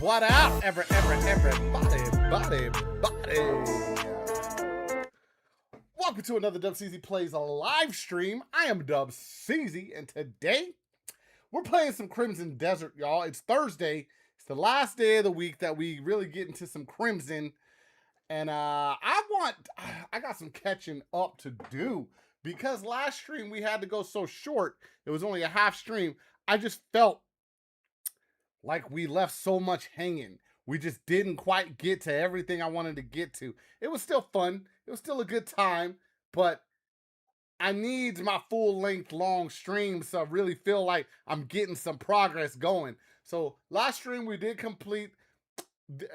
What up, everybody. Welcome to another Dub CZ Plays a live stream. I am Dub CZ, and today we're playing some Crimson Desert, y'all. It's Thursday. It's the last day of the week that we really get into some Crimson. And I got some catching up to do because last stream we had to go so short. It was only a half stream. I just felt like we left so much hanging. We just didn't quite get to everything I wanted to get to. It was still fun. It was still a good time, but I need my full-length long streams to really feel like I'm getting some progress going. So last stream we did complete.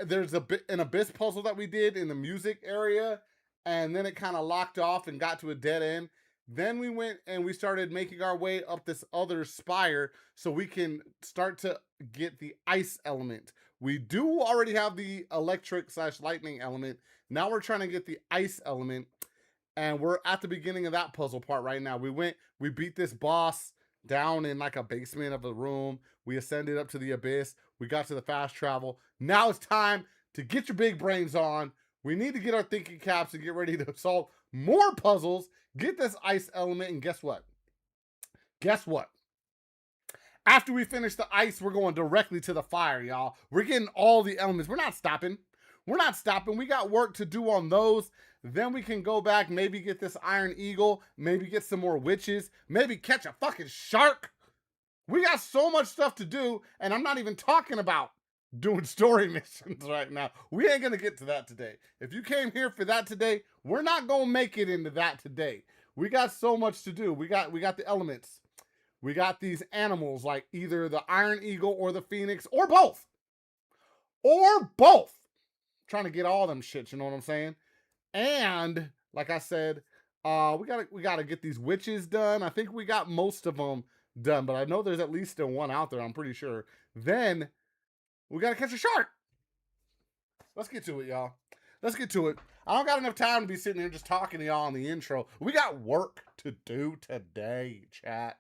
There's an abyss puzzle that we did in the music area, and then it kind of locked off and got to a dead end. Then we went and we started making our way up this other spire so we can start to get the ice element. We do already have the electric / lightning element. Now we're trying to get the ice element, and we're at the beginning of that puzzle part right now. We beat this boss down in like a basement of a room. We ascended up to the abyss. We got to the fast travel. Now it's time to get your big brains on. We need to get our thinking caps and get ready to solve more puzzles, get this ice element, and guess what? Guess what? After we finish the ice, we're going directly to the fire, y'all. We're getting all the elements. We're not stopping. We're not stopping. We got work to do on those. Then we can go back, maybe get this iron eagle, maybe get some more witches, maybe catch a fucking shark. We got so much stuff to do, and I'm not even talking about doing story missions right now. We ain't gonna get to that today. If you came here for that today, we're not gonna make it into that today. We got so much to do. We got the elements. We got these animals like either the iron eagle or the phoenix or both. Or both. Trying to get all them shits, you know what I'm saying? And like I said, we gotta get these witches done. I think we got most of them done, but I know there's at least still one out there, I'm pretty sure. Then we gotta catch a shark. Let's get to it, y'all. Let's get to it. I don't got enough time to be sitting here just talking to y'all on the intro. We got work to do today, chat.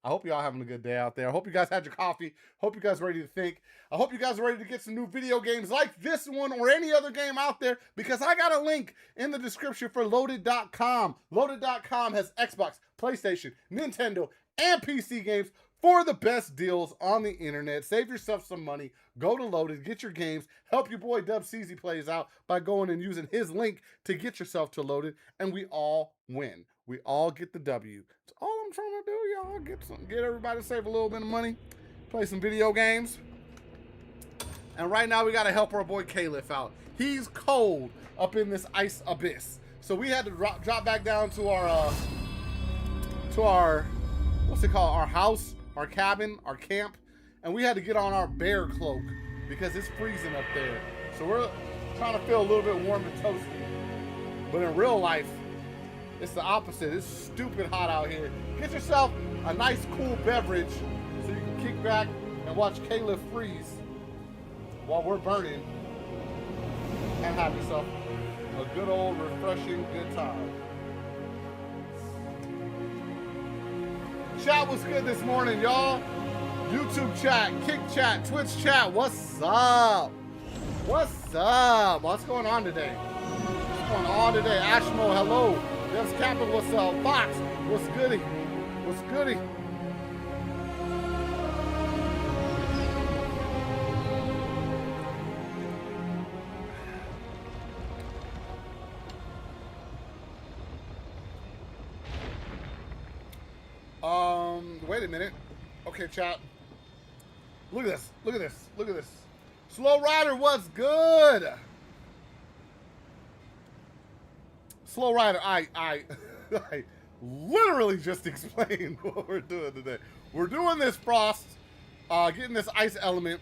I hope y'all having a good day out there. I hope you guys had your coffee. Hope you guys are ready to think. I hope you guys are ready to get some new video games like this one or any other game out there, because I got a link in the description for Loaded.com. Loaded.com has Xbox, PlayStation, Nintendo, and PC games for the best deals on the internet. Save yourself some money. Go to Loaded, get your games, help your boy Dub CZ Plays out by going and using his link to get yourself to Loaded, and we all win. We all get the W. That's all I'm trying to do, y'all. Get everybody to save a little bit of money, play some video games. And right now we gotta help our boy Caliph out. He's cold up in this ice abyss. So we had to drop back down to our what's it called? Our house, our cabin, our camp, and we had to get on our bear cloak because it's freezing up there. So we're trying to feel a little bit warm and toasty. But in real life, it's the opposite. It's stupid hot out here. Get yourself a nice cool beverage so you can kick back and watch Caliph freeze while we're burning and have yourself a good old refreshing good time. Chat was good this morning, y'all. YouTube chat, Kick chat, Twitch chat. What's up? What's up? What's going on today? What's going on today? Ashmo, hello. Devs Capital, what's up? Fox, what's goody? What's goody? Wait a minute. Okay, chat. Look at this. Look at this. Look at this. Slow Rider, what's good? Slow Rider, I literally just explained what we're doing today. We're doing this frost, getting this ice element.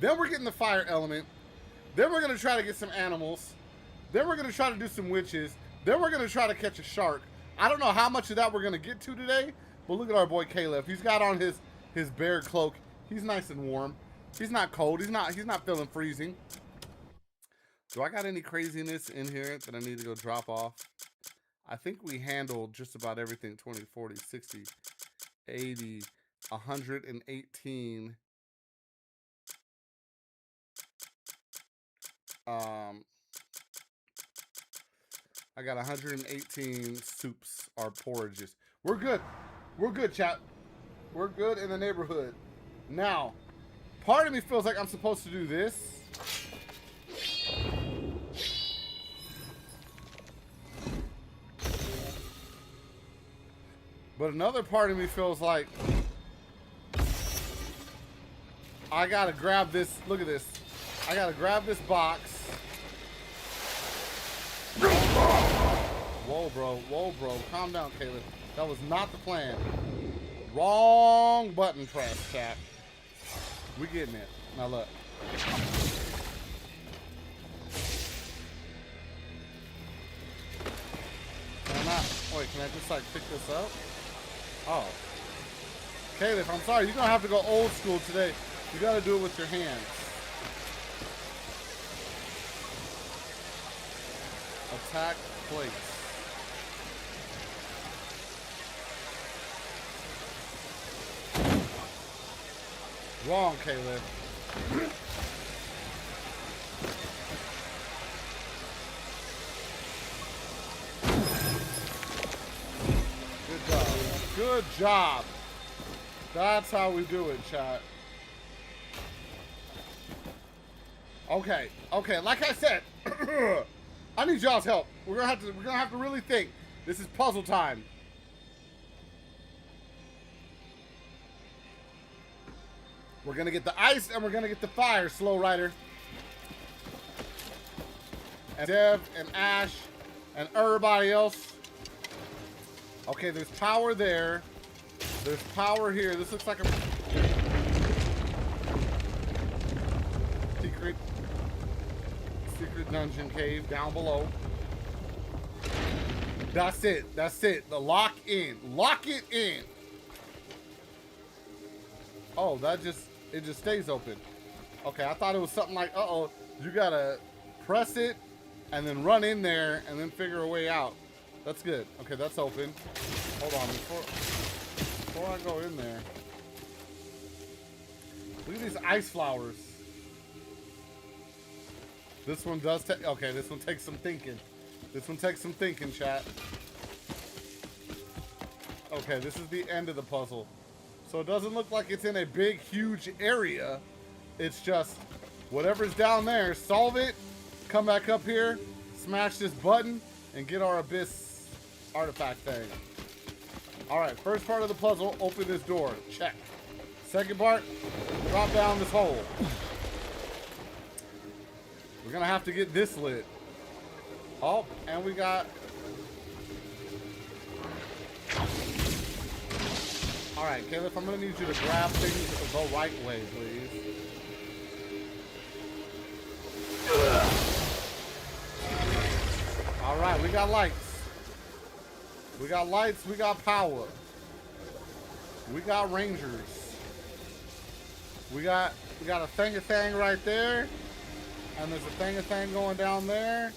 Then we're getting the fire element. Then we're going to try to get some animals. Then we're going to try to do some witches. Then we're going to try to catch a shark. I don't know how much of that we're going to get to today, but look at our boy Caliph. He's got on his bear cloak. He's nice and warm. He's not cold. He's not feeling freezing. Do I got any craziness in here that I need to go drop off? I think we handled just about everything. 20, 40, 60, 80, 118, I got 118 soups or porridges. We're good. We're good, chat. We're good in the neighborhood. Now, part of me feels like I'm supposed to do this. But another part of me feels like I gotta grab this. Look at this. I gotta grab this box. Whoa, bro. Whoa, bro. Calm down, Caleb. That was not the plan. Wrong button press, chat. We getting it. Now look. Wait, can I just like pick this up? Oh. Caleb, I'm sorry. You're going to have to go old school today. You got to do it with your hands. Attack plates. Wrong, Caleb. Good job. Good job. That's how we do it, chat. Okay. Okay, like I said, I need y'all's help. We're gonna have to really think. This is puzzle time. We're gonna get the ice and we're gonna get the fire, Slow Rider. And Dev and Ash and everybody else. Okay, there's power there. There's power here. This looks like a secret dungeon cave down below. That's it. That's it. The lock in. Lock it in. Oh, it just stays open. Okay, I thought it was something like, uh-oh, you gotta press it and then run in there and then figure a way out. That's good. Okay, that's open. Hold on, before I go in there. Look at these ice flowers. This one does take, okay, this one takes some thinking. This one takes some thinking, chat. Okay, this is the end of the puzzle. So it doesn't look like it's in a big, huge area. It's just whatever's down there, solve it, come back up here, smash this button, and get our Abyss artifact thing. Alright, first part of the puzzle, open this door. Check. Second part, drop down this hole. We're gonna have to get this lit. Oh, and we got... Alright, Caleb, I'm gonna need you to grab things the right way, please. Alright, we got lights. We got lights, we got power. We got rangers. We got a thing right there. And there's a thing going down there.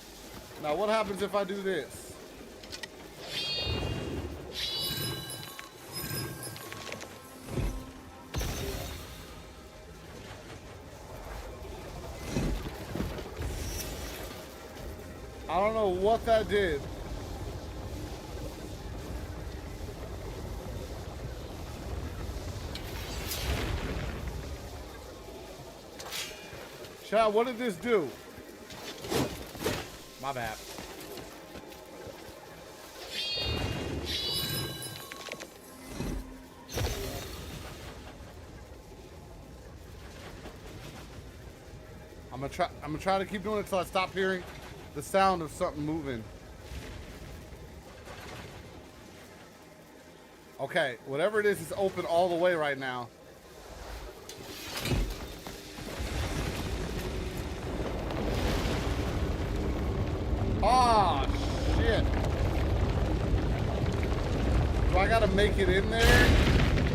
Now what happens if I do this? I don't know what that did. Chat, what did this do? My bad. I'm gonna try to keep doing it till I stop hearing the sound of something moving. Okay, whatever it is open all the way right now. Oh, shit. Do I gotta make it in there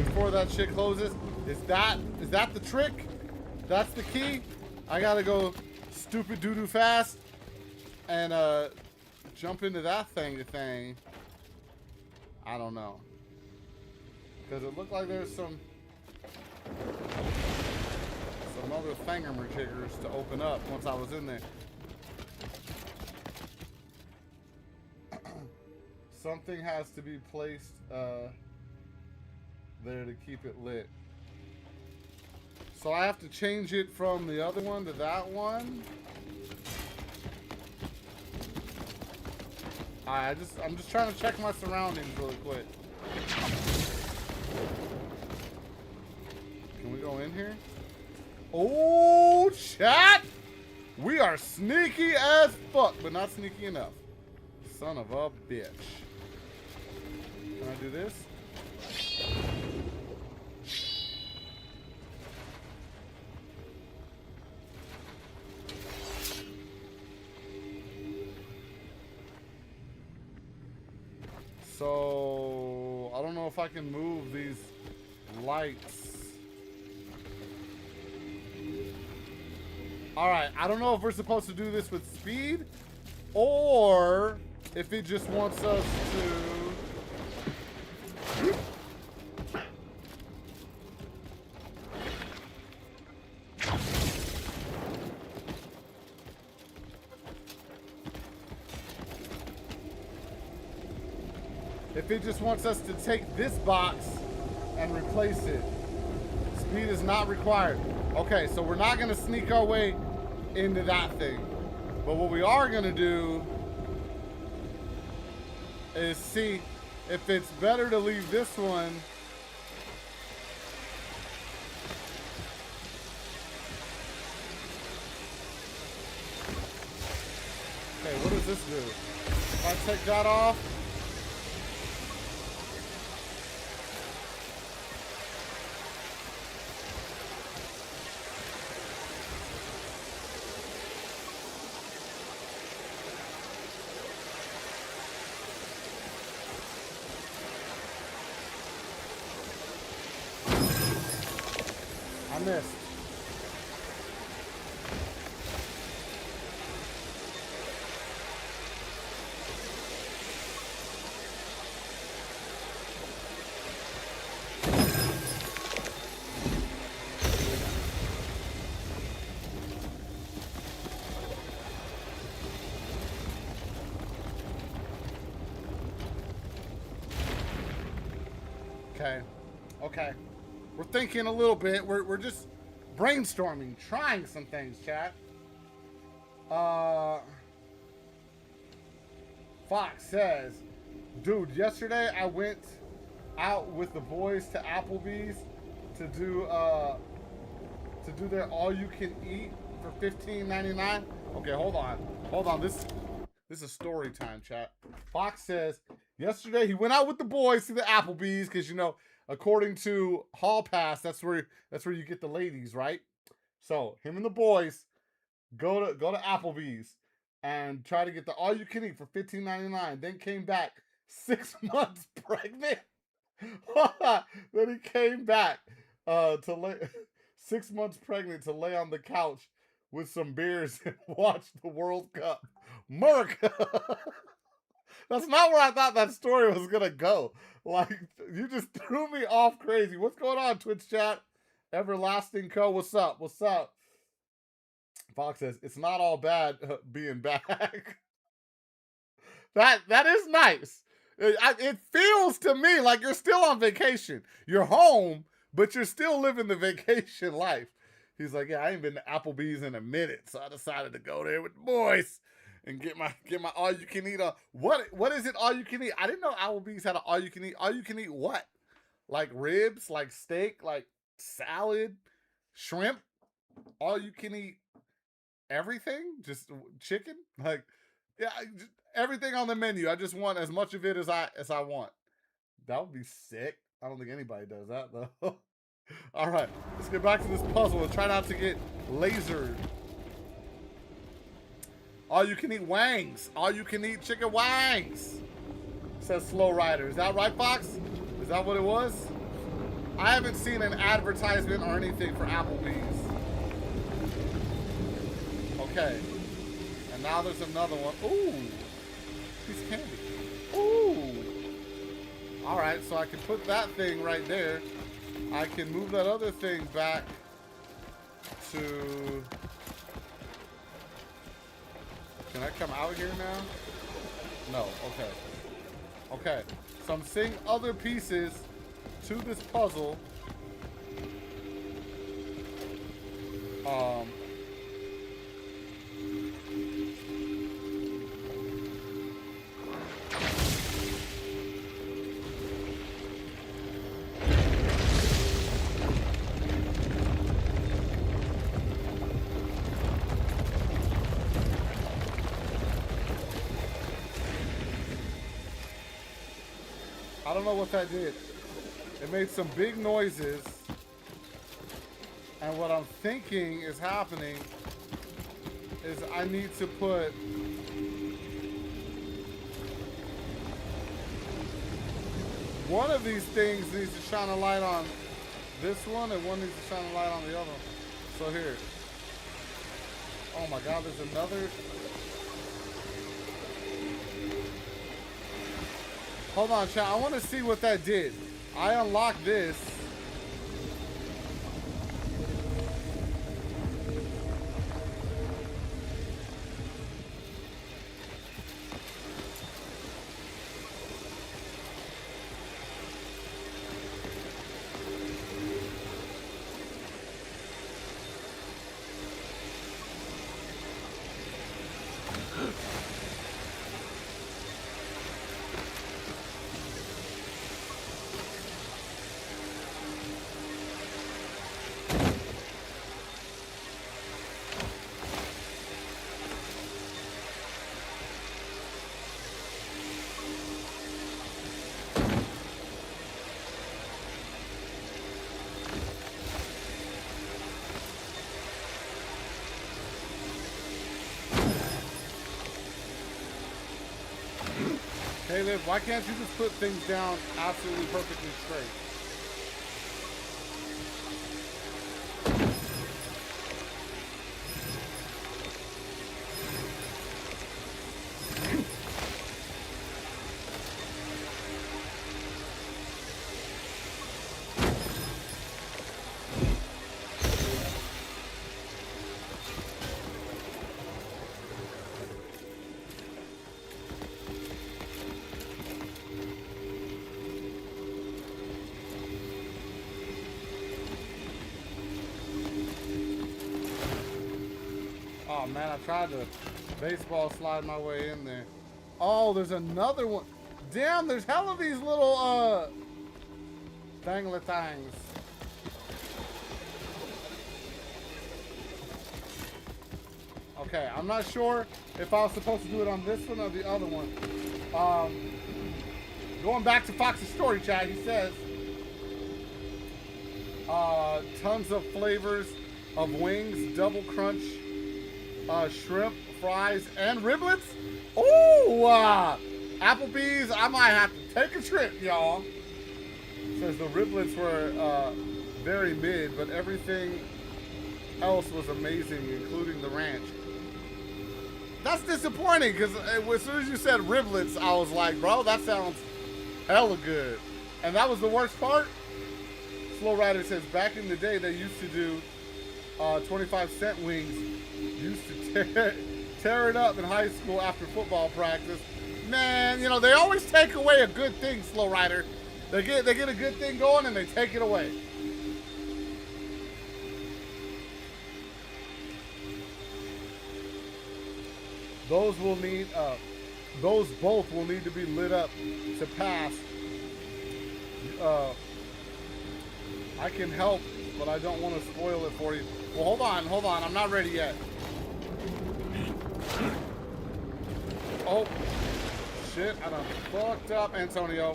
before that shit closes? Is that the trick? That's the key? I gotta go stupid doo-doo fast and jump into that thing. I don't know. Because it looked like there's some other thingamajigers to open up once I was in there. Something has to be placed there to keep it lit. So I have to change it from the other one to that one. I'm just trying to check my surroundings really quick. Can we go in here? Oh, chat! We are sneaky as fuck, but not sneaky enough. Son of a bitch. Can I do this? So, I don't know if I can move these lights. Alright, I don't know if we're supposed to do this with speed or if it just wants us to... If it just wants us to take this box and replace it. Speed is not required. Okay, so we're not going to sneak our way into that thing. But what we are going to do is see if it's better to leave this one. Okay, what does this do? If I take that off, I missed. Okay. Okay. We're thinking a little bit. We're just brainstorming, trying some things, chat. Fox says, dude, yesterday I went out with the boys to Applebee's to do their all-you-can-eat for $15.99. Okay, hold on. Hold on. This is story time, chat. Fox says, yesterday he went out with the boys to the Applebee's because, you know, according to Hall Pass, that's where you get the ladies, right? So him and the boys go to Applebee's and try to get the all you can eat for $15.99. Then came back 6 months pregnant. Then he came back to lay 6 months pregnant to lay on the couch with some beers and watch the World Cup. America. That's not where I thought that story was gonna go. Like, you just threw me off crazy. What's going on, Twitch chat? Everlasting Co, what's up? What's up? Fox says, it's not all bad being back. That is nice. It feels to me like you're still on vacation. You're home, but you're still living the vacation life. He's like, yeah, I ain't been to Applebee's in a minute, so I decided to go there with the boys and get my all you can eat. What is it all you can eat? I didn't know Applebee's had an all you can eat. All you can eat what? Like ribs, like steak, like salad, shrimp. All you can eat everything? Just chicken? Like, yeah, just everything on the menu. I just want as much of it as I want. That would be sick. I don't think anybody does that though. All right, let's get back to this puzzle and try not to get lasered. All you can eat wangs. All you can eat chicken wangs. Says Slow Rider. Is that right, Fox? Is that what it was? I haven't seen an advertisement or anything for Applebee's. Okay. And now there's another one. Ooh. Piece of candy. Ooh. Alright, so I can put that thing right there. I can move that other thing back to... Can I come out here now? No, okay. Okay, so I'm seeing other pieces to this puzzle. I don't know what that did. It made some big noises. And what I'm thinking is happening is I need to put one of these things needs to shine a light on this one, and one needs to shine a light on the other one. So here. Oh my God, there's another. Hold on, chat. I want to see what that did. I unlocked this. Caleb, why can't you just put things down absolutely perfectly straight? Oh man, I tried to baseball slide my way in there. Oh, there's another one. Damn, there's hell of these little dangly things. Okay, I'm not sure if I was supposed to do it on this one or the other one. Going back to Fox's story chat, he says tons of flavors of wings, double crunch, shrimp, fries, and riblets. Ooh, Applebee's, I might have to take a trip, y'all. Says the riblets were very mid, but everything else was amazing, including the ranch. That's disappointing, because as soon as you said riblets, I was like, bro, that sounds hella good. And that was the worst part? Slow Rider says, back in the day, they used to do 25-cent wings. Used to tear it up in high school after football practice. Man, you know, they always take away a good thing, Slow Rider. They get a good thing going and they take it away. Those will need, those both will need to be lit up to pass. I can help, but I don't want to spoil it for you. Well, hold on, I'm not ready yet. Oh, shit, I done fucked up, Antonio.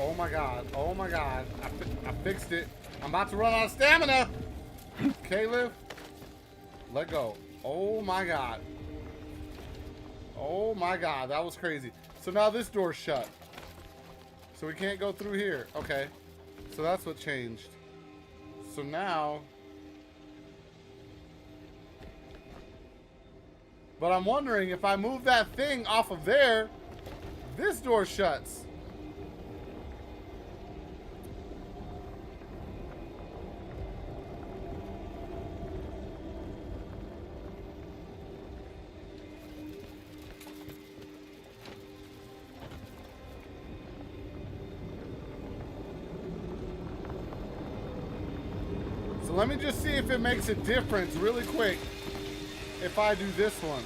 Oh my God, I fixed it. I'm about to run out of stamina. Caleb, let go. Oh my God. Oh my God, that was crazy. So now this door's shut. So we can't go through here. Okay, so that's what changed. So now, but I'm wondering if I move that thing off of there, this door shuts. Let me just see if it makes a difference really quick if I do this one.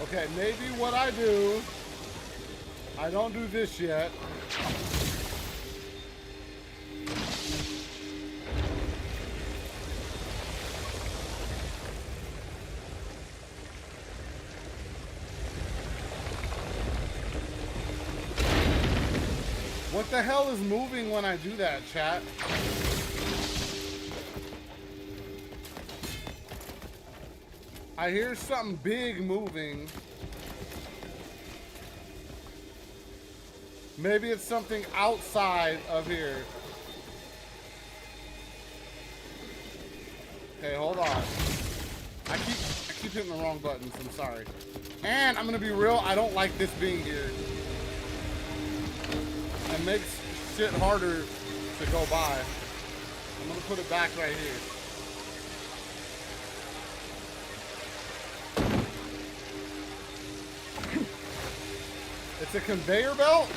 Okay, maybe what I do, I don't do this yet. What the hell is moving when I do that, chat? I hear something big moving. Maybe it's something outside of here. Okay, hold on. I keep hitting the wrong buttons, I'm sorry. And I'm gonna be real, I don't like this being here. It makes shit harder to go by. I'm gonna put it back right here. It's a conveyor belt?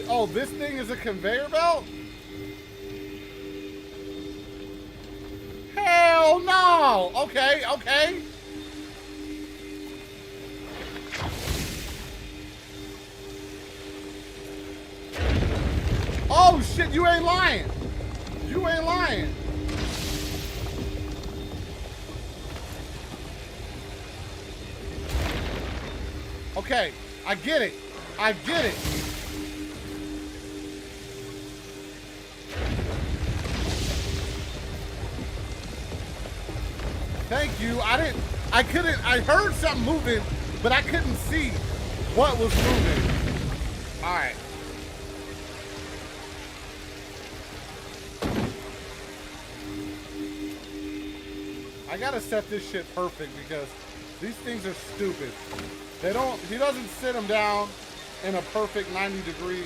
Oh, this thing is a conveyor belt? Hell no! Okay, okay. Oh shit, you ain't lying. You ain't lying. Okay, I get it. I get it. Thank you. I heard something moving, but I couldn't see what was moving. All right. I gotta set this shit perfect because these things are stupid. He doesn't sit them down in a perfect 90 degrees.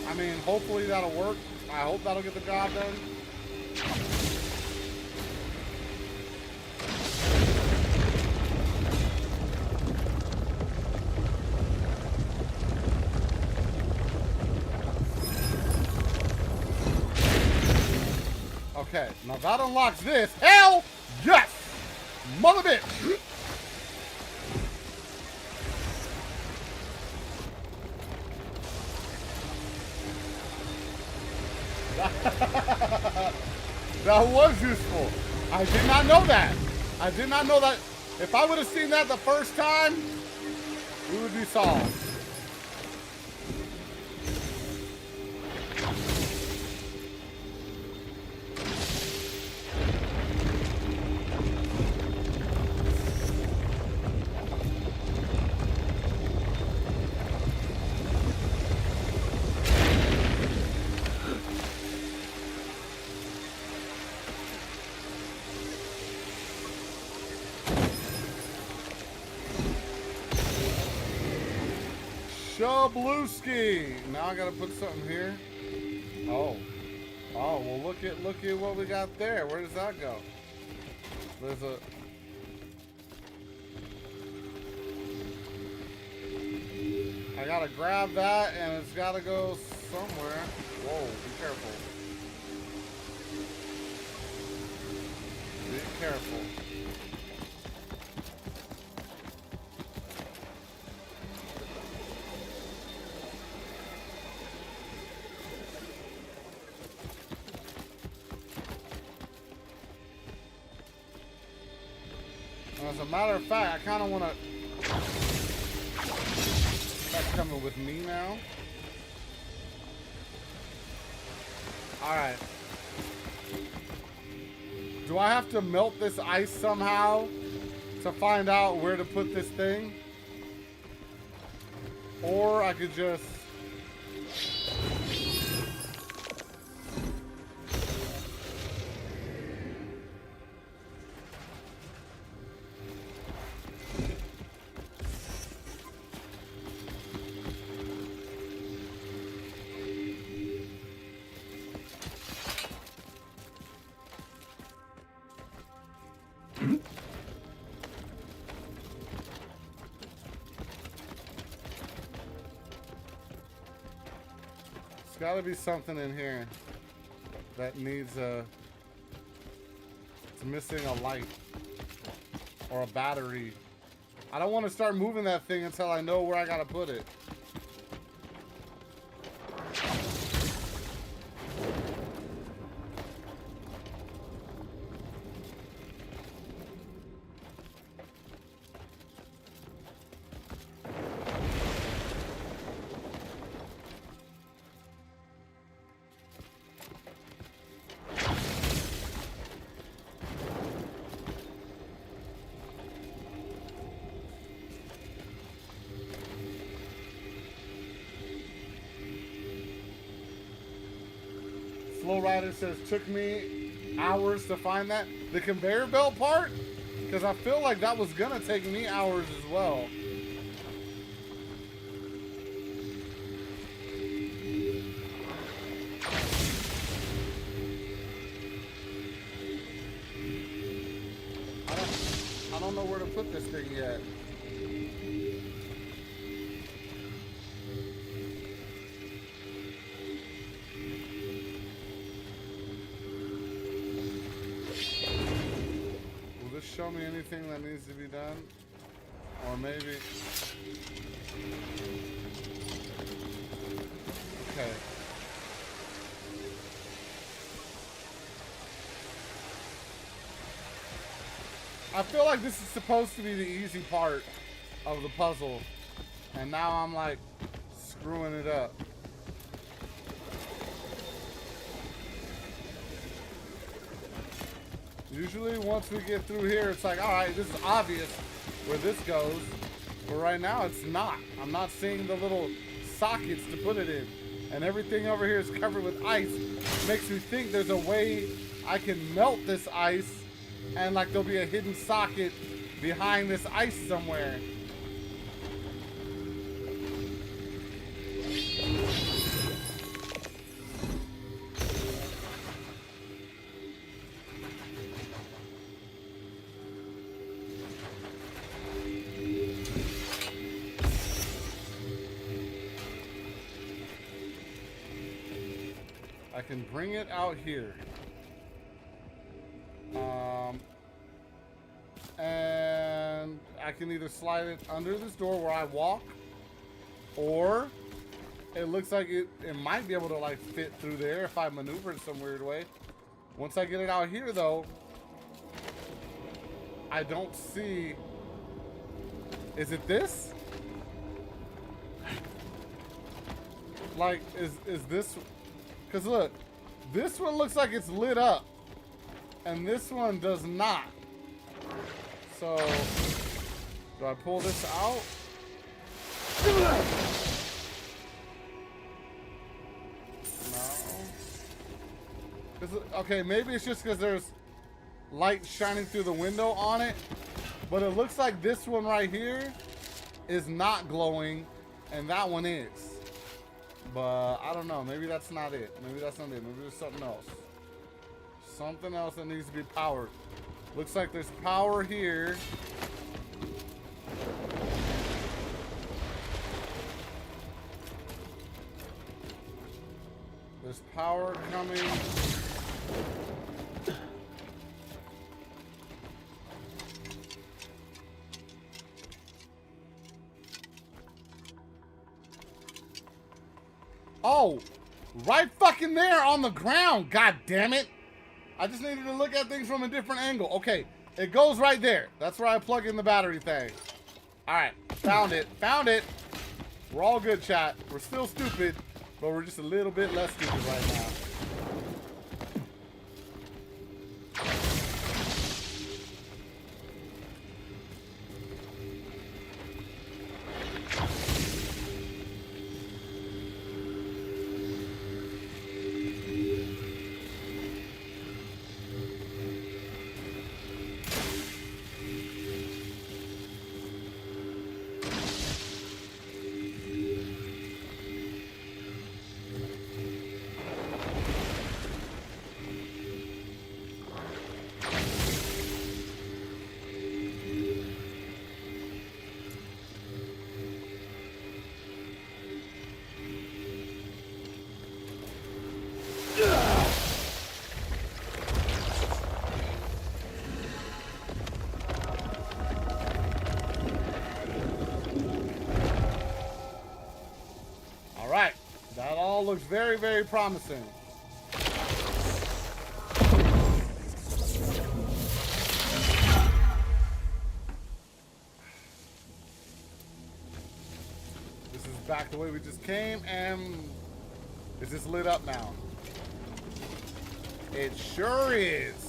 I mean, hopefully that'll work. I hope that'll get the job done. Okay, now that unlocks this. Hell yes! Mother bitch! That was useful. I did not know that. I did not know that. If I would have seen that the first time, we would be solved. Shabluski. Now I gotta put something here. Oh. Oh, well look at what we got there. Where does that go? There's a I gotta grab that and it's gotta go somewhere. Whoa, be careful. Be careful. As a matter of fact, I kind of want to... That's coming with me now. Alright. Do I have to melt this ice somehow to find out where to put this thing? Or I could just... Gotta be something in here that needs a... It's missing a light or a battery. I don't want to start moving that thing until I know where I gotta put it. Rider says, took me hours to find that. The conveyor belt part? Because I feel like that was gonna take me hours as well. I don't know where to put this thing yet. Show me anything that needs to be done, or maybe okay. I feel like this is supposed to be the easy part of the puzzle, and now I'm like screwing it up. Usually once we get through here, it's like, all right, this is obvious where this goes. But right now, it's not. I'm not seeing the little sockets to put it in. And everything over here is covered with ice. It makes me think there's a way I can melt this ice and like there'll be a hidden socket behind this ice somewhere. I can bring it out here. And I can either slide it under this door where I walk, or it looks like it might be able to like fit through there if I maneuver it some weird way. Once I get it out here though, I don't see... Is it this? Like, is this... Because look, this one looks like it's lit up, and this one does not. So, do I pull this out? No. Okay, maybe it's just because there's light shining through the window on it, but it looks like this one right here is not glowing, and that one is. But I don't know. Maybe that's not it. Maybe that's not it. Maybe there's something else. Something else that needs to be powered. Looks like there's power here. There's power coming. Oh, right fucking there on the ground. God damn it. I just needed to look at things from a different angle. Okay, It goes right there. That's where I plug in the battery thing. All right, found it. Found it. We're all good, chat. We're still stupid, but we're just a little bit less stupid right now. That all looks very, very promising. This is back the way we just came, and is this lit up now? It sure is.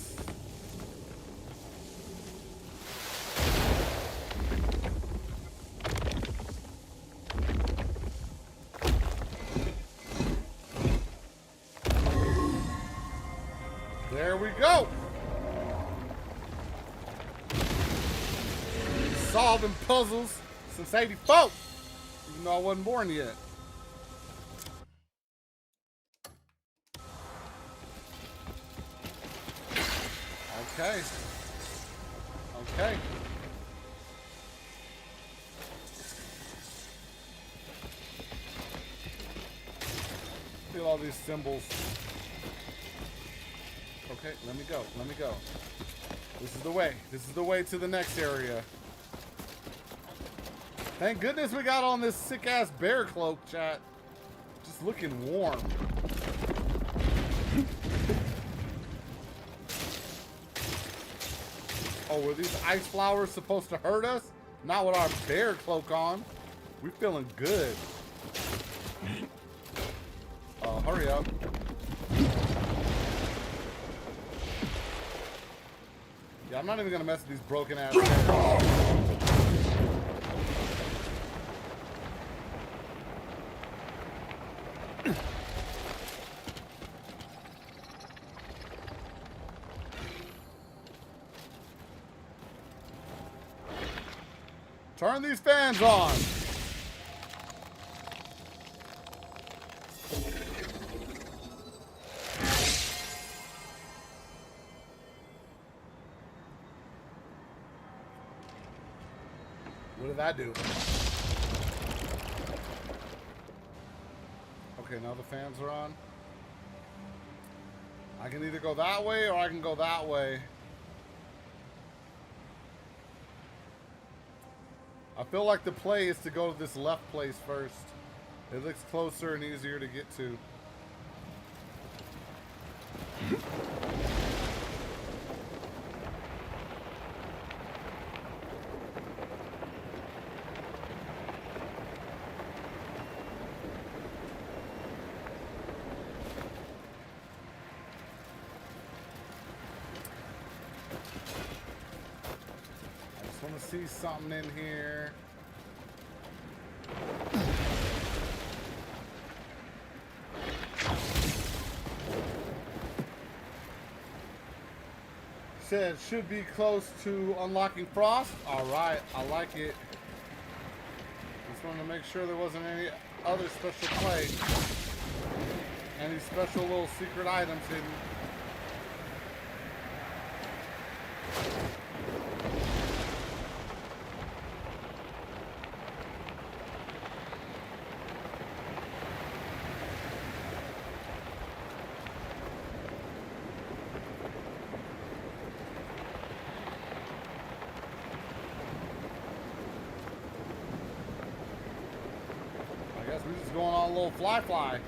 There we go. Solving puzzles since '84, even though I wasn't born yet. Okay. Okay. Feel all these symbols. Okay, let me go. Let me go. This is the way. This is the way to the next area. Thank goodness we got on this sick-ass bear cloak, chat. Just looking warm. Oh, were these ice flowers supposed to hurt us? Not with our bear cloak on. We're feeling good. Hurry up. Yeah, I'm not even gonna mess with these broken ass bears. Turn these fans on. What did that do? Okay, now the fans are on. I can either go that way or I can go that way. I feel like the play is to go to this left place first. It looks closer and easier to get to. I want to see something in here. Said should be close to unlocking Frost. All right, I like it. Just wanted to make sure there wasn't any other special play. Any special little secret items hidden. We're just going on a little fly.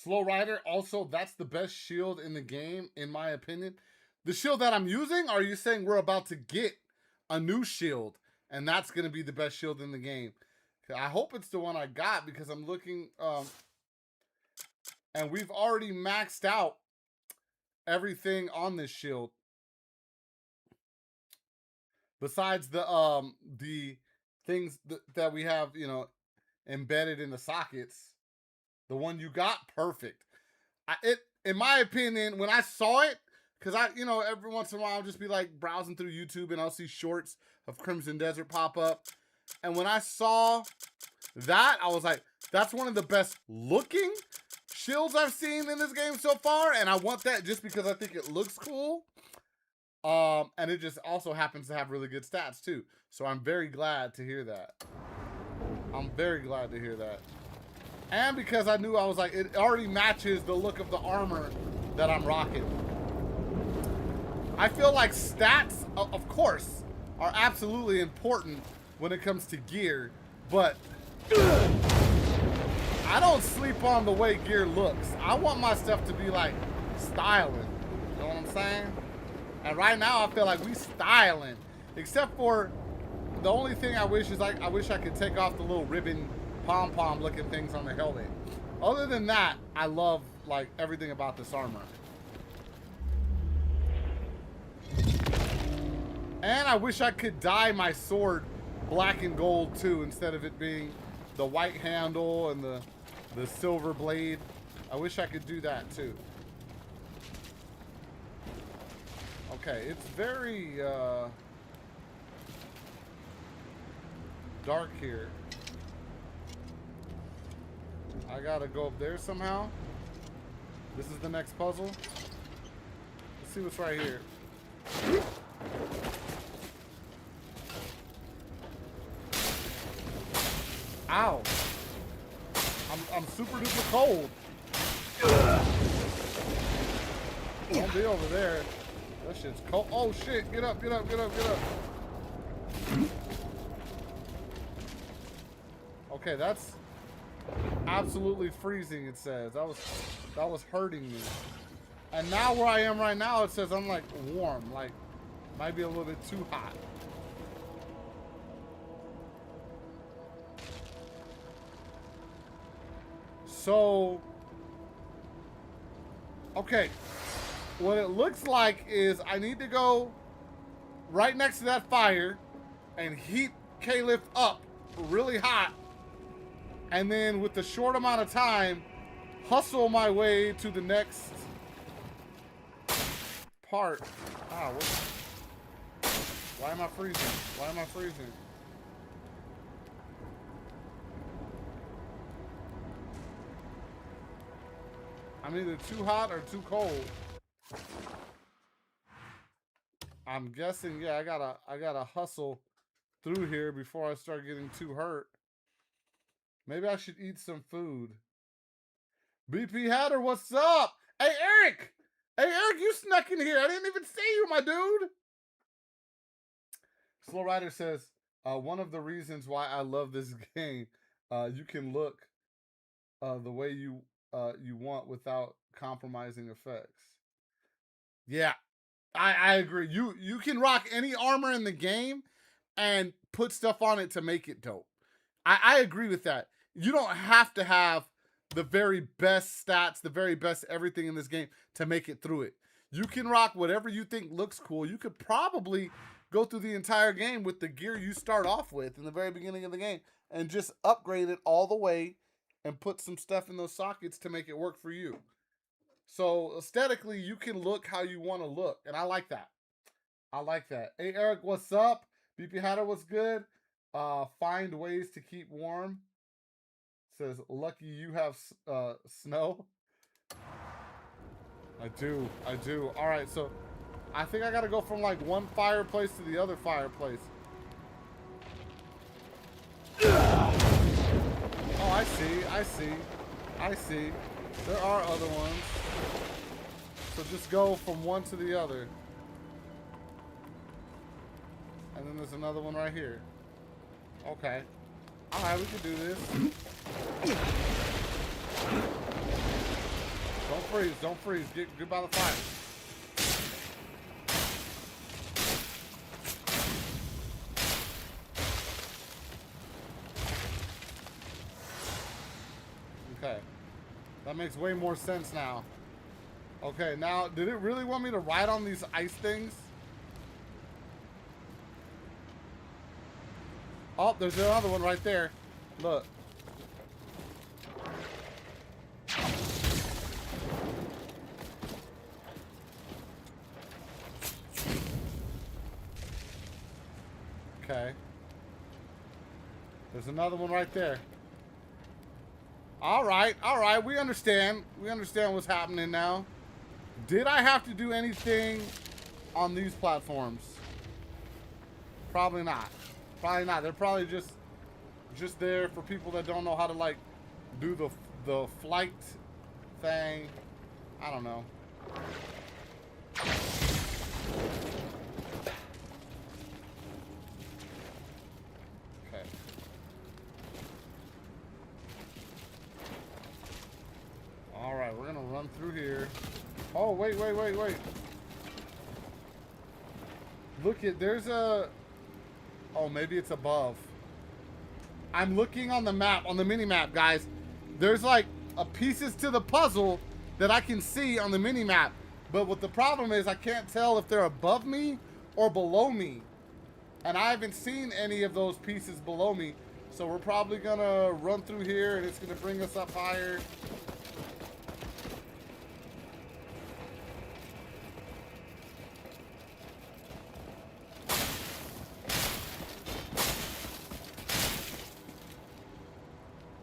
Slow Rider, also, that's the best shield in the game, in my opinion. The shield that I'm using, are you saying we're about to get a new shield, and that's going to be the best shield in the game? I hope it's the one I got, because I'm looking, and we've already maxed out everything on this shield. Besides the things that we have, you know, embedded in the sockets. The one you got, perfect. In my opinion, when I saw it, because you know, every once in a while I'll just be like browsing through YouTube and I'll see shorts of Crimson Desert pop up. And when I saw that, I was like, that's one of the best looking shields I've seen in this game so far. And I want that just because I think it looks cool. And it just also happens to have really good stats too. So I'm very glad to hear that. I'm very glad to hear that. And because I knew, I was like, it already matches the look of the armor that I'm rocking. I feel like stats, of course, are absolutely important when it comes to gear, but I don't sleep on the way gear looks. I want my stuff to be like styling. You know what I'm saying? And right now I feel like we styling. Except for the only thing I wish is I wish I could take off the little ribbon pom-pom looking things on the helmet. Other than that, I love like everything about this armor. And I wish I could dye my sword black and gold too, instead of it being the white handle and the silver blade. I wish I could do that too. Okay, it's very dark here. I gotta go up there somehow. This is the next puzzle. Let's see what's right here. Ow. I'm super duper cold. Don't be over there. That shit's cold. Oh shit, get up, get up, get up, get up. Okay, that's absolutely freezing, it says. That was hurting me. And now where I am right now, it says I'm like warm, like might be a little bit too hot. So, okay, what it looks like is I need to go right next to that fire and heat Caliph up really hot, and then with the short amount of time, hustle my way to the next part. Ah, why am I freezing? Why am I freezing? I'm either too hot or too cold. I'm guessing, yeah, I gotta hustle through here before I start getting too hurt. Maybe I should eat some food. BP Hatter, what's up? Hey, Eric! Hey, Eric, you snuck in here. I didn't even see you, my dude. Slow Rider says, one of the reasons why I love this game, you can look the way you want without compromising effects. Yeah, I agree. You can rock any armor in the game and put stuff on it to make it dope. I agree with that. You don't have to have the very best stats, the very best everything in this game to make it through it. You can rock whatever you think looks cool. You could probably go through the entire game with the gear you start off with in the very beginning of the game and just upgrade it all the way and put some stuff in those sockets to make it work for you. So aesthetically, you can look how you want to look, and I like that. I like that. Hey, Eric, what's up? BP Hatter, what's good? Find ways to keep warm. Says, lucky you have snow. I do. All right, so I think I got to go from like one fireplace to the other fireplace. Oh, I see. There are other ones. So just go from one to the other. And then there's another one right here. Okay. Alright, we can do this. freeze. Don't freeze. Get by the fire. Okay. That makes way more sense now. Okay, now, did it really want me to ride on these ice things? Oh, there's another one right there. Look. Okay. There's another one right there. All right, we understand. We understand what's happening now. Did I have to do anything on these platforms? Probably not. Probably not. They're probably just there for people that don't know how to like do the flight thing. I don't know. Okay. All right, we're gonna run through here. Oh, wait. Look at, there's a... Oh, maybe it's above. I'm looking on the map, on the mini-map, guys. There's like pieces to the puzzle that I can see on the mini-map. But what the problem is, I can't tell if they're above me or below me. And I haven't seen any of those pieces below me. So we're probably gonna run through here and it's gonna bring us up higher.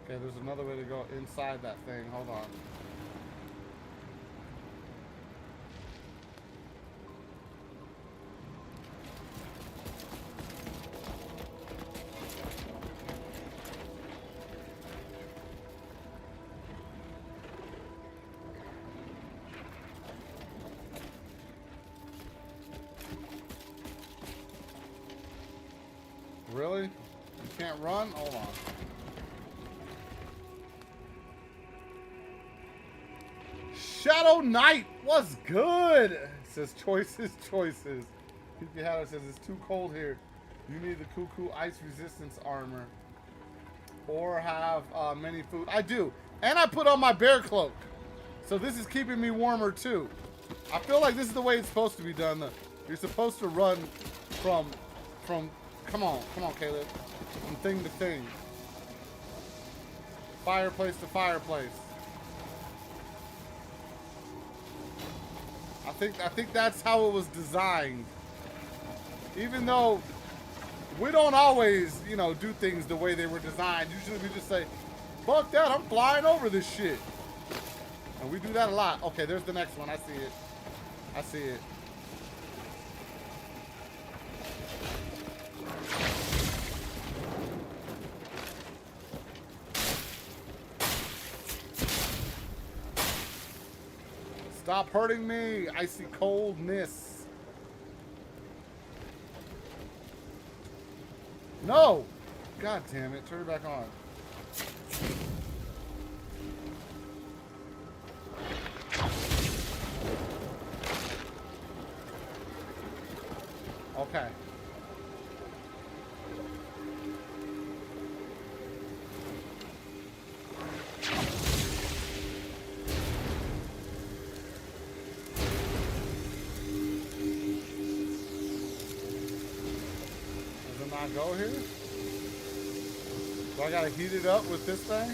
Okay, there's another way to go inside that thing. Hold on. Really? You can't run? Hold on. Shadow Knight, what's good? It says choices. Keep Hatter says it's too cold here. You need the Cuckoo ice resistance armor. Or have many food. I do. And I put on my bear cloak. So this is keeping me warmer too. I feel like this is the way it's supposed to be done. You're supposed to run from come on, Caleb. From thing to thing. Fireplace to fireplace. I think that's how it was designed. Even though we don't always, you know, do things the way they were designed. Usually we just say, fuck that, I'm flying over this shit. And we do that a lot. Okay, there's the next one. I see it. I see it. Stop hurting me. I see coldness. No. God damn it. Turn it back on. Okay. Go here? So I gotta heat it up with this thing?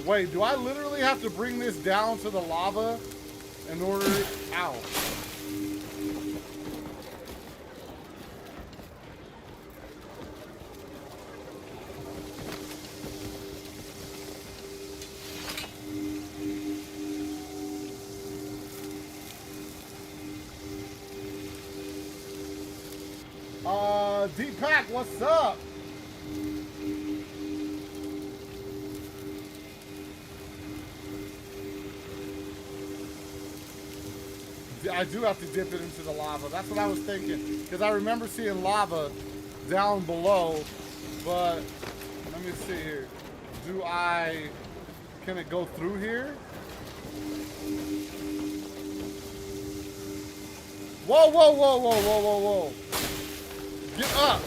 Wait, do I literally have to bring this down to the lava in order... Ow. Deepak, what's up? I do have to dip it into the lava. That's what I was thinking. Because I remember seeing lava down below. But let me see here. Can it go through here? Whoa, whoa, whoa, whoa, whoa, whoa, whoa. Get up.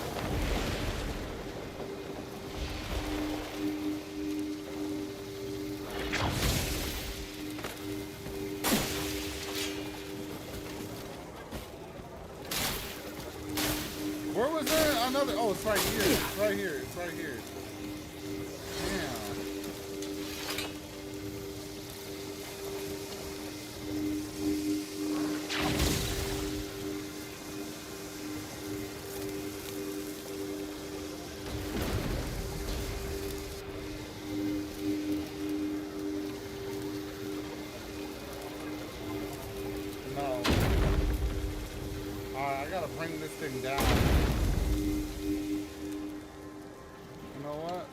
Where was there another? Oh, it's right here. It's right here. It's right here. Damn. No. Alright, I gotta bring this thing down. You know what?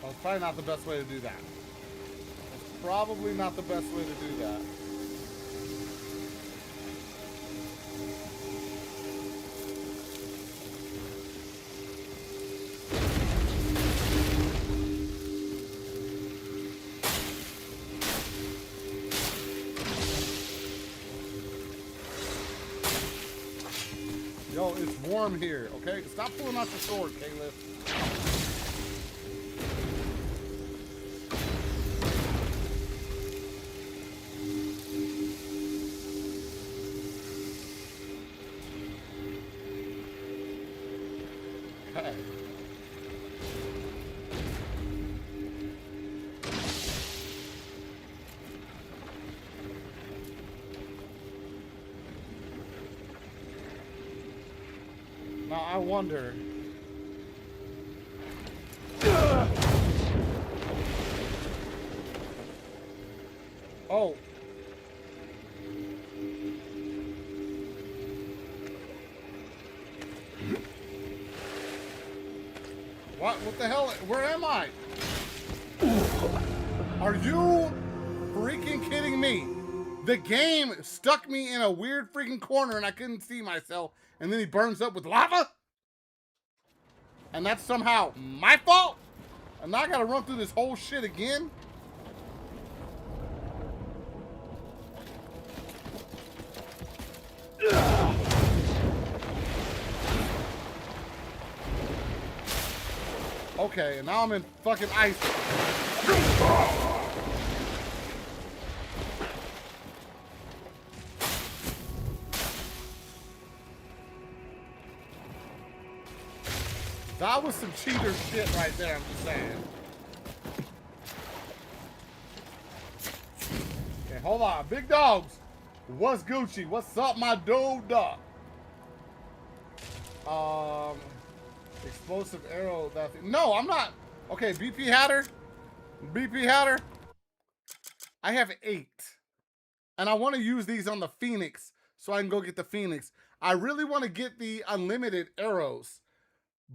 Well, it's probably not the best way to do that. It's probably not the best way to do that. Yo, it's warm here, okay? Stop pulling out your sword, Caleb. Okay. Now I wonder. Oh. What the hell? Where am I? Are you freaking kidding me? The game stuck me in a weird freaking corner and I couldn't see myself. And then he burns up with lava? And that's somehow my fault? And now I gotta run through this whole shit again? Okay, and now I'm in fucking ice. That was some cheater shit right there, I'm just saying. Okay, hold on. Big dogs. What's Gucci? What's up, my dude? Explosive arrow. No, I'm not. Okay, BP Hatter. BP Hatter. I have 8. And I want to use these on the Phoenix so I can go get the Phoenix. I really want to get the unlimited arrows.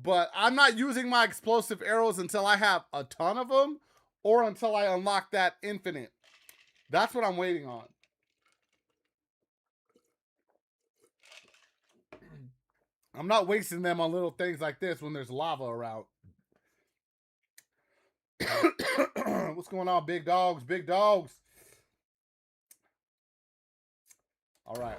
But I'm not using my explosive arrows until I have a ton of them or until I unlock that infinite. That's what I'm waiting on. I'm not wasting them on little things like this when there's lava around. What's going on, big dogs? Big dogs. All right.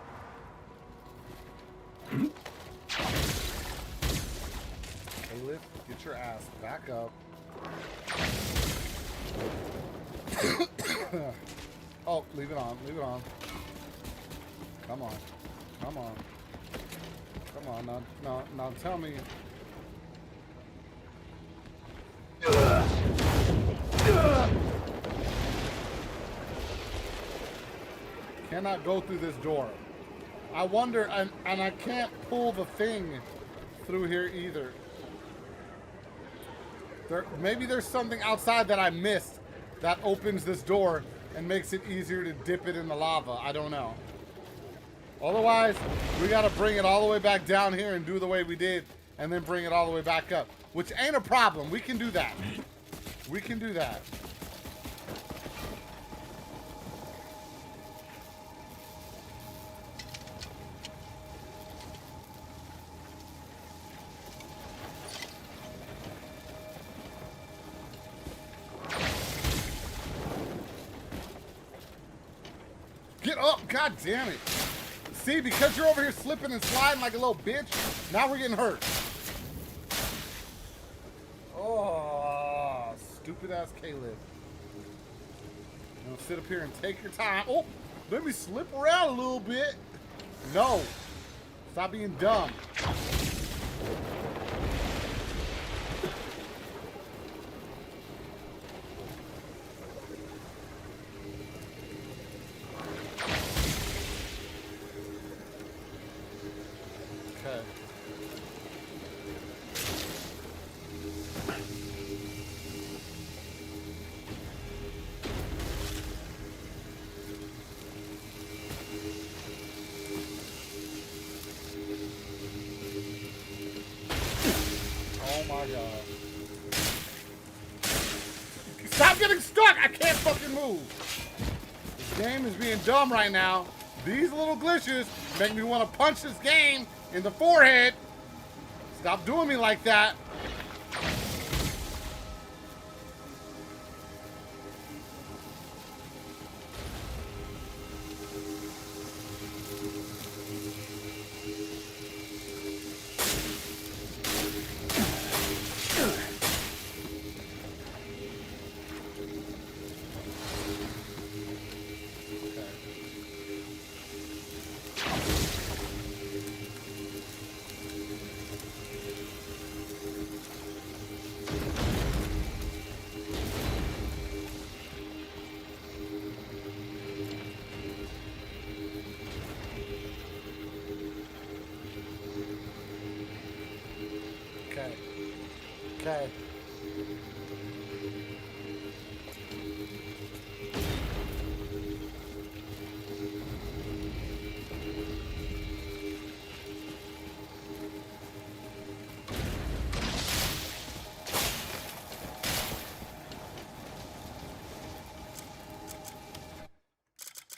Caleb, get your ass back up. Oh, leave it on. Leave it on. Come on. Come on. Come on. Now tell me. Cannot go through this door. I wonder, and I can't pull the thing through here either. Maybe there's something outside that I missed that opens this door and makes it easier to dip it in the lava. I don't know. Otherwise, we gotta bring it all the way back down here and do the way we did, and then bring it all the way back up, which ain't a problem. We can do that. We can do that. Get up! God damn it! See, because you're over here slipping and sliding like a little bitch, now we're getting hurt. Oh, stupid ass Caleb. You know, sit up here and take your time. Oh, let me slip around a little bit. No. Stop being dumb. Okay. Oh my god. Stop getting stuck! I can't fucking move. This game is being dumb right now. These little glitches make me want to punch this game in the forehead. Stop doing me like that. Okay.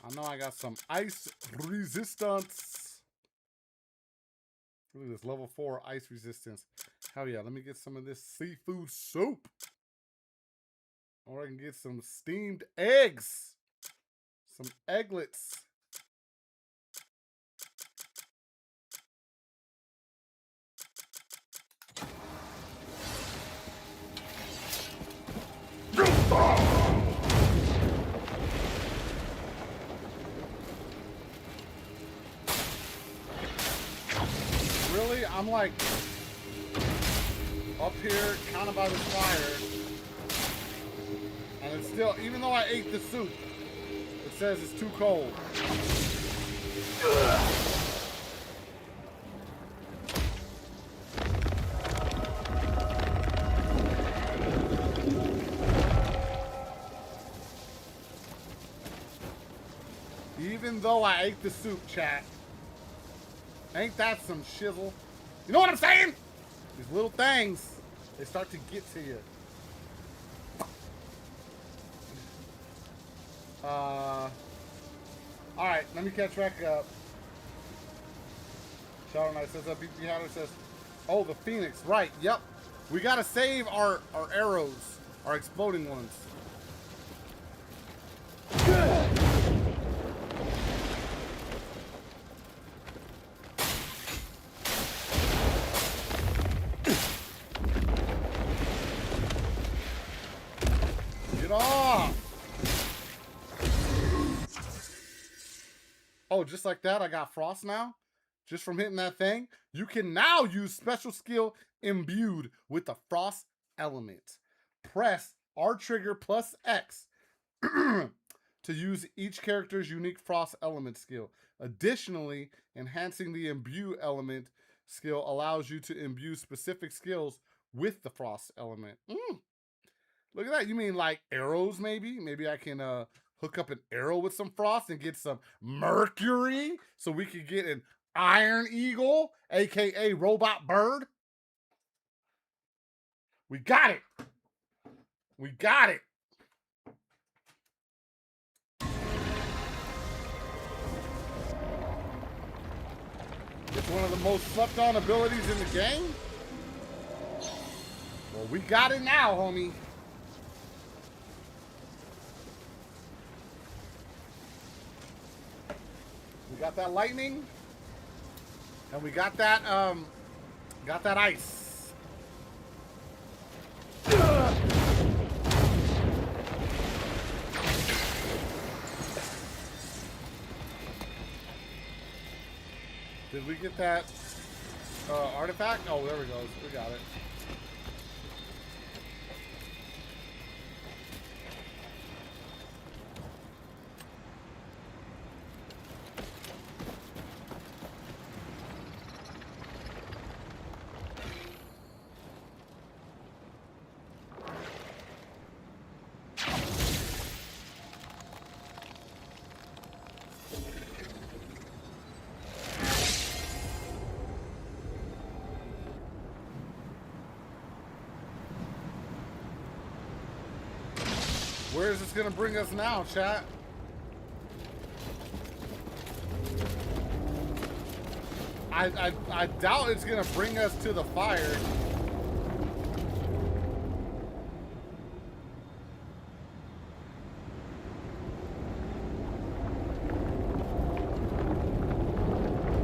I know I got some ice resistance. Look at this, level 4 ice resistance. Hell yeah, let me get some of this seafood soup. Or I can get some steamed eggs. Some egglets. Really? I'm like up here, kind of by the fire. And it's still, even though I ate the soup, it says it's too cold. Even though I ate the soup, chat. Ain't that some shizzle? You know what I'm saying? These little things, they start to get to you. Alright, let me catch back up. Shadow Knight says, BP Hatter says, oh, the Phoenix. Right, yep. We gotta save our arrows, our exploding ones. Get off! Oh, just like that, I got frost now? Just from hitting that thing? You can now use special skill imbued with the frost element. Press R trigger plus X to use each character's unique frost element skill. Additionally, enhancing the imbue element skill allows you to imbue specific skills with the frost element. Look at that. You mean like arrows maybe? Maybe I can hook up an arrow with some frost and get some mercury so we could get an iron eagle, aka robot bird. We got it. We got it. It's one of the most slept on abilities in the game. Well, we got it now, homie. We got that lightning. And we got that ice. Did we get that artifact? Oh, there we go. We got it. Where is this gonna bring us now, chat? I doubt it's gonna bring us to the fire.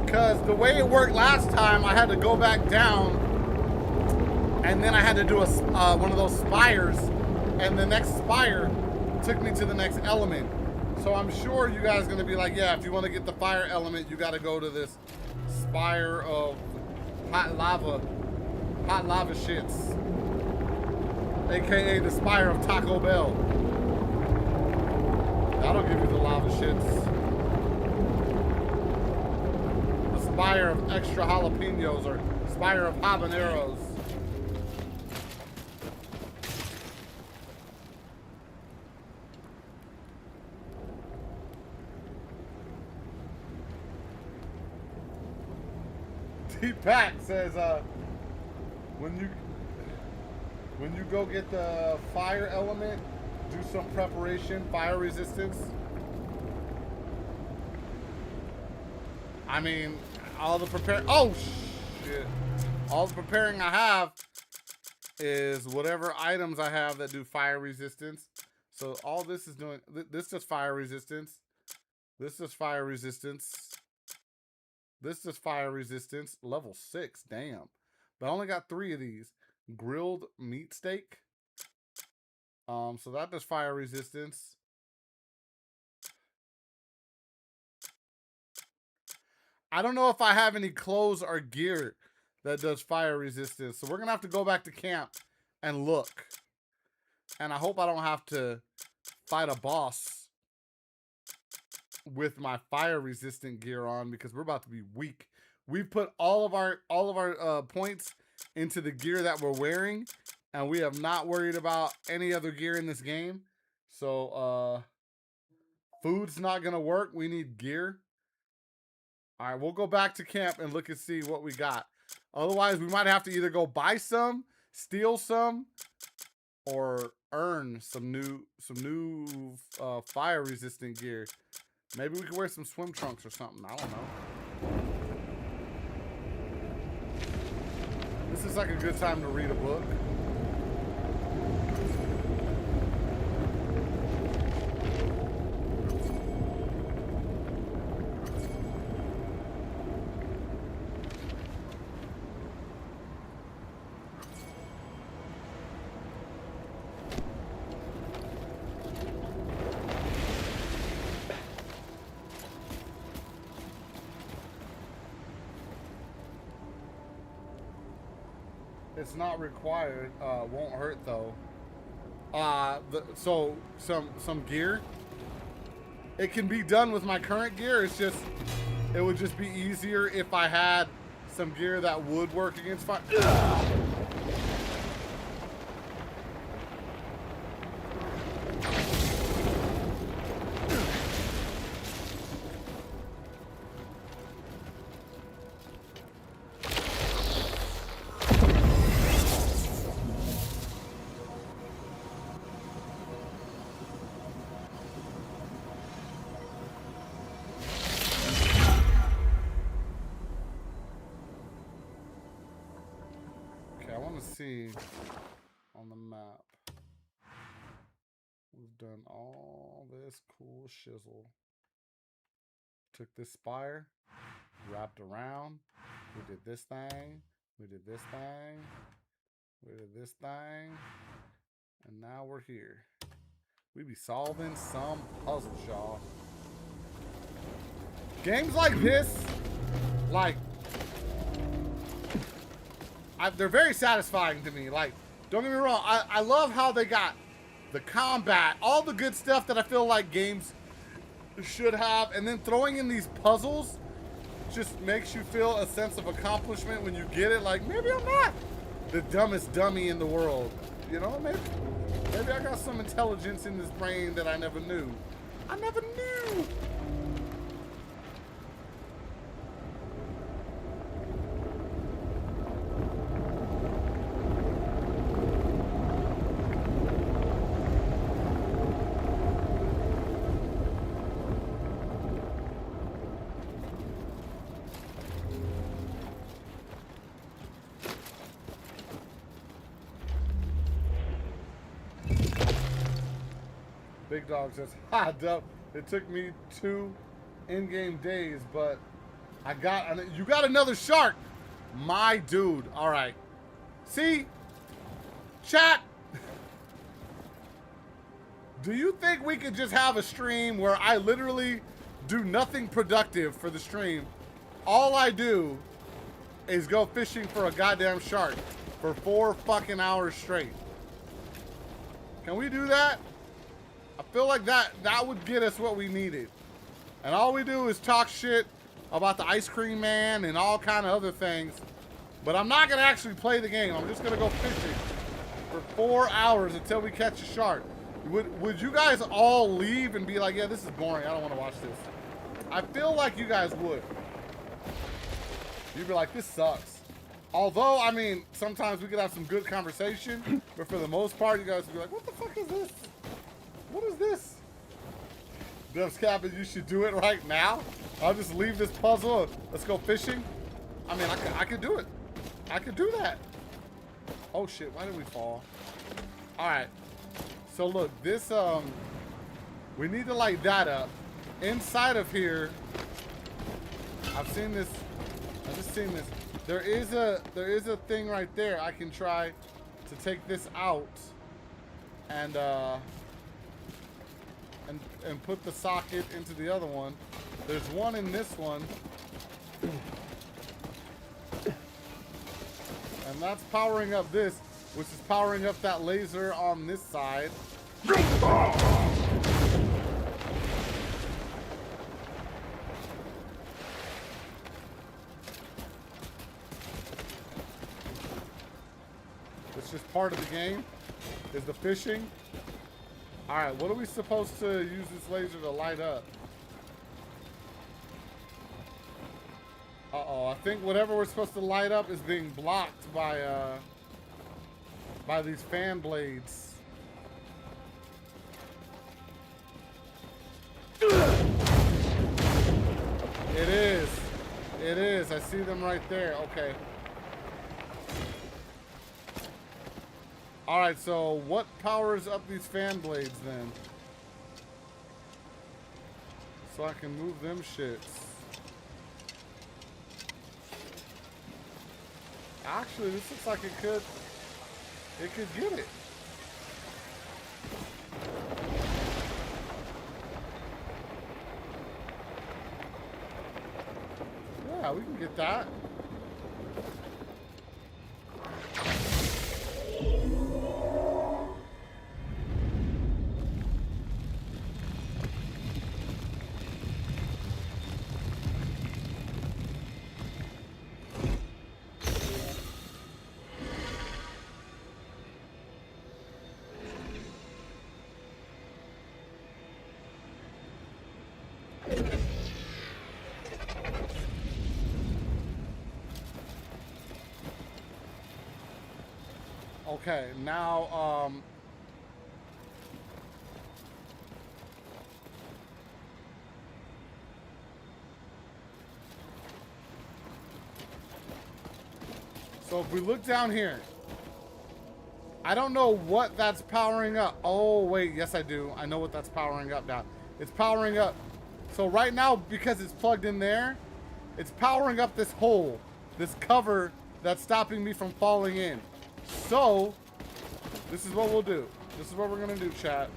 Because the way it worked last time, I had to go back down, and then I had to do one of those spires, and the next spire took me to the next element. So I'm sure you guys are going to be like, yeah, if you want to get the fire element, you got to go to this spire of hot lava shits, aka the spire of Taco Bell. That'll give you the lava shits. The spire of extra jalapenos, or spire of habaneros. T-Pack says, when you go get the fire element, do some preparation, fire resistance. I mean, all the preparing I have is whatever items I have that do fire resistance. So all this is doing, this does fire resistance. This does fire resistance. This is fire resistance, level 6, damn. But I only got 3 of these. Grilled meat steak. So that does fire resistance. I don't know if I have any clothes or gear that does fire resistance. So we're gonna have to go back to camp and look. And I hope I don't have to fight a boss with my fire resistant gear on, because we're about to be weak. We've put all of our points into the gear that we're wearing, and we have not worried about any other gear in this game. So food's not gonna work. We need gear. All right, we'll go back to camp and look and see what we got. Otherwise, we might have to either go buy some, steal some, or earn some new fire resistant gear. Maybe we could wear some swim trunks or something. I don't know. This is like a good time to read a book. It's not required. Won't hurt though. So some gear. It can be done with my current gear. It's just, it would just be easier if I had some gear that would work against fire. See on the map. We've done all this cool shizzle. took this spire, wrapped around. We did this thing. We did this thing. We did this thing. And now we're here. We be solving some puzzles, y'all. Games like this, like, they're very satisfying to me. Like, don't get me wrong, I love how they got the combat, all the good stuff that I feel like games should have, and then throwing in these puzzles just makes you feel a sense of accomplishment when you get it. Like, maybe I'm not the dumbest dummy in the world, you know? Maybe I got some intelligence in this brain that I never knew. I never knew. Big Dog says, ha, Dub, it took me 2 in-game days, but you got another shark. My dude. All right. See? Chat. Do you think we could just have a stream where I literally do nothing productive for the stream? All I do is go fishing for a goddamn shark for 4 fucking hours straight. Can we do that? I feel like that would get us what we needed. And all we do is talk shit about the ice cream man and all kind of other things. But I'm not going to actually play the game. I'm just going to go fishing for 4 hours until we catch a shark. Would you guys all leave and be like, yeah, this is boring. I don't want to watch this. I feel like you guys would. You'd be like, this sucks. Although, I mean, sometimes we could have some good conversation. But for the most part, you guys would be like, what the fuck is this? What is this? Dubs Captain, you should do it right now. I'll just leave this puzzle and let's go fishing. I mean, I could do it. I could do that. Oh shit, why did we fall? Alright. So look, this, we need to light that up. Inside of here, I've just seen this. There is a thing right there. I can try to take this out and put the socket into the other one. There's one in this one. And that's powering up this, which is powering up that laser on this side. It's just part of the game, is the fishing. Alright, what are we supposed to use this laser to light up? Uh-oh, I think whatever we're supposed to light up is being blocked by these fan blades. It is. It is. I see them right there. Okay. Alright, so what powers up these fan blades then? So I can move them shits. Actually, this looks like it could get it. Yeah, we can get that. Okay, now, so if we look down here, I don't know what that's powering up. Oh, wait, yes I do. I know what that's powering up now. It's powering up So right now, because it's plugged in there, it's powering up this hole, this cover that's stopping me from falling in. So, this is what we'll do. This is what we're gonna do, chat.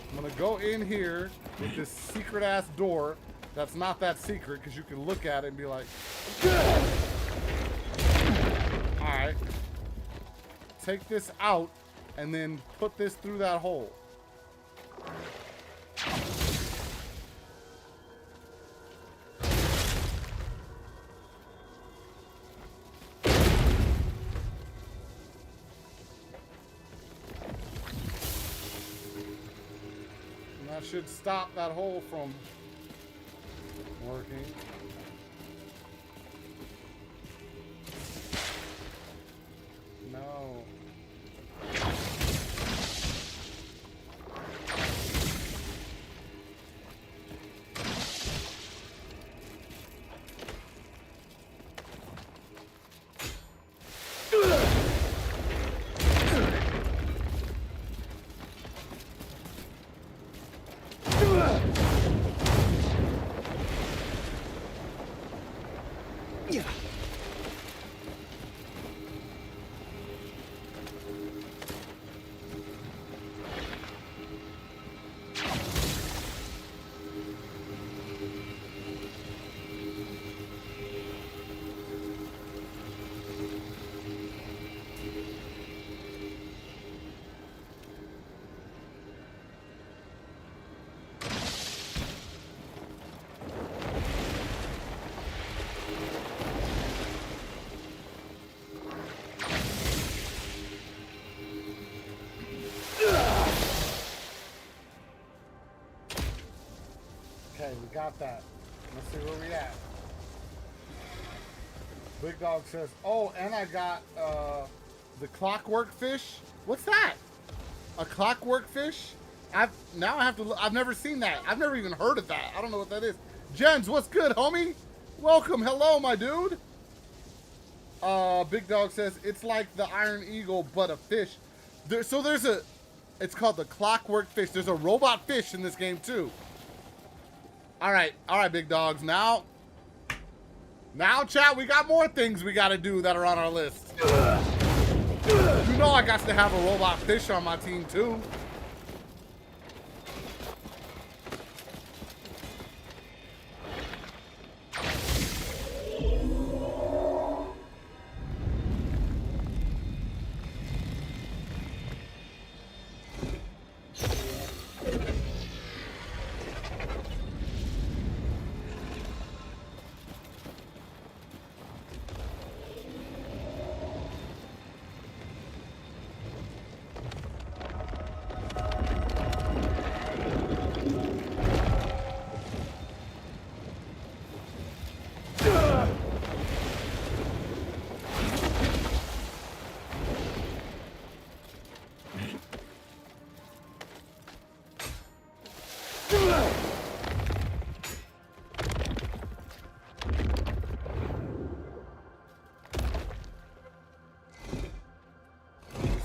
I'm gonna go in here with this secret ass door that's not that secret because you can look at it and be like, alright. Take this out and then put this through that hole. And that should stop that hole from working. No. Yeah. Okay, we got that. Let's see where we at. Big Dog says, oh, and I got the clockwork fish. What's that? A clockwork fish? I've never seen that. I've never even heard of that. I don't know what that is. Jens, what's good, homie? Welcome. Hello, my dude. Big Dog says, it's like the Iron Eagle, but a fish. It's called the clockwork fish. There's a robot fish in this game, too. All right, big dogs. Now, chat, we got more things we got to do that are on our list. You know I got to have a robot fish on my team, too.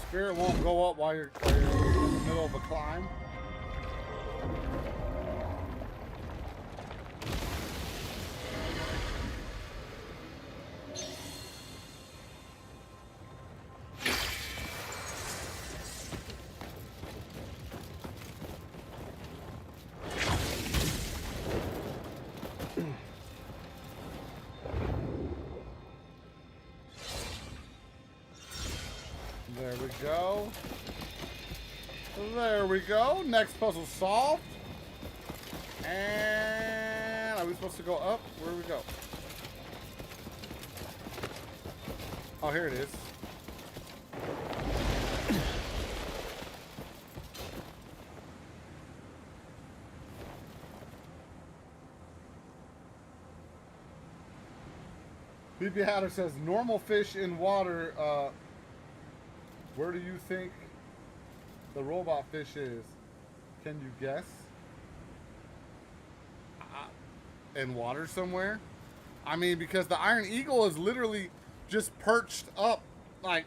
Spirit won't go up while you're in the middle of a climb. There we go. There we go. Next puzzle solved. And are we supposed to go up? Where do we go? Oh, here it is. BB Hatter says normal fish in water. Where do you think the robot fish is? Can you guess? In water somewhere? I mean, because the Iron Eagle is literally just perched up, like,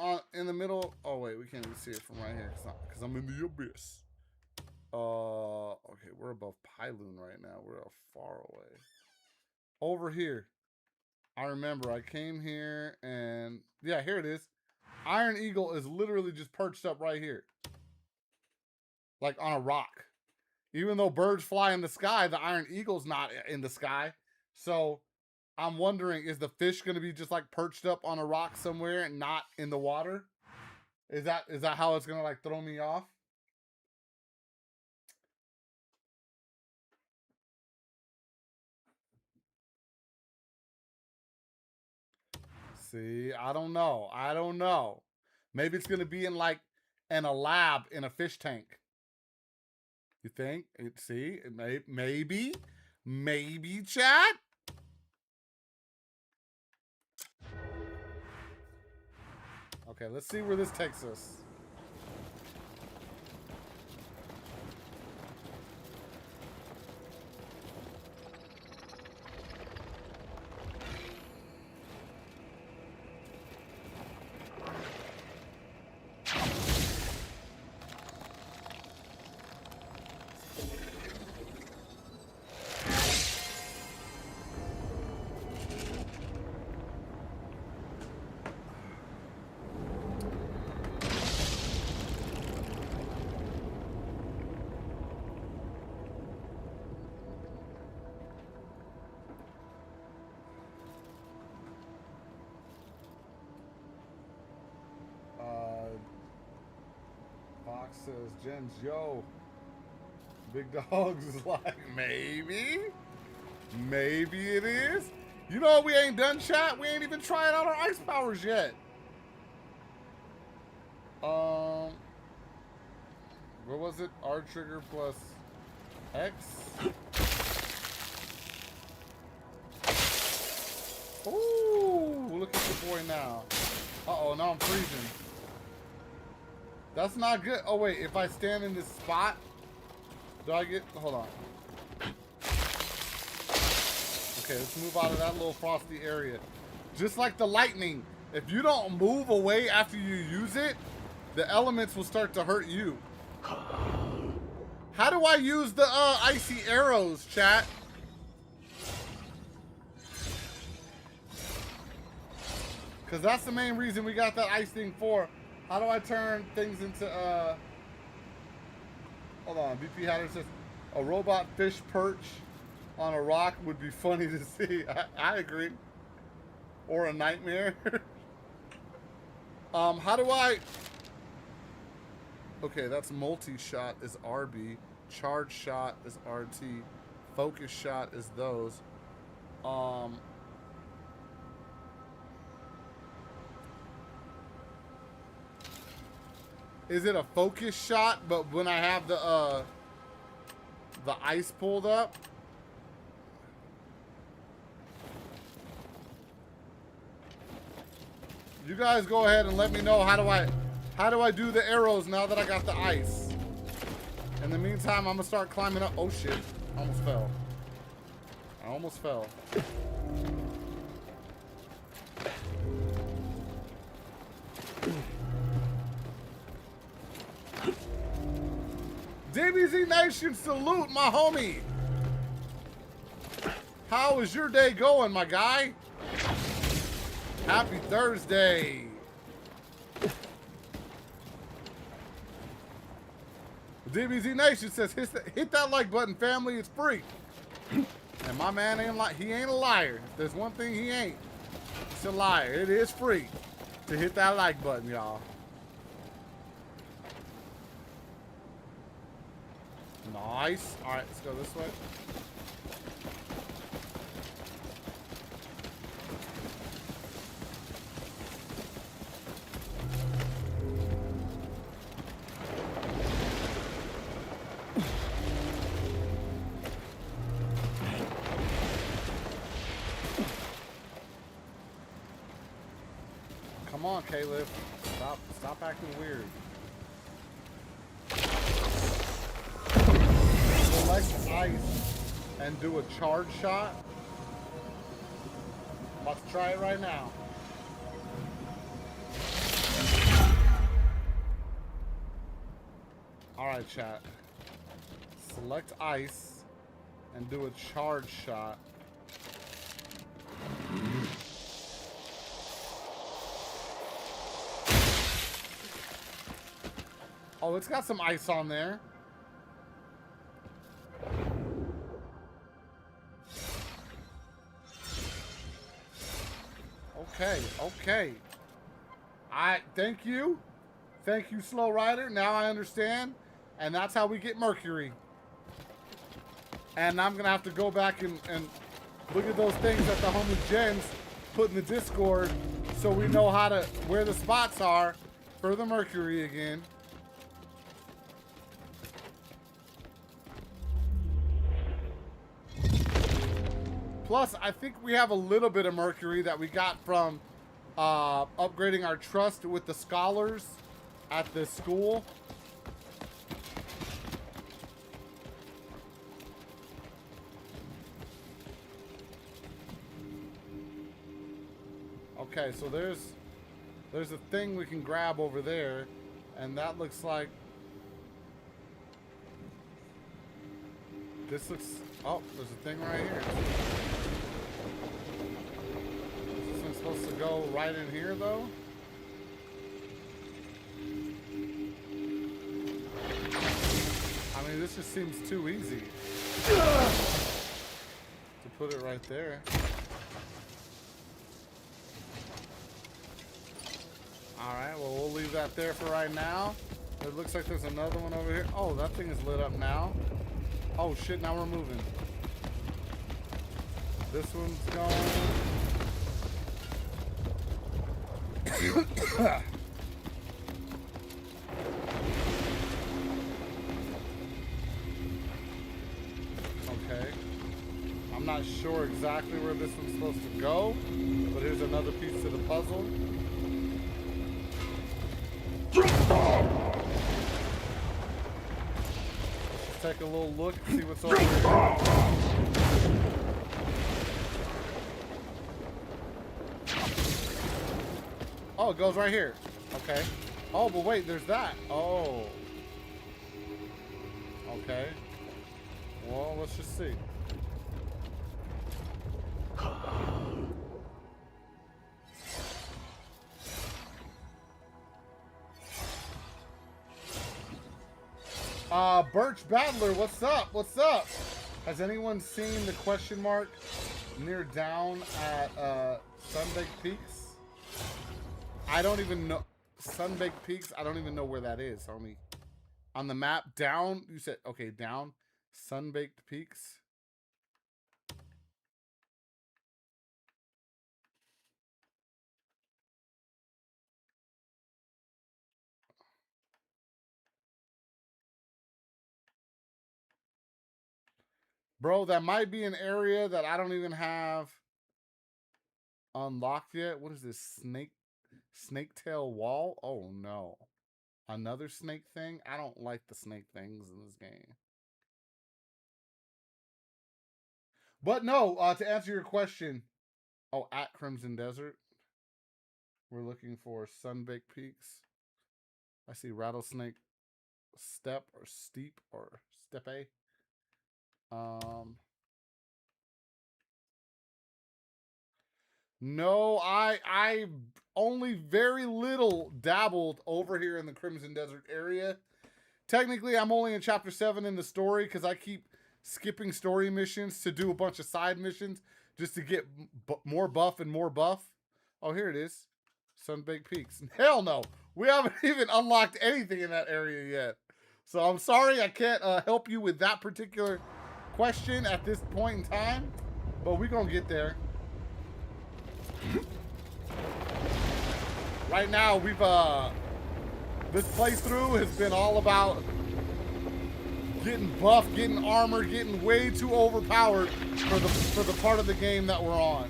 on in the middle. Oh wait, we can't even see it from right here because I'm in the abyss. Okay, we're above Pyloon right now. We're far away. Over here. I remember I came here and yeah, here it is. Iron Eagle is literally just perched up right here. Like on a rock. Even though birds fly in the sky, the Iron Eagle's not in the sky. So I'm wondering, is the fish going to be just like perched up on a rock somewhere and not in the water? Is that how it's going to like throw me off? See, I don't know. I don't know. Maybe it's going to be in like in a lab in a fish tank. You think? See, maybe, chat. Okay, let's see where this takes us. Fox says, Jens, yo. Big Dogs is like, maybe it is. You know we ain't done, chat. We ain't even tried out our ice powers yet. What was it? R trigger plus X. Ooh, look at your boy now. Uh-oh, now I'm freezing. That's not good. Oh, wait. If I stand in this spot, do I get... Hold on. Okay, let's move out of that little frosty area. Just like the lightning. If you don't move away after you use it, the elements will start to hurt you. How do I use the icy arrows, chat? Because that's the main reason we got that ice thing for. How do I turn things into, hold on, BP Hatter says, a robot fish perch on a rock would be funny to see. I agree. Or a nightmare. How do I... Okay, that's multi-shot is RB. Charge shot is RT. Focus shot is those. Is it a focus shot, but when I have the ice pulled up? You guys go ahead and let me know how do I do the arrows now that I got the ice. In the meantime, I'm gonna start climbing up. Oh shit, I almost fell. I almost fell. DBZ Nation, salute my homie. How is your day going, my guy? Happy Thursday. DBZ Nation says, hit that like button, family, it's free. And my man he ain't a liar. If there's one thing he ain't, it's a liar. It is free to hit that like button, y'all. Nice. All right, let's go this way. Come on, Caleb. Stop acting weird. Select ice and do a charge shot. About to try it right now. Alright, chat. Select ice and do a charge shot. Oh, it's got some ice on there. Okay, okay. Thank you. Thank you, Slow Rider. Now I understand. And that's how we get Mercury. And I'm going to have to go back and look at those things that the homie Jen's put in the Discord so we know how to, where the spots are for the Mercury again. Plus, I think we have a little bit of Mercury that we got from upgrading our trust with the scholars at the school. Okay, so there's a thing we can grab over there, and that looks like this looks. Oh, there's a thing right here. Is this one supposed to go right in here, though? I mean, this just seems too easy to put it right there. Alright, well, we'll leave that there for right now. It looks like there's another one over here. Oh, that thing is lit up now. Oh, shit, now we're moving. This one's going. Okay. I'm not sure exactly where this one's supposed to go, but here's another piece to the puzzle. Let's just take a little look and see what's over here. Oh, it goes right here. Okay. Oh, but wait, there's that. Oh. Okay. Well, let's just see. Birch Battler, what's up? What's up? Has anyone seen the question mark near down at Sunbaked Peaks? I don't even know. Sunbaked Peaks, I don't even know where that is, homie. On the map, down, you said, okay, down, Sunbaked Peaks. Bro, that might be an area that I don't even have unlocked yet. What is this? Snake tail wall? Oh no. Another snake thing? I don't like the snake things in this game. But no, to answer your question. Oh, at Crimson Desert. We're looking for Sunbaked Peaks. I see Rattlesnake Step or Steep or Steppe. No, I only very little dabbled over here in the Crimson Desert area. Technically, I'm only in chapter 7 in the story because I keep skipping story missions to do a bunch of side missions just to get more buff and more buff. Oh, here it is. Sunbaked Peaks. Hell no. We haven't even unlocked anything in that area yet. So I'm sorry I can't help you with that particular question at this point in time, but we're gonna get there. Right now we've this playthrough has been all about getting buff, getting armor, getting way too overpowered for the part of the game that we're on.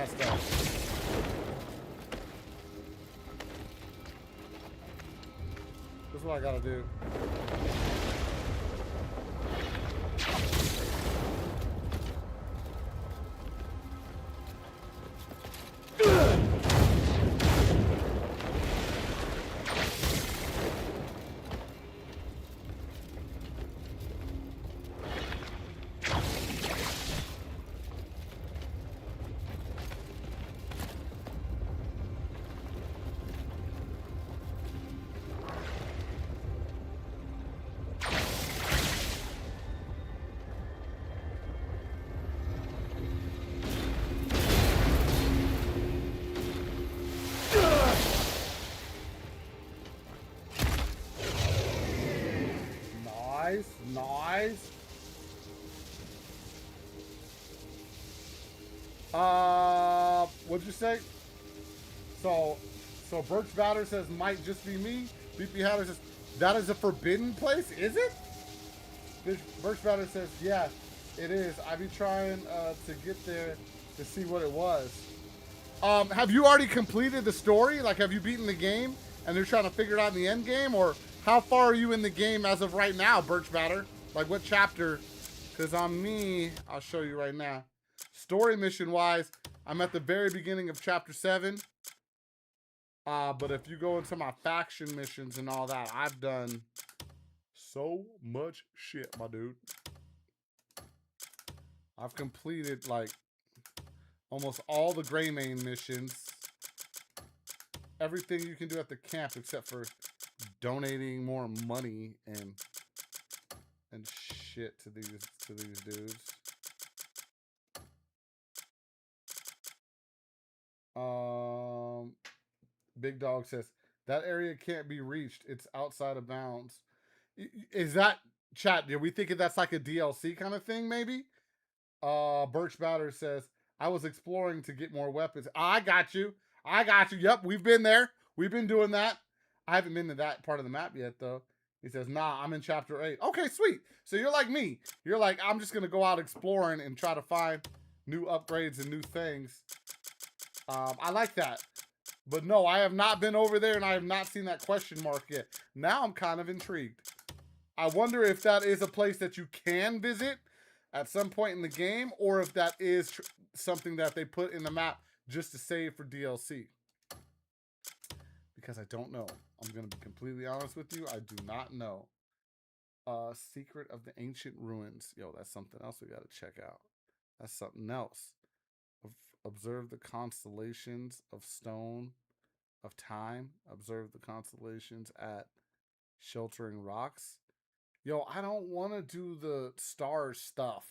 messed up. This is what I gotta do. Nice. What'd you say? So Birch Batter says might just be me. BP Hatter says that is a forbidden place, is it? Birch Batter says yeah, it is. I be trying to get there to see what it was. Have you already completed the story? Like, have you beaten the game and they're trying to figure it out in the end game, or how far are you in the game as of right now, Birch Batter? Like, what chapter? Because on me, I'll show you right now. Story mission wise, I'm at the very beginning of chapter 7. But if you go into my faction missions and all that, I've done so much shit, my dude. I've completed like almost all the Greymane missions. Everything you can do at the camp except for donating more money and shit to these dudes. Big Dog says that area can't be reached. It's outside of bounds. Is that chat? Are we thinking that's like a DLC kind of thing, maybe? Birch Batter says I was exploring to get more weapons. I got you. Yep, we've been there. We've been doing that. I haven't been to that part of the map yet, though. He says, nah, I'm in chapter 8. Okay, sweet. So you're like me. You're like, I'm just going to go out exploring and try to find new upgrades and new things. I like that. But no, I have not been over there and I have not seen that question mark yet. Now I'm kind of intrigued. I wonder if that is a place that you can visit at some point in the game, or if that is something that they put in the map just to save for DLC. Because I don't know. I'm going to be completely honest with you. I do not know. Secret of the Ancient Ruins. Yo, that's something else we got to check out. That's something else. Observe the constellations of stone of time. Observe the constellations at Sheltering Rocks. Yo, I don't want to do the star stuff.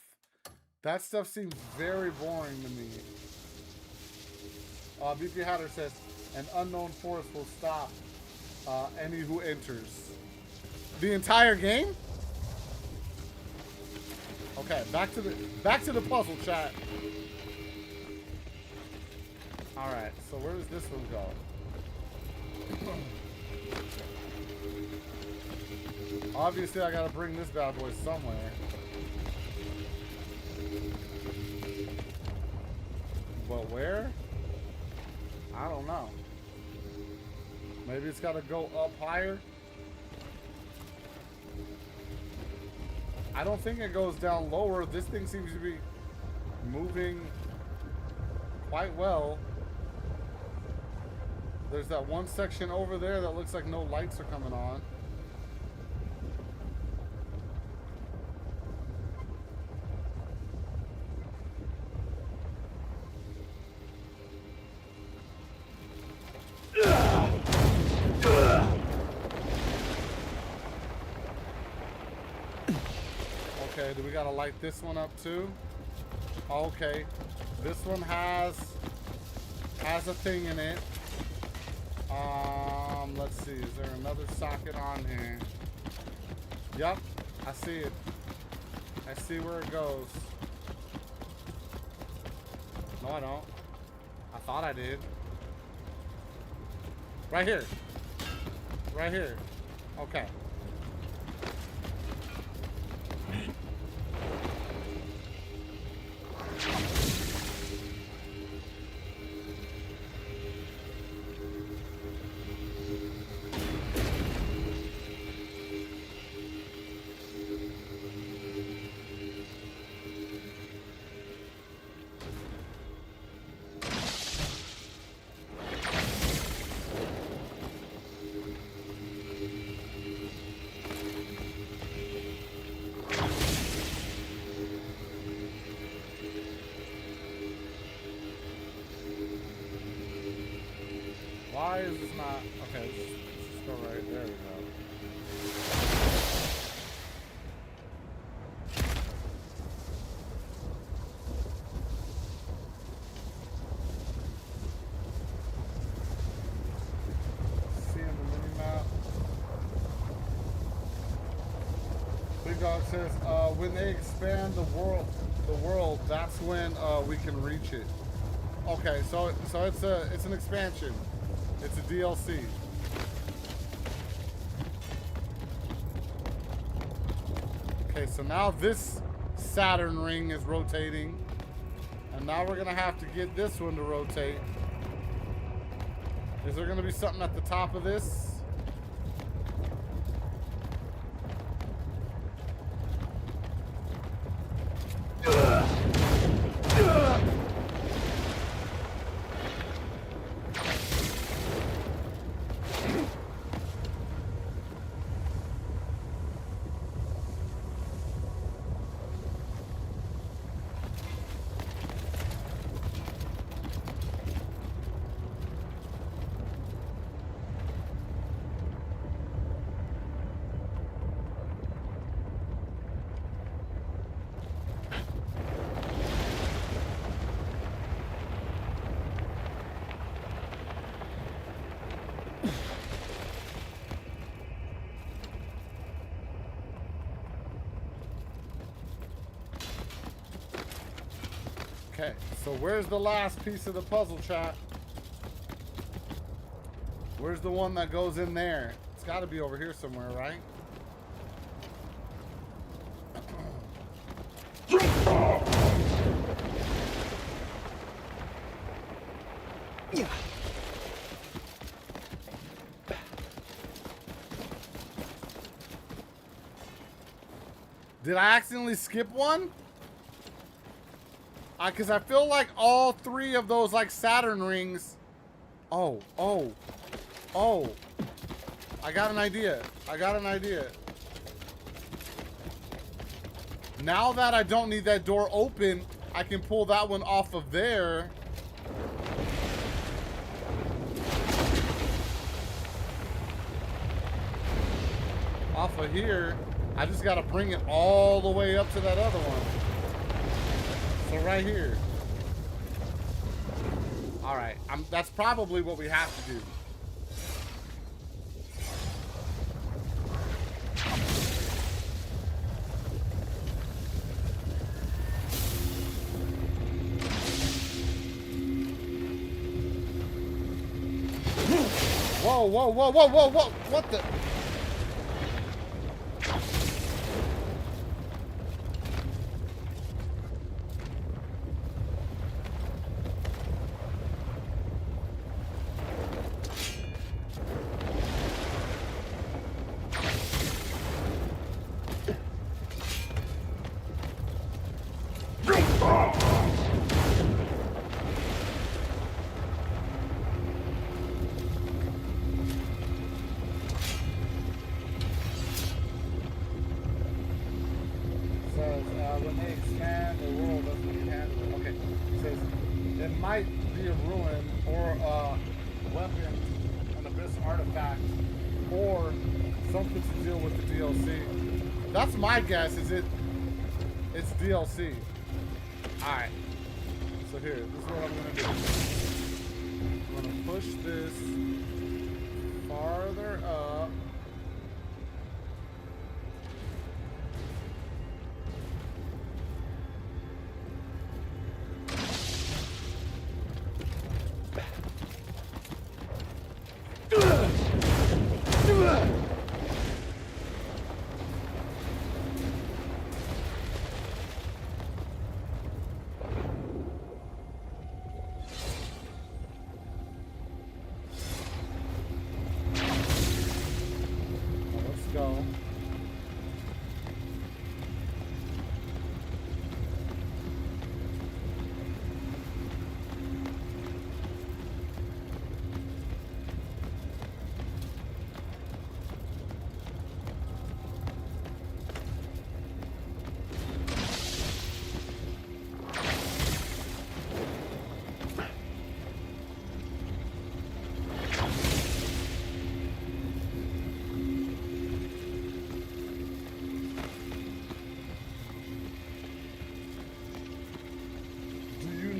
That stuff seems very boring to me. BP Hatter says, an unknown force will stop any who enters. The entire game? Okay, back to the puzzle, chat. All right, so where does this one go? Obviously, I gotta bring this bad boy somewhere. But where? I don't know. Maybe it's gotta go up higher. I don't think it goes down lower. This thing seems to be moving quite well. There's that one section over there that looks like no lights are coming on. Okay, do we gotta light this one up too? Okay, this one has a thing in it. Let's see, is there another socket on here? Yup, I see it. I see where it goes. No, I don't. I thought I did. Right here. Right here. Okay. Why is this not? Okay, let's go right there. We go. Seeing the mini map. Big Dog says, when they expand the world, that's when we can reach it. Okay, so it's an expansion. It's a DLC. Okay, so now this Saturn ring is rotating, and now we're gonna have to get this one to rotate. Is there gonna be something at the top of this? Okay, so where's the last piece of the puzzle, chat? Where's the one that goes in there? It's got to be over here somewhere, right? Yeah. Did I accidentally skip one? Because I feel like all three of those, like, Saturn rings... Oh. I got an idea. Now that I don't need that door open, I can pull that one off of there. Off of here. I just got to bring it all the way up to that other one. So right here. All right, that's probably what we have to do. Whoa, what the? When they expand, the world doesn't handle it. Okay, it says it might be a ruin or a weapon, an abyss artifact, or something to deal with the DLC. That's my guess. It's DLC. All right. So here, this is what I'm gonna do. I'm gonna push this farther up.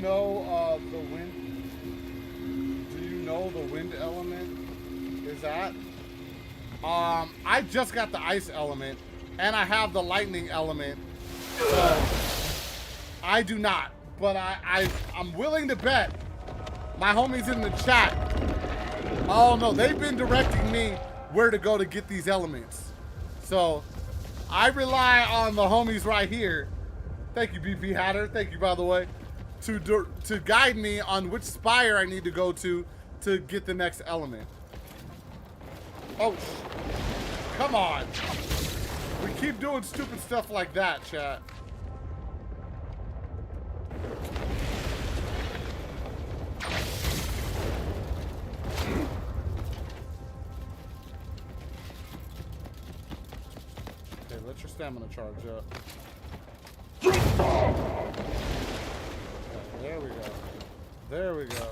know the wind? Do you know the wind element is at? I just got the ice element, and I have the lightning element. So I do not, but I'm willing to bet. My homies in the chat. Oh no, they've been directing me where to go to get these elements. So I rely on the homies right here. Thank you, BP Hatter. Thank you, by the way, to guide me on which spire I need to go to get the next element. Oh, come on. We keep doing stupid stuff like that, chat. Okay, let your stamina charge up. Okay, there we go. There we go.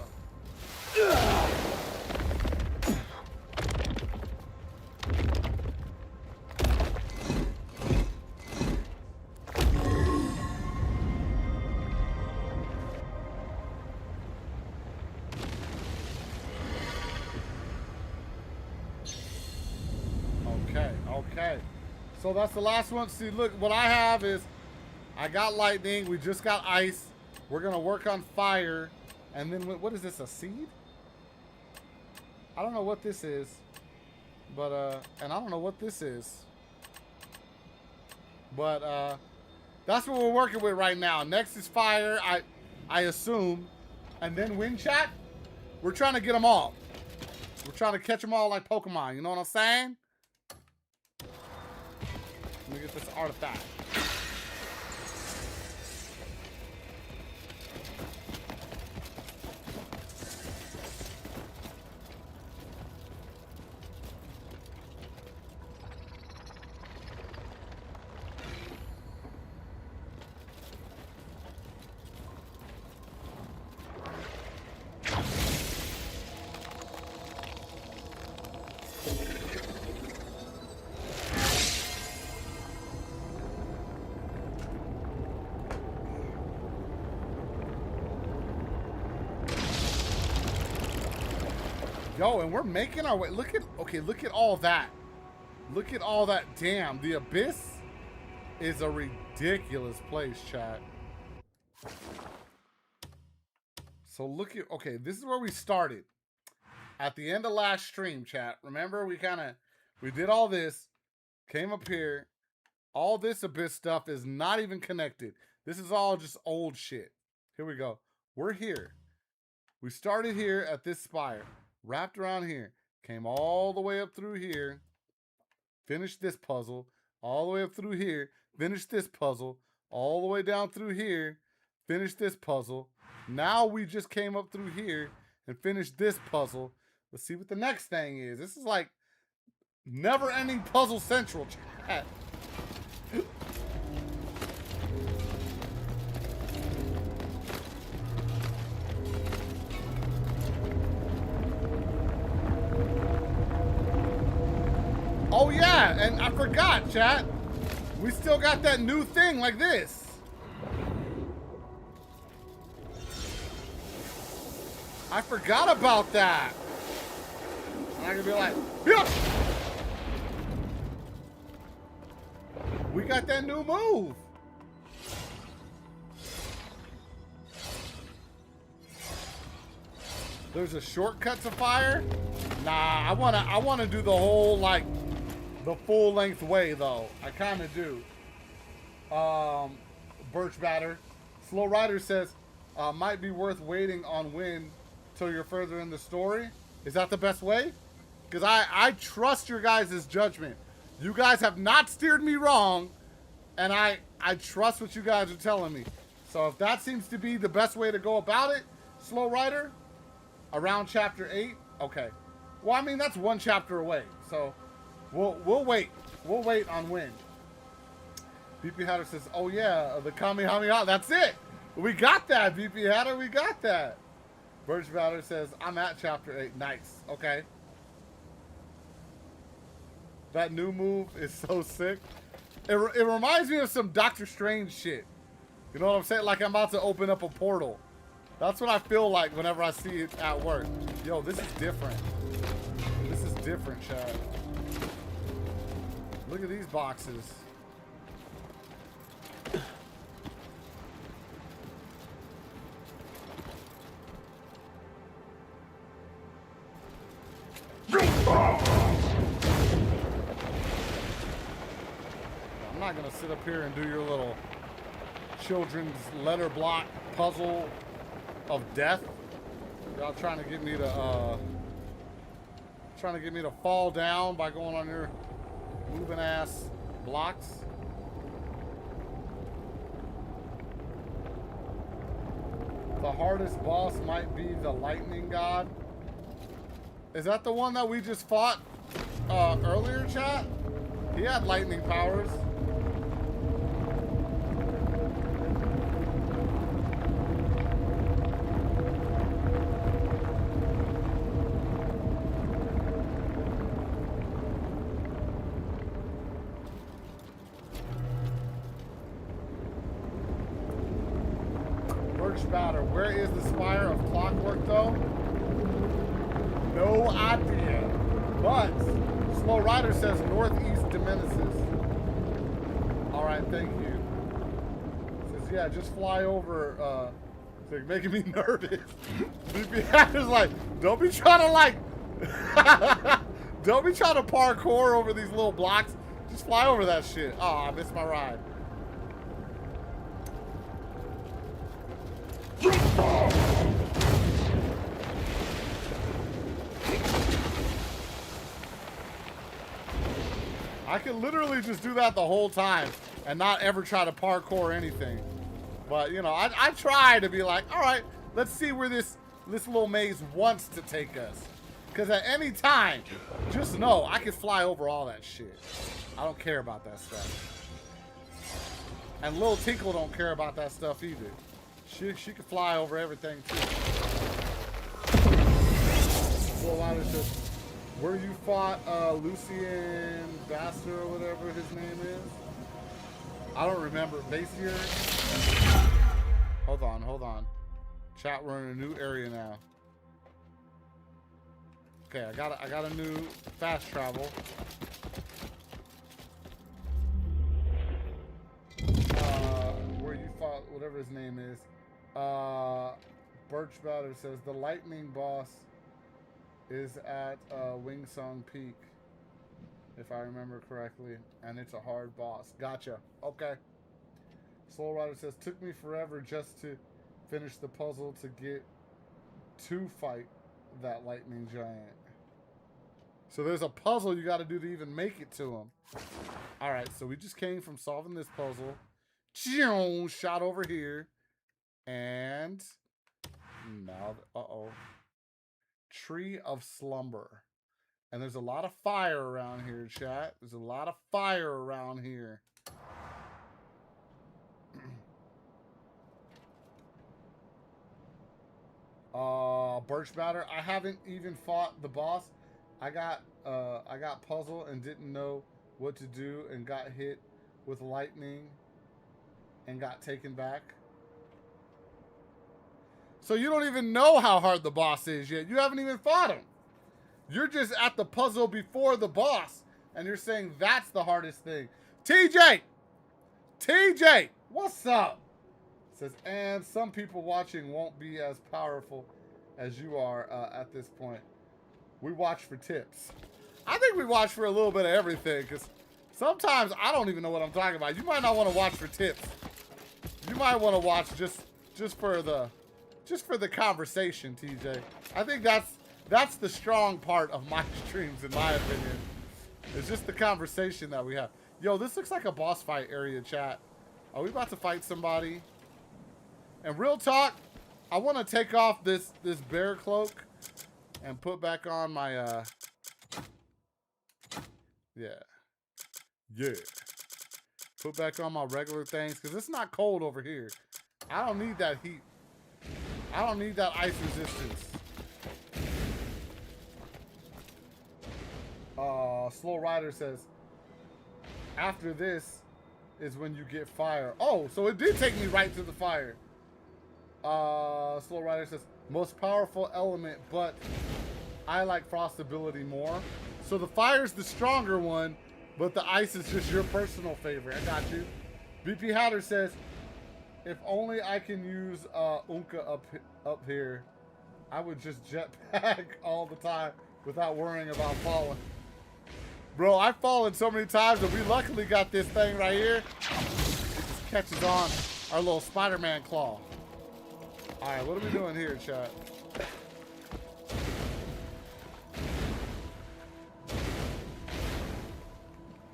Okay. So that's the last one. See, look, what I have is I got lightning. We just got ice. We're going to work on fire. And then what is this, a seed? I don't know what this is. But, and I don't know what this is. But, that's what we're working with right now. Next is fire, I assume. And then wind chat. We're trying to get them all. We're trying to catch them all like Pokemon. You know what I'm saying? Let me get this artifact. Yo, and we're making our way. Look at all that. Look at all that. Damn, the Abyss is a ridiculous place, chat. So look at, okay, this is where we started. At the end of last stream, chat. Remember, we did all this, came up here. All this Abyss stuff is not even connected. This is all just old shit. Here we go. We're here. We started here at this spire. Wrapped around here, came all the way up through here, finished this puzzle, all the way up through here, finished this puzzle, all the way down through here, finished this puzzle. Now we just came up through here and finished this puzzle. Let's see what the next thing is. This is like never-ending puzzle central, chat. Oh yeah, and I forgot, chat. We still got that new thing like this. I forgot about that. And I can be like, yeah. We got that new move. There's a shortcut to fire? Nah, I wanna do the whole like the full length way though. I kinda do. Birch Batter. Slow Rider says, might be worth waiting on wind till you're further in the story. Is that the best way? Because I trust your guys' judgment. You guys have not steered me wrong, and I trust what you guys are telling me. So if that seems to be the best way to go about it, Slow Rider, around chapter 8, okay. Well, I mean, that's one chapter away, so we'll wait. We'll wait on wind. BP Hatter says, oh yeah, the Kamehameha, that's it. We got that, BP Hatter, we got that. Birch Batter says, I'm at chapter 8. Nice, okay. That new move is so sick. It reminds me of some Doctor Strange shit. You know what I'm saying? Like I'm about to open up a portal. That's what I feel like whenever I see it at work. Yo, this is different. This is different, Chad. Look at these boxes. I'm not gonna sit up here and do your little children's letter block puzzle of death. Y'all trying to get me to fall down by going on your moving ass blocks. The hardest boss might be the lightning god. Is that the one that we just fought earlier, chat? He had lightning powers. Batter. Where is the spire of clockwork though? No idea. But Slow Rider says northeast Dimensis. Alright, thank you. Says yeah, just fly over it's like making me nervous. BPI is like, don't be trying to like don't be trying to parkour over these little blocks. Just fly over that shit. Oh, I missed my ride. I could literally just do that the whole time and not ever try to parkour anything. But, you know, I try to be like, all right, let's see where this little maze wants to take us. Because at any time, just know I can fly over all that shit. I don't care about that stuff. And Lil Tinkle don't care about that stuff either. She can fly over everything too. Well, I was just where you fought Lucien Bastard or whatever his name is. I don't remember. Basier. Hold on. Chat, we're in a new area now. Okay, I got a new fast travel. Where you fought whatever his name is. Birch Batter says the lightning boss is at Wingsong Peak, if I remember correctly, and it's a hard boss. Gotcha. Okay. Soul Rider says took me forever just to finish the puzzle to get to fight that lightning giant. So there's a puzzle you got to do to even make it to him. All right, so we just came from solving this puzzle. Shot over here. And now, Tree of Slumber. And there's a lot of fire around here, chat. There's a lot of fire around here. Birch Batter. I haven't even fought the boss. I got puzzled and didn't know what to do and got hit with lightning and got taken back. So you don't even know how hard the boss is yet. You haven't even fought him. You're just at the puzzle before the boss, and you're saying that's the hardest thing. TJ, what's up? Says, and some people watching won't be as powerful as you are at this point. We watch for tips. I think we watch for a little bit of everything, because sometimes I don't even know what I'm talking about. You might not want to watch for tips. You might want to watch just for the conversation, TJ. I think that's the strong part of my streams, in my opinion. It's just the conversation that we have. Yo, this looks like a boss fight area, chat. Are we about to fight somebody? And real talk, I want to take off this bear cloak and put back on my yeah. Put back on my regular things, because it's not cold over here. I don't need that heat. I don't need that ice resistance. Slow Rider says, after this is when you get fire. Oh, so it did take me right to the fire. Slow Rider says, most powerful element, but I like frost ability more. So the fire's the stronger one, but the ice is just your personal favorite. I got you. BP Hatter says, if only I can use Unka up here, I would just jetpack all the time without worrying about falling. Bro, I've fallen so many times, but we luckily got this thing right here. It just catches on our little Spider-Man claw. All right, what are we doing here, chat?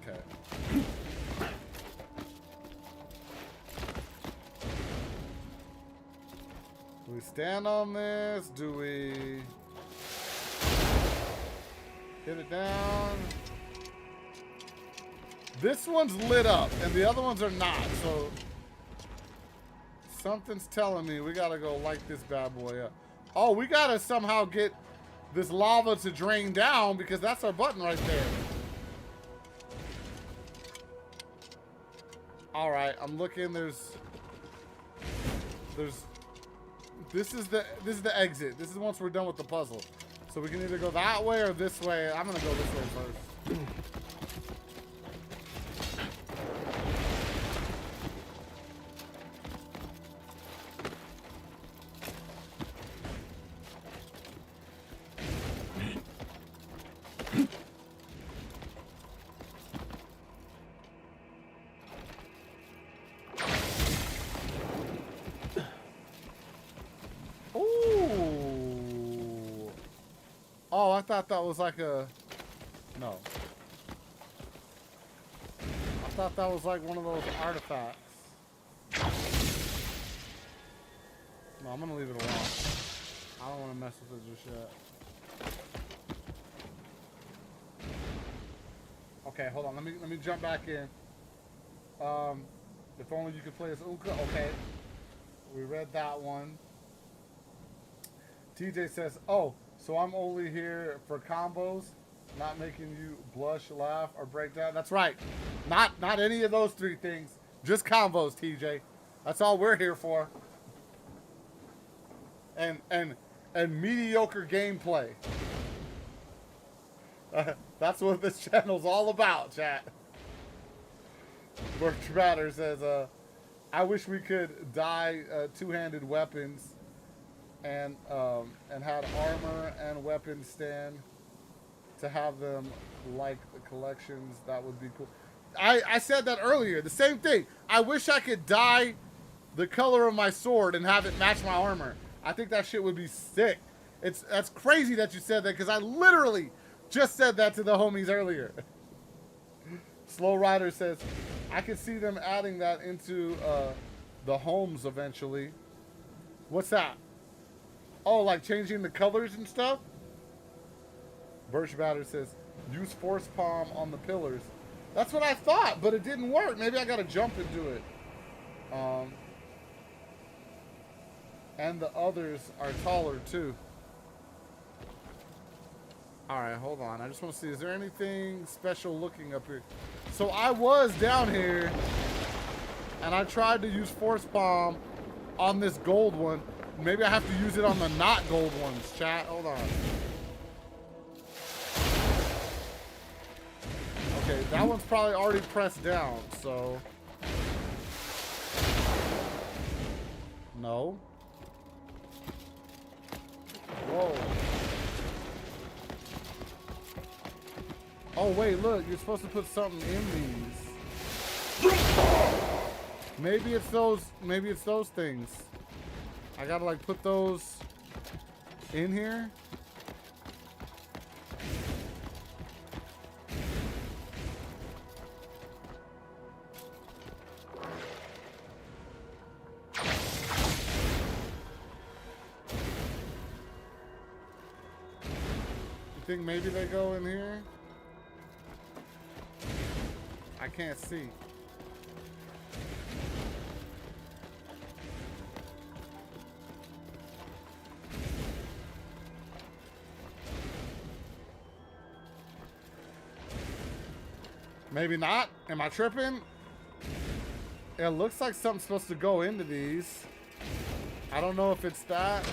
Okay. Do we stand on this? Do we hit it down? This one's lit up, and the other ones are not, so something's telling me we gotta go light this bad boy up. Oh, we gotta somehow get this lava to drain down because that's our button right there. All right, I'm looking. There's. This is the exit. This is once we're done with the puzzle. So we can either go that way or this way. I'm gonna go this way first. Oh, I thought that was like a... No. I thought that was like one of those artifacts. No, I'm gonna leave it alone. I don't want to mess with it just yet. Okay, hold on. Let me jump back in. If only you could play as Unka. Okay. We read that one. TJ says, oh, so I'm only here for combos, not making you blush, laugh, or break down. That's right. Not any of those three things. Just combos, TJ. That's all we're here for. And mediocre gameplay. That's what this channel's all about, chat. Birch Batter says, I wish we could dye two-handed weapons and had armor and weapons stand to have them like the collections. That would be cool. I said that earlier. The same thing. I wish I could dye the color of my sword and have it match my armor. I think that shit would be sick. That's crazy that you said that because I literally just said that to the homies earlier. Slow Rider says, I could see them adding that into the homes eventually. What's that? Oh, like changing the colors and stuff? Birch Batter says, use force palm on the pillars. That's what I thought, but it didn't work. Maybe I gotta jump and do it. And the others are taller too. Alright, hold on. I just want to see, is there anything special looking up here? So I was down here, and I tried to use force palm on this gold one. Maybe I have to use it on the not gold ones, chat. Hold on. Okay, that one's probably already pressed down, so... No. Whoa. Oh, wait, look. You're supposed to put something in these. Maybe it's those things. I gotta, like, put those in here. You think maybe they go in here? I can't see. Maybe not. Am I tripping? It looks like something's supposed to go into these. I don't know if it's that.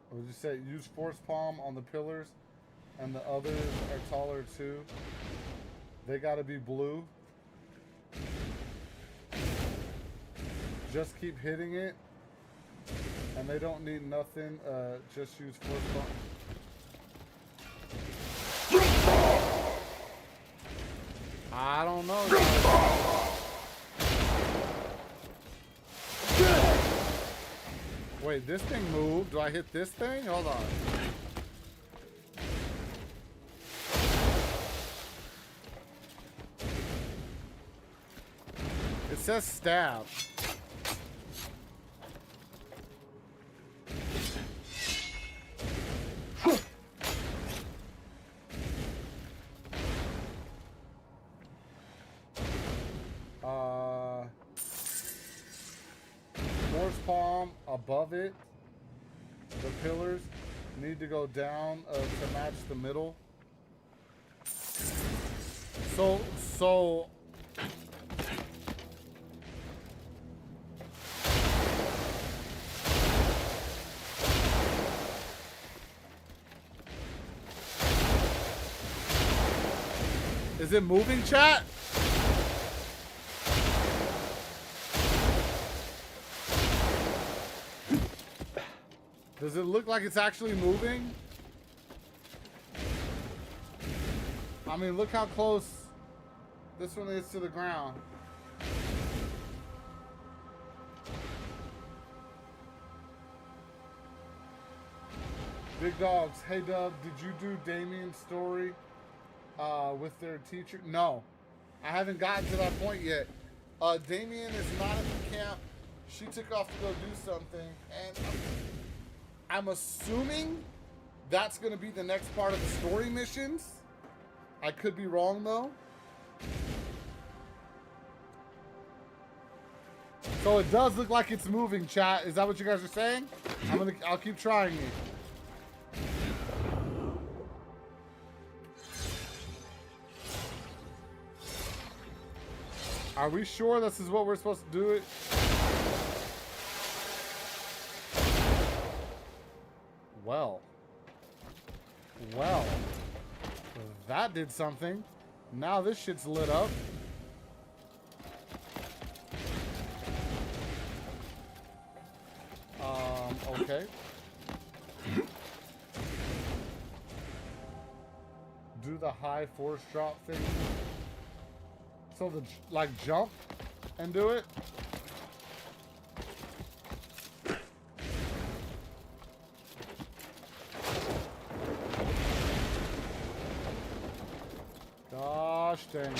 What did you say? Use force palm on the pillars, and the others are taller too. They gotta be blue. Just keep hitting it, and they don't need nothing. Just use force palm. I don't know. Wait, this thing moved. Do I hit this thing? Hold on. It says stab. Force palm above it. The pillars need to go down to match the middle. So is it moving, chat? Does it look like it's actually moving? I mean, look how close this one is to the ground. Big Dogs, hey Dub, did you do Damien's story with their teacher? No, I haven't gotten to that point yet. Damien is not at the camp. She took off to go do something, and I'm assuming that's going to be the next part of the story missions. I could be wrong though. So it does look like it's moving, chat. Is that what you guys are saying? I'll keep trying it. Are we sure this is what we're supposed to do it? Well, that did something. Now this shit's lit up. Okay. Do the high force drop thing. So like jump and do it. Gosh dang.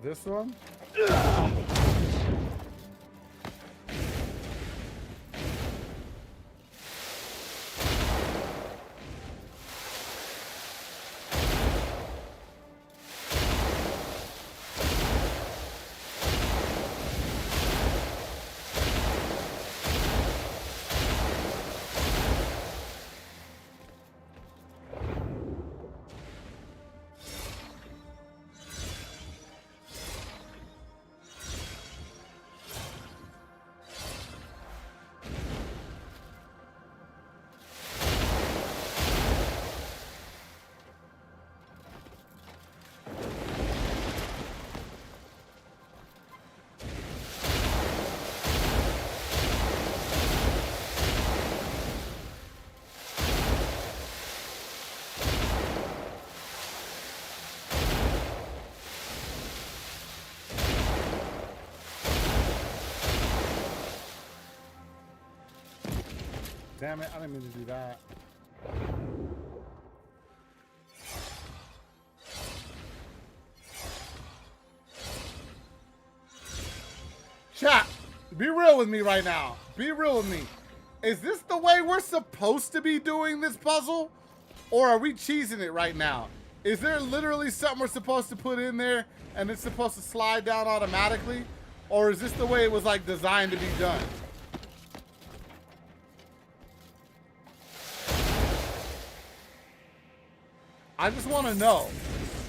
This one? Damn it, I didn't mean to do that. Chat, be real with me right now. Be real with me. Is this the way we're supposed to be doing this puzzle? Or are we cheesing it right now? Is there literally something we're supposed to put in there and it's supposed to slide down automatically? Or is this the way it was like designed to be done? I just want to know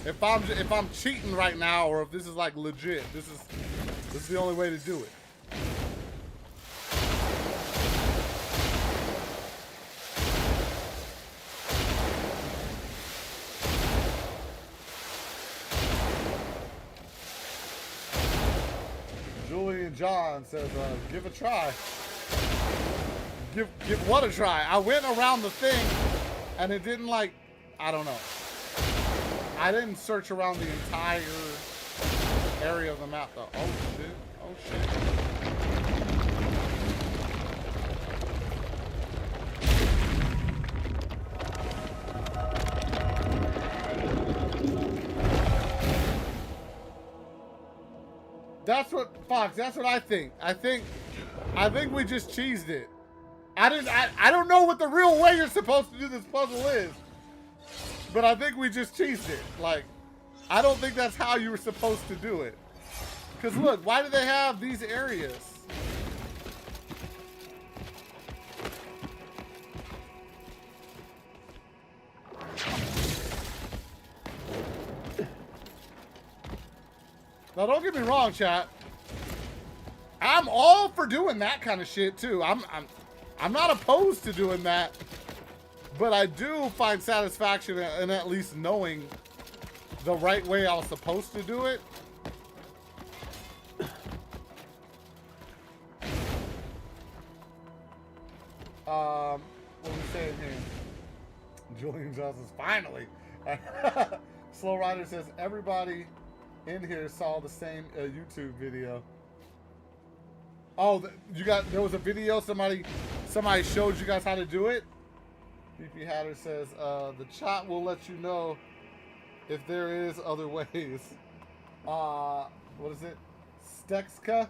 if I'm cheating right now or if this is like legit. This is the only way to do it. Julian John says, give a try. Give what a try? I went around the thing and it didn't like, I don't know. I didn't search around the entire area of the map though. Oh shit, oh shit. That's what, Fox, that's what I think. I think we just cheesed it. I don't know what the real way you're supposed to do this puzzle is. But I think we just cheesed it. Like, I don't think that's how you were supposed to do it. Because look, why do they have these areas? Now, don't get me wrong, chat. I'm all for doing that kind of shit too. I'm not opposed to doing that, but I do find satisfaction in at least knowing the right way I was supposed to do it. What are we saying here? Julian Johnson's finally. Slow Rider says everybody in here saw the same YouTube video. Oh, there was a video somebody showed you guys how to do it. BP Hatter says the chat will let you know if there is other ways. What is it? Stexka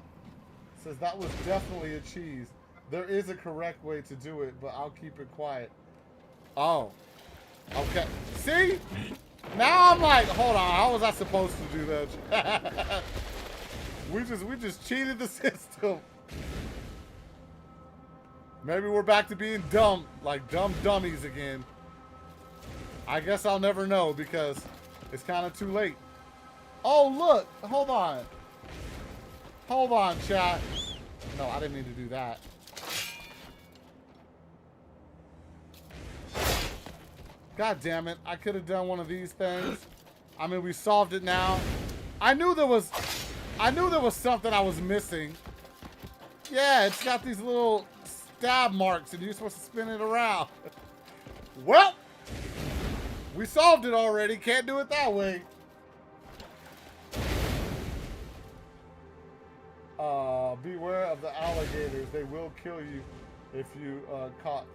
says that was definitely a cheese. There is a correct way to do it, but I'll keep it quiet. Oh, okay. See? Now I'm like, hold on, how was I supposed to do that? we just cheated the system. Maybe we're back to being dumb, like dumb dummies again. I guess I'll never know because it's kind of too late. Oh, look, hold on. Hold on, chat. No, I didn't mean to do that. God damn it, I could have done one of these things. I mean, we solved it now. I knew there was something I was missing. Yeah, it's got these little stab marks and you're supposed to spin it around. Well, we solved it already. Can't do it that way. Beware of the alligators. They will kill you if you caught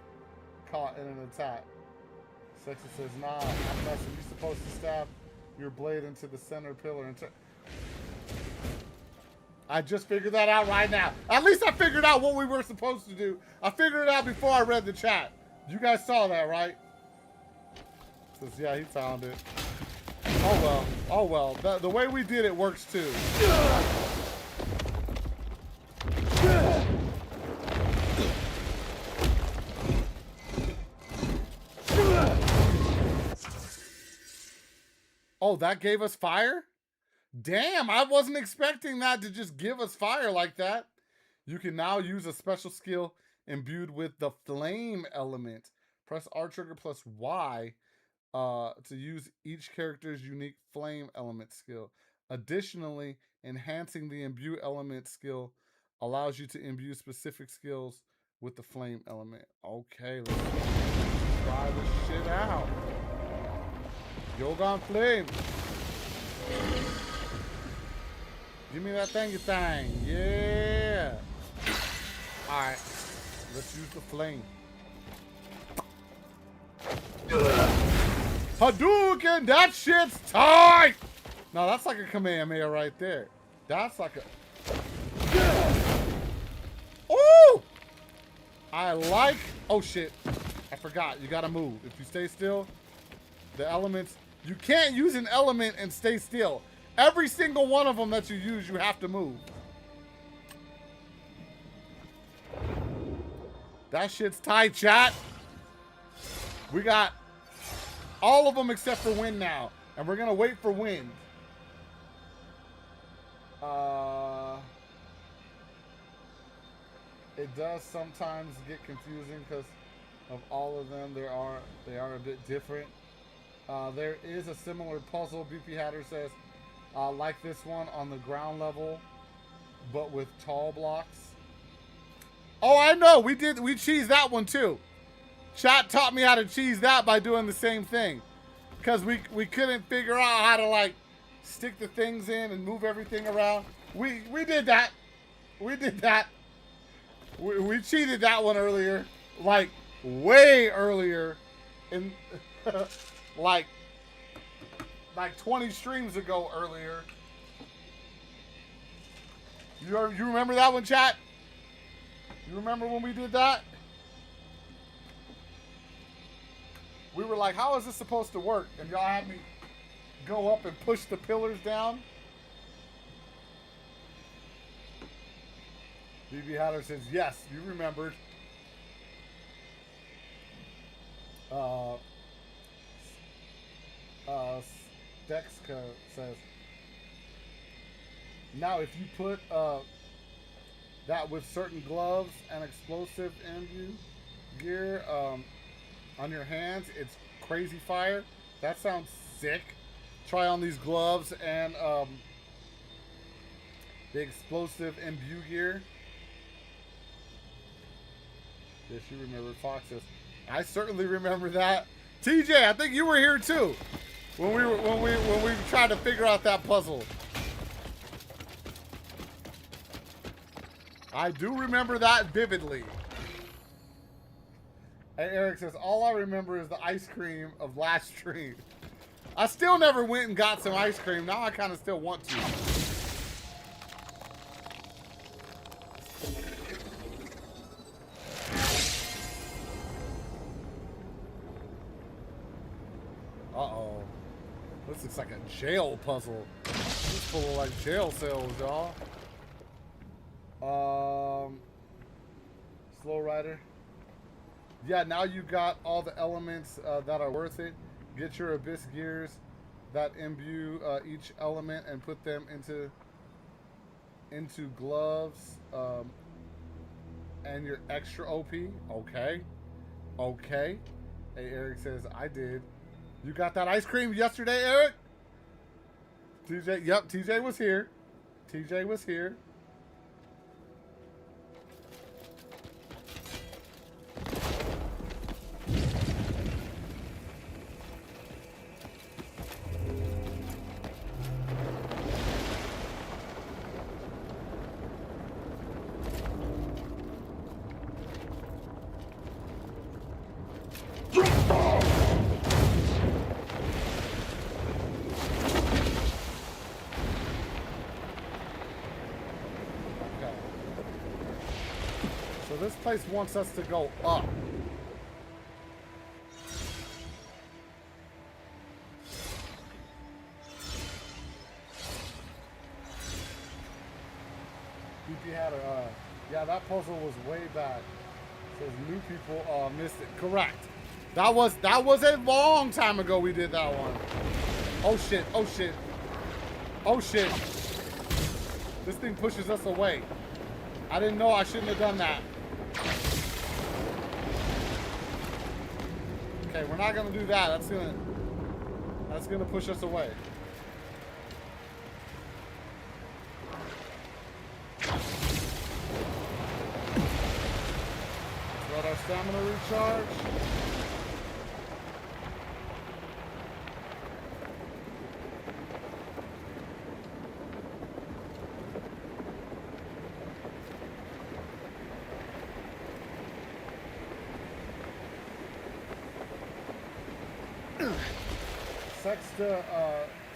in an attack. Section says, nah, I'm messing. You're supposed to stab your blade into the center pillar and I just figured that out right now. At least I figured out what we were supposed to do. I figured it out before I read the chat. You guys saw that, right? Says, yeah, he found it. Oh, well. Oh, well. The way we did it works, too. Oh, that gave us fire? Damn, I wasn't expecting that to just give us fire like that. You can now use a special skill imbued with the flame element. Press R trigger plus Y to use each character's unique flame element skill. Additionally, enhancing the imbue element skill allows you to imbue specific skills with the flame element. Okay, let's try this shit out. Yogon Flame. Give me that thingy thing. Yeah. Alright. Let's use the flame. Hadouken! That shit's tight! No, that's like a Kamehameha right there. That's like a... Ooh! I like... Oh, shit. I forgot. You gotta move. If you stay still, the elements... You can't use an element and stay still. Every single one of them that you use, you have to move. That shit's tight, chat. We got All of them except for wind now. And we're going to wait for wind. It does sometimes get confusing because of all of them. They are a bit different. There is a similar puzzle, BP Hatter says, like this one on the ground level, but with tall blocks. Oh, I know. We cheesed that one too. Chat taught me how to cheese that by doing the same thing. Because we couldn't figure out how to like stick the things in and move everything around. We did that. We did that. We cheated that one earlier. Like way earlier. In like 20 streams ago earlier. You remember that one, chat? You remember when we did that? We were like, how is this supposed to work? And y'all had me go up and push the pillars down. BB Hatter says, yes, you remembered. Dexka says, now if you put that with certain gloves and explosive imbue gear on your hands, it's crazy fire. That sounds sick. Try on these gloves and the explosive imbue gear. Yes, you remember Foxes. I certainly remember that. TJ, I think you were here too when we tried to figure out that puzzle. I do remember that vividly. And Eric says, all I remember is the ice cream of last stream. I still never went and got some ice cream. Now I kind of still want to. Uh-oh. This looks like a jail puzzle. This is full of like jail cells, y'all. Slow Rider. Yeah, now you got all the elements that are worth it. Get your abyss gears that imbue each element and put them into gloves and your extra OP. Okay. Okay. Hey, Eric says, I did. You got that ice cream yesterday, Eric? TJ, yep, TJ was here. TJ was here. This place wants us to go up. BP Hatter, yeah, that puzzle was way back. Says new people missed it. Correct. That was a long time ago we did that one. Oh shit, oh shit. Oh shit. This thing pushes us away. I didn't know I shouldn't have done that. Okay, we're not gonna do that. That's gonna push us away. Let's let our stamina recharge.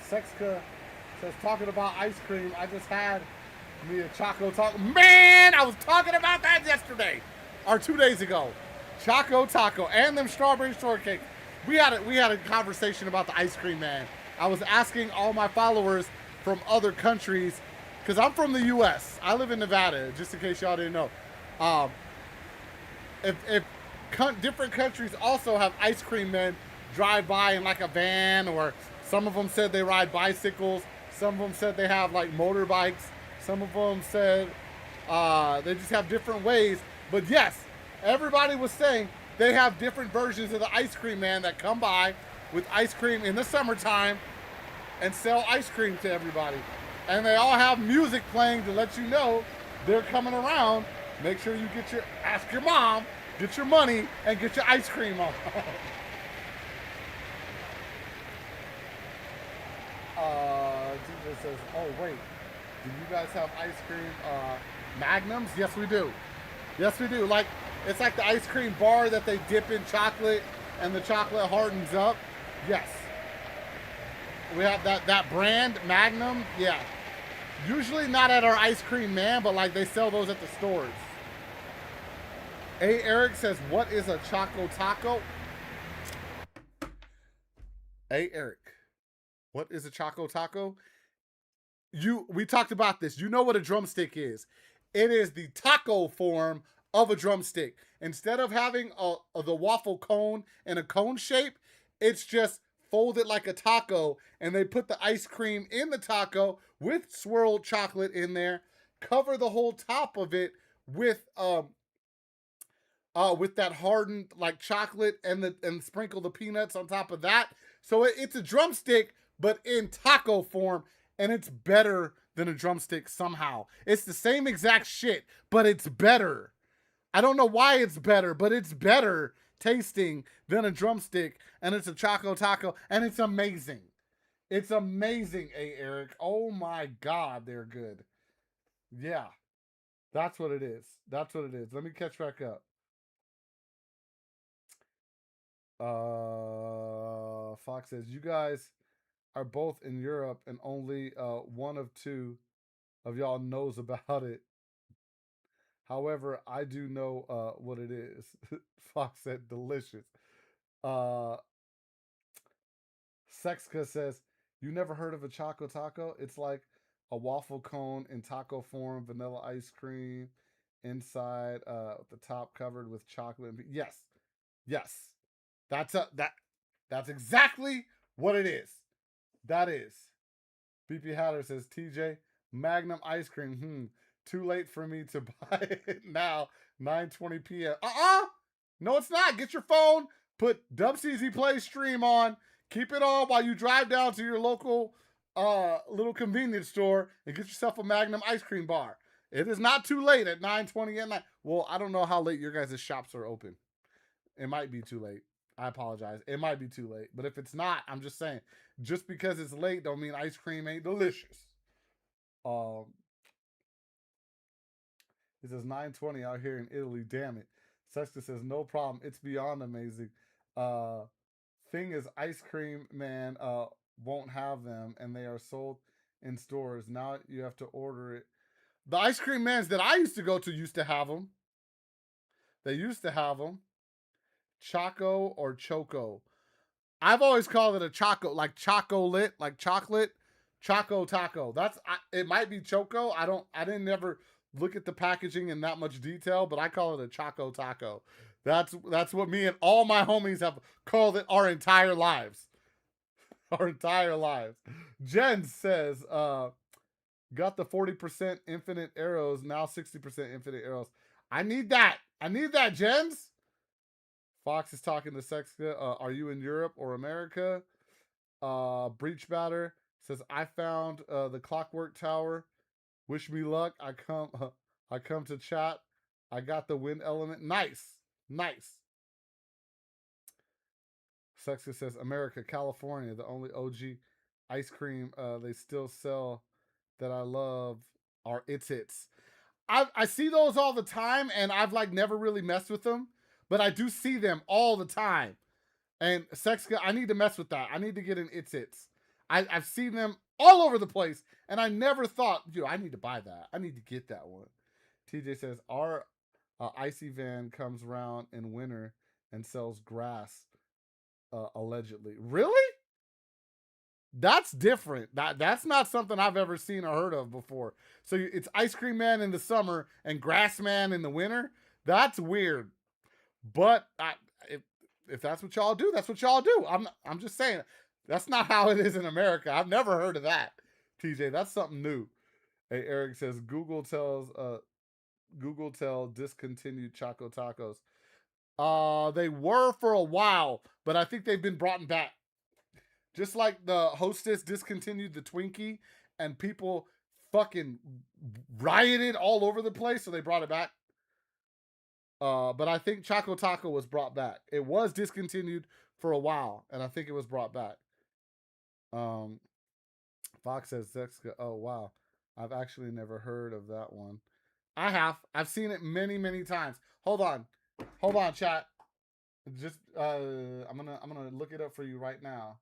Sexka says, talking about ice cream, I just had me a Choco Taco. Man, I was talking about that yesterday. Or 2 days ago. Choco Taco and them strawberry shortcake. We had a conversation about the ice cream, man. I was asking all my followers from other countries, because I'm from the US. I live in Nevada, just in case y'all didn't know. If different countries also have ice cream, man, drive by in like a van, or some of them said they ride bicycles. Some of them said they have like motorbikes. Some of them said they just have different ways. But yes, everybody was saying they have different versions of the ice cream man that come by with ice cream in the summertime and sell ice cream to everybody. And they all have music playing to let you know they're coming around. Make sure you ask your mom, get your money, and get your ice cream on. DJ says, oh wait, do you guys have ice cream magnums? Yes, we do. Yes, we do. Like, it's like the ice cream bar that they dip in chocolate and the chocolate hardens up. Yes. We have that brand, Magnum. Yeah. Usually not at our ice cream man, but like they sell those at the stores. A. Eric says, what is a Choco Taco? A. Eric, what is a Choco Taco? We talked about this. You know what a drumstick is. It is the taco form of a drumstick. Instead of having the waffle cone in a cone shape, it's just folded like a taco, and they put the ice cream in the taco with swirled chocolate in there, cover the whole top of it with that hardened like chocolate, and sprinkle the peanuts on top of that. So it's a drumstick, but in taco form, and it's better than a drumstick somehow. It's the same exact shit, but it's better. I don't know why it's better, but it's better tasting than a drumstick, and it's a Choco Taco, and it's amazing. It's amazing, A. Eric. Oh my God, they're good. Yeah, that's what it is. That's what it is. Let me catch back up. Fox says, you guys are both in Europe, and only one of two of y'all knows about it. However, I do know what it is. Fox said, delicious. Sexka says, you never heard of a Choco Taco? It's like a waffle cone in taco form, vanilla ice cream inside, the top covered with chocolate. Yes, yes, that's exactly what it is. That is. BP Hatter says, TJ, Magnum ice cream. Too late for me to buy it now. 9:20 p.m. No, it's not. Get your phone. Put Dub CZ Play stream on. Keep it on while you drive down to your local little convenience store and get yourself a Magnum ice cream bar. It is not too late at 9:20 at night. Well, I don't know how late your guys' shops are open. It might be too late. I apologize. It might be too late. But if it's not, I'm just saying, just because it's late don't mean ice cream ain't delicious. It says 9:20 out here in Italy. Damn it. Sexta says, no problem. It's beyond amazing. Thing is, ice cream man won't have them, and they are sold in stores. Now you have to order it. The ice cream mans that I used to go to used to have them. They used to have them. Choco or Choco. I've always called it a Choco, like Choco-lit, like chocolate. Choco Taco. It might be Choco. I didn't never look at the packaging in that much detail, but I call it a Choco Taco. That's what me and all my homies have called it our entire lives. Our entire lives. Jen says, got the 40% infinite arrows, now 60% infinite arrows. I need that. I need that, Jens. Fox is talking to Sexica. Are you in Europe or America? Breach Batter says, I found the Clockwork Tower. Wish me luck. I come to chat. I got the wind element. Nice. Nice. Sexica says, America, California, the only OG ice cream they still sell that I love are It's. I see those all the time, and I've like never really messed with them, but I do see them all the time. And Sexica, I need to mess with that. I need to get an It's. I've seen them all over the place, and I never thought, I need to buy that. I need to get that one. TJ says, our icy van comes around in winter and sells grass, allegedly. Really? That's different. That's not something I've ever seen or heard of before. So it's Ice Cream Man in the summer and Grass Man in the winter. That's weird. But if that's what y'all do, that's what y'all do. I'm just saying that's not how it is in America. I've never heard of that. TJ, that's something new. Hey, Eric says Google tell discontinued Choco Tacos. They were for a while, but I think they've been brought back. Just like the Hostess discontinued the Twinkie and people fucking rioted all over the place, so they brought it back. But I think Choco Taco was brought back. It was discontinued for a while, and I think it was brought back. Fox says Zexica. Oh wow, I've actually never heard of that one. I have. I've seen it many, many times. Hold on, chat. Just I'm gonna look it up for you right now.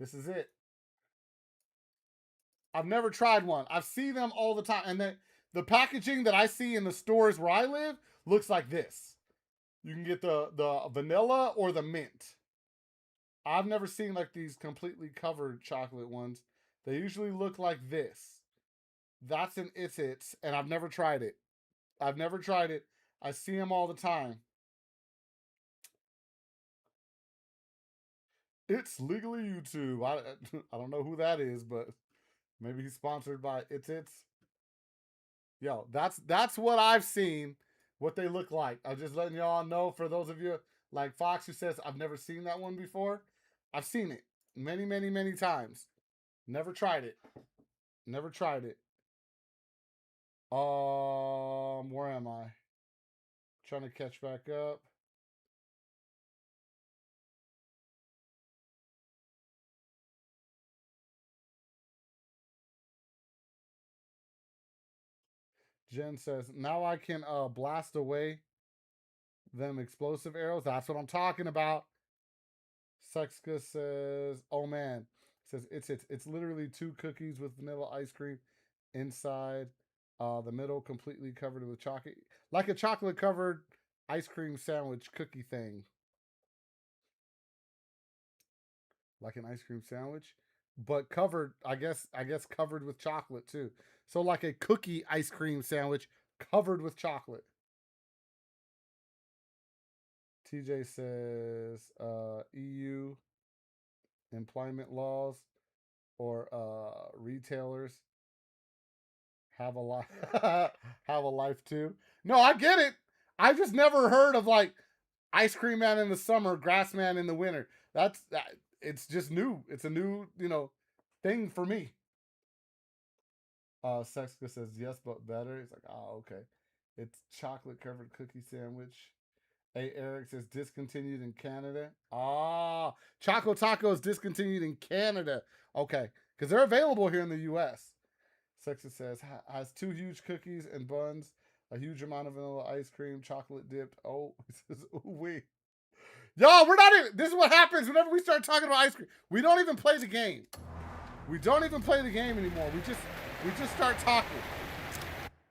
This is it. I've never tried one. I've seen them all the time, and the packaging that I see in the stores where I live looks like this. You can get the vanilla or the mint. I've never seen like these completely covered chocolate ones. They usually look like this. That's an It's, and I've never tried it. I've never tried it. I see them all the time. It's legally YouTube. I don't know who that is, but maybe he's sponsored by It's. Yo, that's what I've seen. What they look like. I'm just letting y'all know. For those of you like Fox who says I've never seen that one before, I've seen it many, many, many times. Never tried it. Never tried it. Where am I? Trying to catch back up. Jen says, now I can blast away them explosive arrows. That's what I'm talking about. Sexka says, oh man. Says it's literally 2 cookies with vanilla ice cream inside. The middle completely covered with chocolate. Like a chocolate covered ice cream sandwich cookie thing. Like an ice cream sandwich. But covered, I guess covered with chocolate too. So like a cookie ice cream sandwich covered with chocolate. TJ says EU employment laws or retailers have a life have a life too. No, I get it. I've just never heard of like ice cream man in the summer, grass man in the winter. That's that. It's just new. It's a new, thing for me. Sexica says yes, but better. It's like, oh, okay. It's chocolate covered cookie sandwich. A Eric says discontinued in Canada. Ah, Choco Taco is discontinued in Canada. Okay, because they're available here in the U.S. Sexa says has 2 huge cookies and buns, a huge amount of vanilla ice cream, chocolate dipped. Oh, he says, ooh wee. Y'all, we're not even. This is what happens whenever we start talking about ice cream. We don't even play the game. We don't even play the game anymore. We just start talking.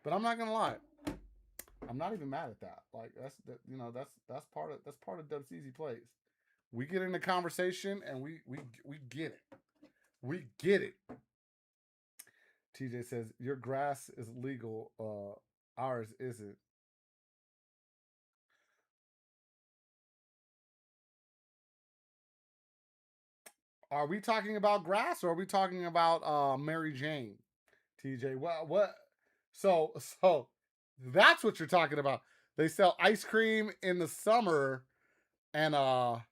But I'm not gonna lie. I'm not even mad at that. Like that's part of Dub's Easy Plays. We get into conversation and we get it. We get it. TJ says your grass is legal. Ours isn't. Are we talking about grass or are we talking about Mary Jane? TJ, what? So that's what you're talking about. They sell ice cream in the summer and the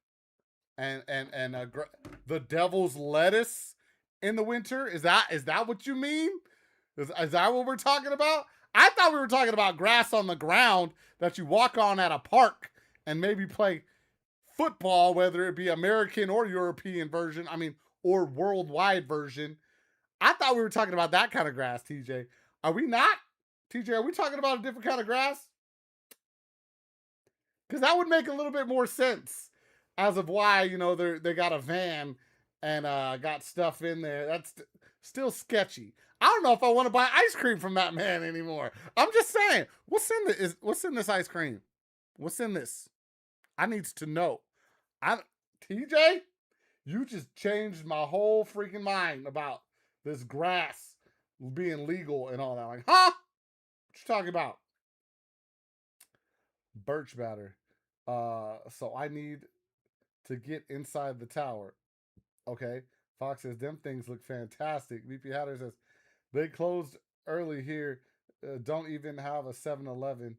devil's lettuce in the winter. Is that what you mean? Is that what we're talking about? I thought we were talking about grass on the ground that you walk on at a park and maybe play football, whether it be American or European version. I mean, or worldwide version. I thought we were talking about that kind of grass, TJ. Are we not? TJ, are we talking about a different kind of grass? Because that would make a little bit more sense as of why, they got a van and got stuff in there. That's still sketchy. I don't know if I want to buy ice cream from that man anymore. I'm just saying, what's in this ice cream? What's in this? I needs to know. TJ, You just changed my whole freaking mind about this grass being legal and all that. Like, huh? What you talking about? Birch batter. So I need to get inside the tower. Okay. Fox says, them things look fantastic. VP Hatter says, they closed early here. Don't even have a 7-Eleven.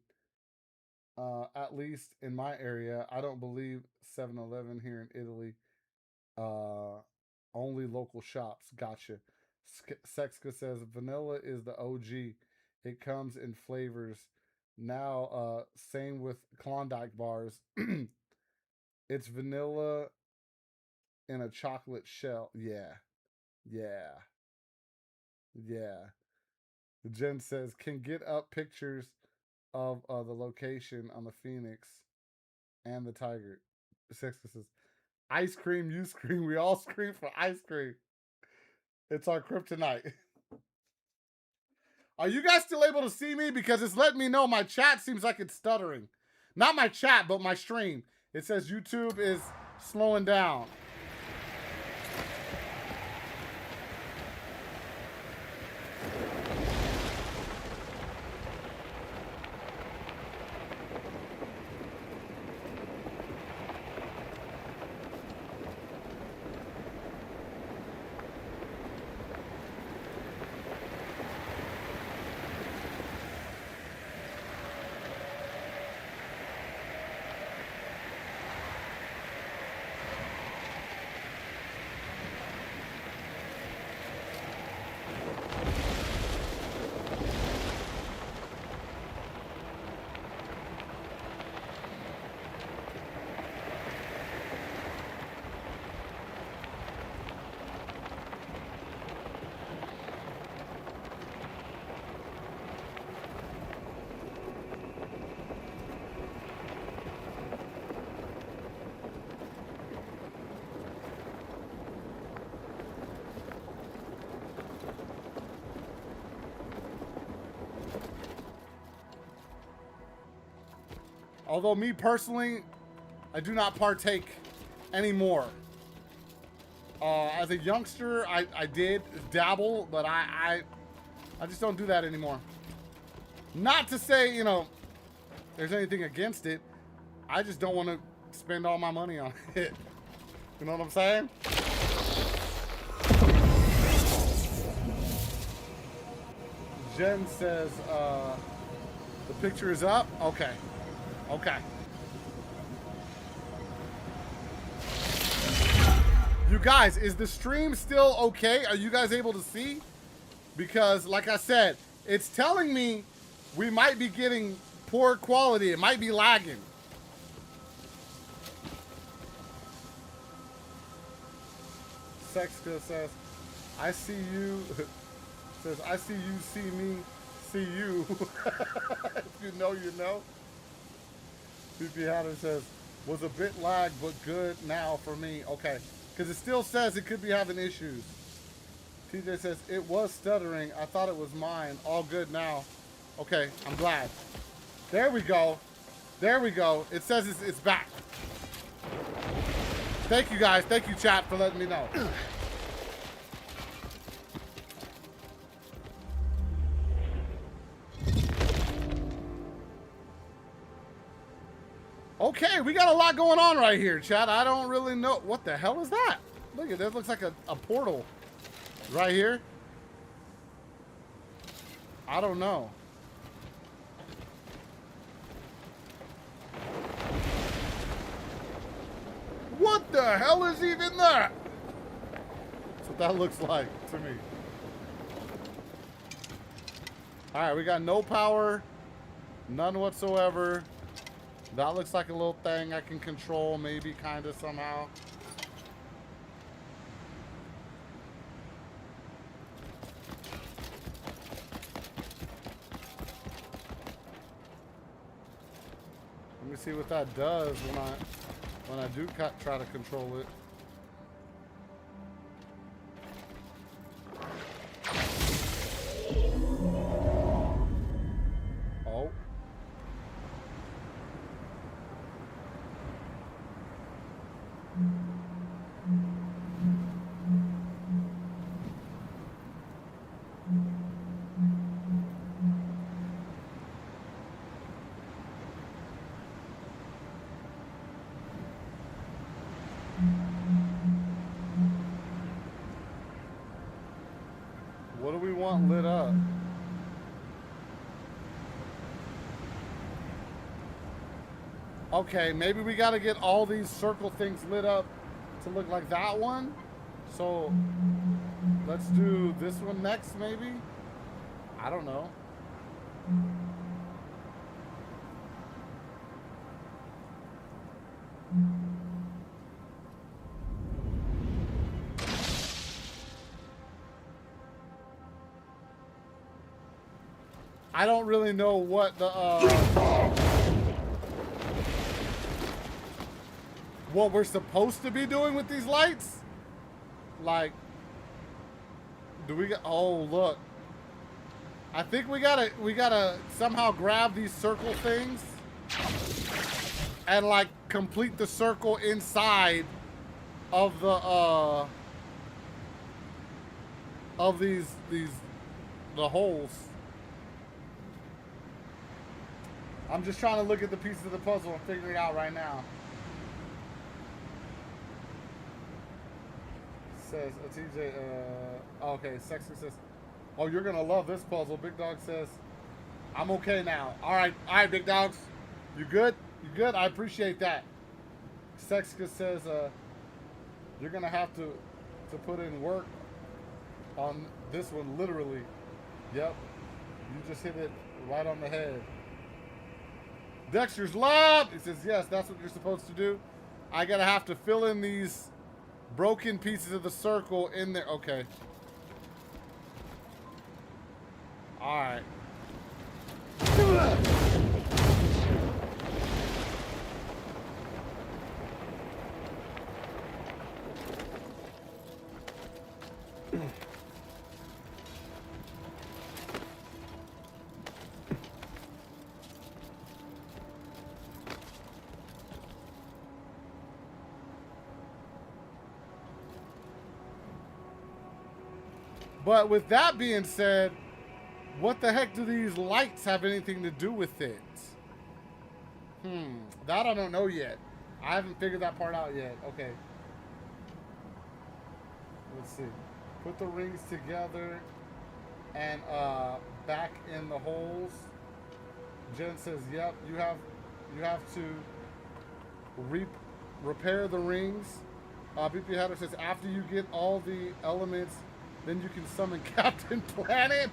At least in my area. I don't believe 7-Eleven here in Italy. Only local shops. Gotcha. Sexka says, vanilla is the OG. It comes in flavors. Now, same with Klondike bars. It's vanilla in a chocolate shell. Yeah. Yeah. Yeah. Jen says, can get up pictures of the location on the Phoenix and the Tiger. Sexka says, ice cream, you scream. We all scream for ice cream. It's our kryptonite. Are you guys still able to see me? Because it's letting me know my chat seems like it's stuttering. Not my chat, but my stream. It says YouTube is slowing down. Although me personally, I do not partake anymore. As a youngster, I did dabble, but I just don't do that anymore. Not to say, you know, there's anything against it. I just don't want to spend all my money on it. You know what I'm saying? Jen says, the picture is up? Okay. Okay. You guys, is the stream still okay? Are you guys able to see? Because, like I said, it's telling me we might be getting poor quality. It might be lagging. Sexka says, I see you. Says, I see you, see me, see you. If you know, you know. BP Hatter says, was a bit lag, but good now for me. Okay. Because it still says it could be having issues. TJ says, it was stuttering. I thought it was mine. All good now. Okay, I'm glad. There we go. There we go. It says it's back. Thank you, guys. Thank you, chat, for letting me know. Okay, we got a lot going on right here, chat. I don't really know. What the hell is that? Look at that. Looks like a portal right here. I don't know. What the hell is even that? That's what that looks like to me. All right, we got no power, none whatsoever. That looks like a little thing I can control, maybe, kind of, somehow. Let me see what that does when I do try to control it. Oh. What do we want lit up? Okay, maybe we gotta get all these circle things lit up to look like that one. So let's do this one next, maybe? I don't know. I don't really know what the what we're supposed to be doing with these lights. Like, do we get? Oh, look. I think we gotta somehow grab these circle things and like complete the circle inside of the of the holes. I'm just trying to look at the pieces of the puzzle and figure it out right now. Says TJ, okay, Sexy says, oh, you're gonna love this puzzle. Big Dog says, I'm okay now. All right, Big Dogs, you good? You good? I appreciate that. Sexica says, you're gonna have to put in work on this one, literally. Yep, you just hit it right on the head. Dexter's love. He says, yes, that's what you're supposed to do. I gotta have to fill in these broken pieces of the circle in there. Okay. All right. But with that being said, what the heck do these lights have anything to do with it? That I don't know yet. I haven't figured that part out yet. Okay. Let's see. Put the rings together and back in the holes. Jen says, yep, you have to repair the rings. BP Hatter says, after you get all the elements, then you can summon Captain Planet.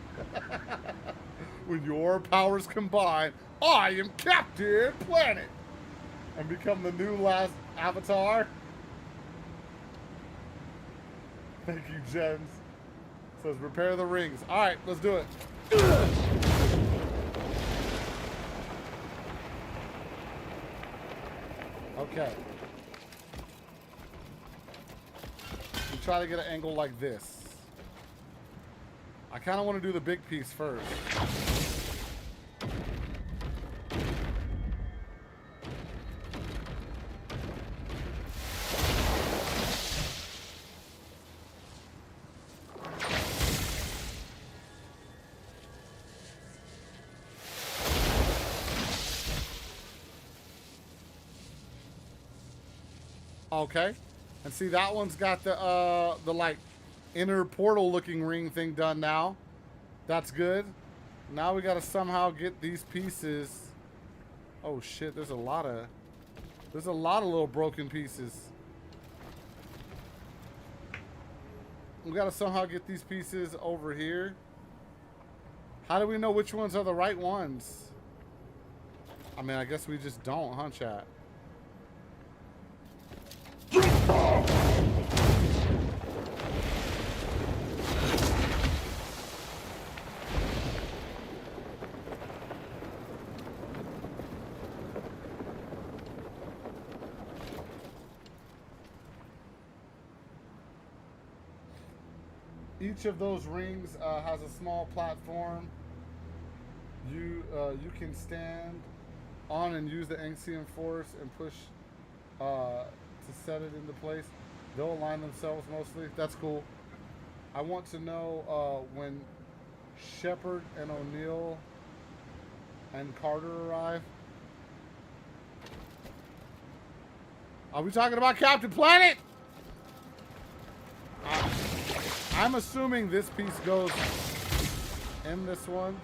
When your powers combine, I am Captain Planet. And become the new last avatar. Thank you, Jens. Says repair the rings. All right, let's do it. Okay. We try to get an angle like this. I kind of want to do the big piece first. Okay. And see, that one's got the like inner portal looking ring thing done now. That's good. Now we gotta somehow get these pieces. Oh shit, there's a lot of little broken pieces. We gotta somehow get these pieces over here. How do we know which ones are the right ones? I mean, I guess we just don't, huh, chat? Each of those rings has a small platform. You can stand on and use the Axiom force and push to set it into place. They'll align themselves mostly. That's cool. I want to know when Shepard and O'Neill and Carter arrive. Are we talking about Captain Planet? I I'm assuming this piece goes in this one.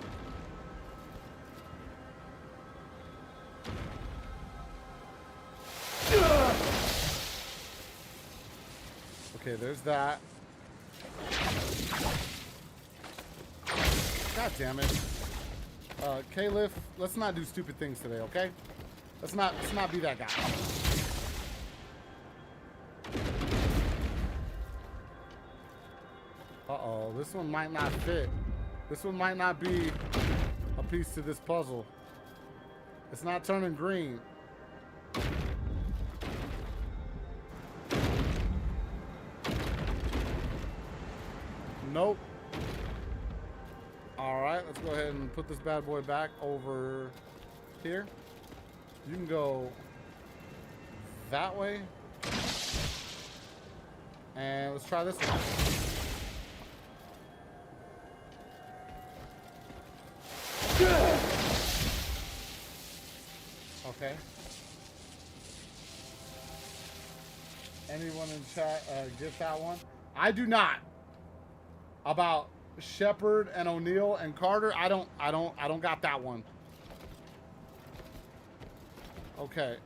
Okay, there's that. God damn it. Caliph, let's not do stupid things today, okay? Let's not be that guy. Uh-oh, this one might not fit. This one might not be a piece to this puzzle. It's not turning green. Nope. Alright, let's go ahead and put this bad boy back over here. You can go that way. And let's try this one. Okay. Anyone in chat get that one? I do not. About Shepard and O'Neill and Carter, I don't got that one. Okay.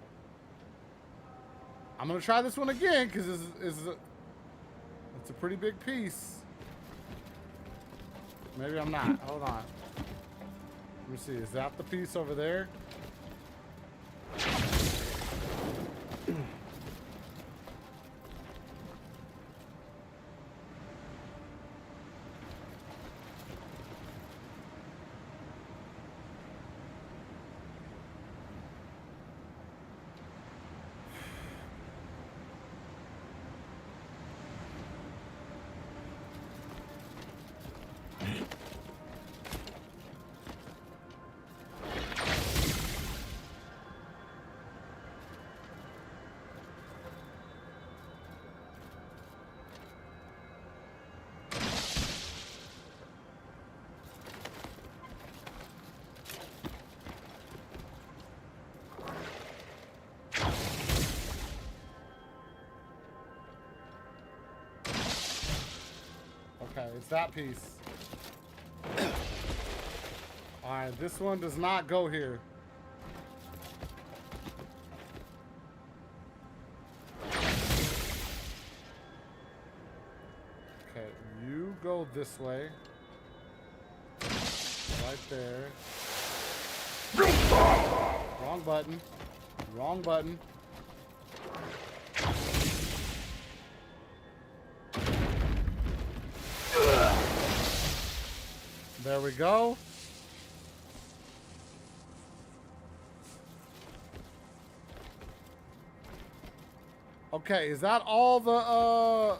I'm gonna try this one again because it's a pretty big piece. Maybe I'm not. Hold on. Let me see. Is that the piece over there? Okay, it's that piece. Alright, this one does not go here. Okay, you go this way. Right there. Wrong button. Wrong button. There we go. Okay, is that all the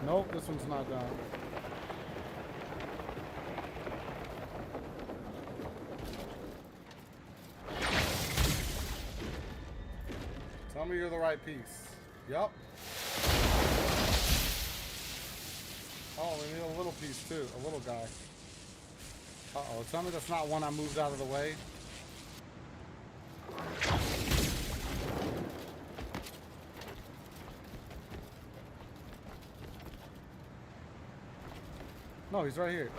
Nope, this one's not done. Tell me you're the right piece. Yup. Oh, we need a little piece too. A little guy. Uh-oh. Tell me that's not one I moved out of the way. No, he's right here.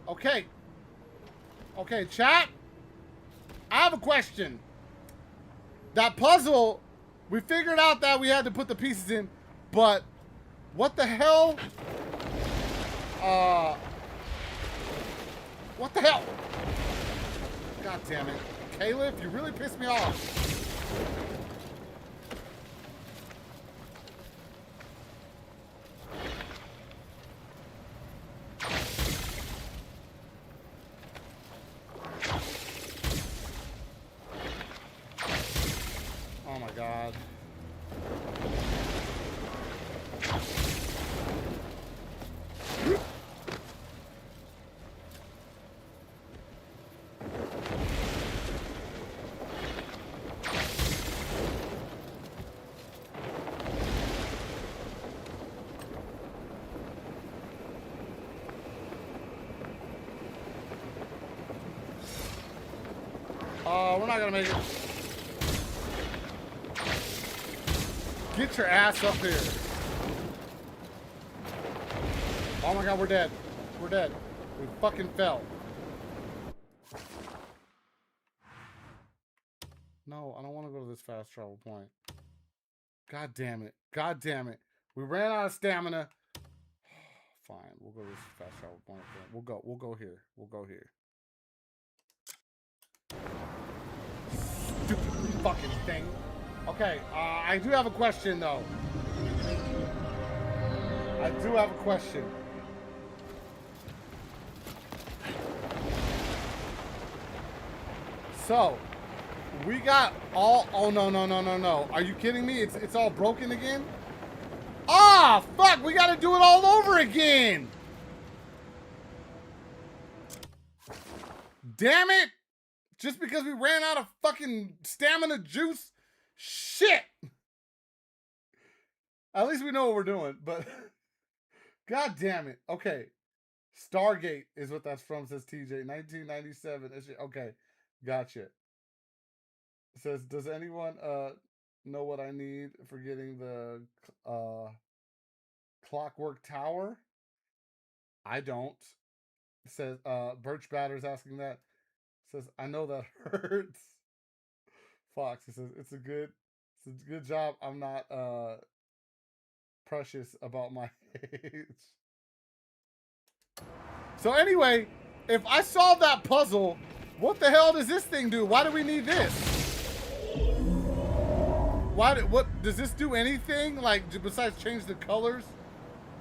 Okay. Okay, chat. I have a question. That puzzle, we figured out that we had to put the pieces in, but what the hell? What the hell? God damn it. Caliph, you really pissed me off. Oh my God. we're not gonna make it. Get your ass up here. Oh my god, we're dead. We're dead. We fucking fell. No, I don't want to go to this fast travel point. God damn it. God damn it. We ran out of stamina. Fine, we'll go to this fast travel point. We'll go here. We'll go here. Stupid fucking thing. Okay, I do have a question though. I do have a question. So, we got all, oh no, no, no, no, no. Are you kidding me? It's all broken again? Ah, fuck, we gotta do it all over again. Damn it. Just because we ran out of fucking stamina juice? Shit. At least we know what we're doing, but god damn it. Okay. Stargate is what that's from, says TJ. 1997. Okay. Gotcha. It says, does anyone know what I need for getting the Clockwork Tower? I don't. It says Birch Batter's asking that. It says, I know that hurts. Fox, it says it's a good job I'm not precious about my age. So anyway, if I solve that puzzle, what the hell does this thing do? Why do we need this? What does this do anything like besides change the colors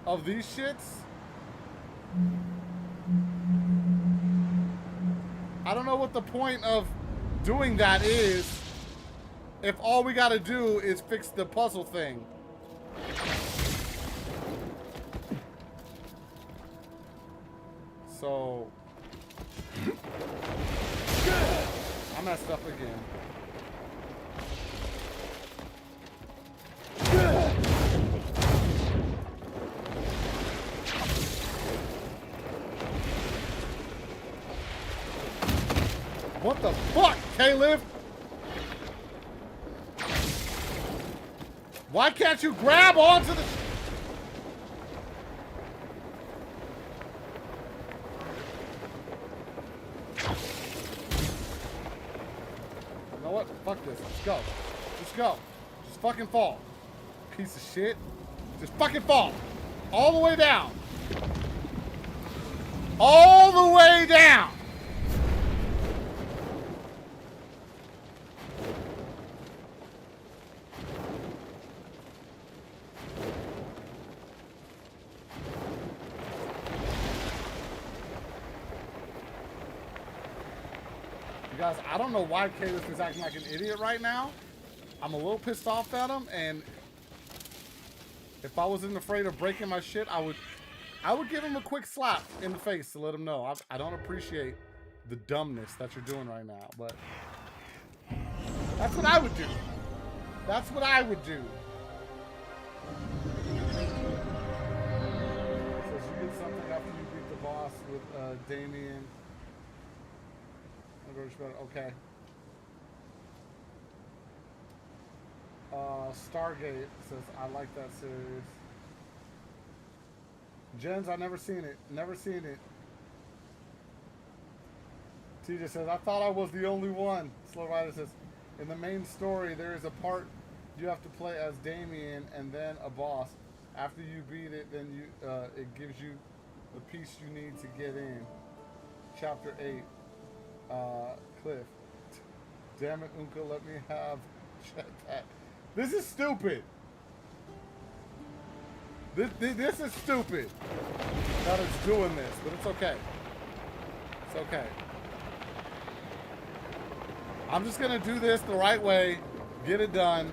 of these shits? I don't know what the point of doing that is if all we gotta do is fix the puzzle thing. So I messed up again. What the fuck, Caleb? Why can't you grab onto the... You know what? Fuck this. Let's go. Let's go. Just fucking fall. Piece of shit. Just fucking fall. All the way down. All the way down. Guys, I don't know why Caleb is acting like an idiot right now. I'm a little pissed off at him, and if I wasn't afraid of breaking my shit, I would give him a quick slap in the face to let him know I don't appreciate the dumbness that you're doing right now, but that's what I would do. That's what I would do. Says you get something after you beat the boss with Damien. Okay. Stargate says, I like that series. Jens, I've never seen it. Never seen it. TJ says, I thought I was the only one. Slow Rider says, in the main story, there is a part you have to play as Damien and then a boss. After you beat it, then you it gives you the piece you need to get in. Chapter 8. Cliff. Damn it, Uncle, let me have jetpack. This is stupid. This is stupid that it's doing this, but it's okay. It's okay. I'm just gonna do this the right way, get it done.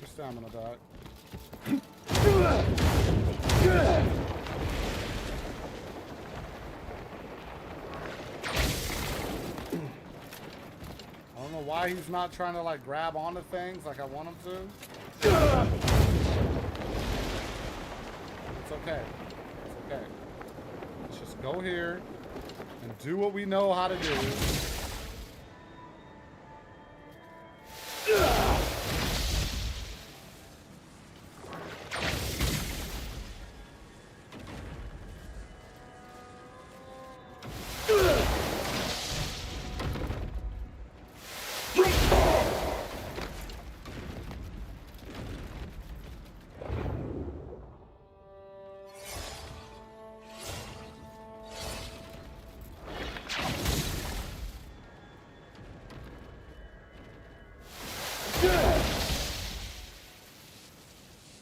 Stamina back. know why he's not trying to like grab onto things like I want him to. It's okay. It's okay. Let's just go here and do what we know how to do.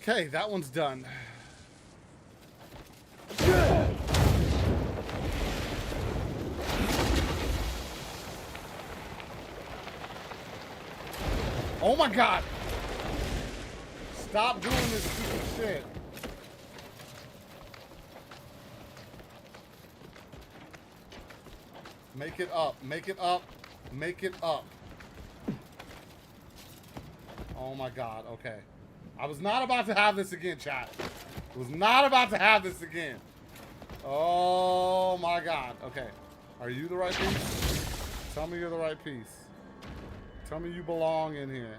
Okay, that one's done. Oh my god! Stop doing this stupid shit. Make it up, make it up, make it up. Oh my god, okay. I was not about to have this again, chat. I was not about to have this again. Oh my god, okay. Are you the right piece? Tell me you're the right piece. Tell me you belong in here.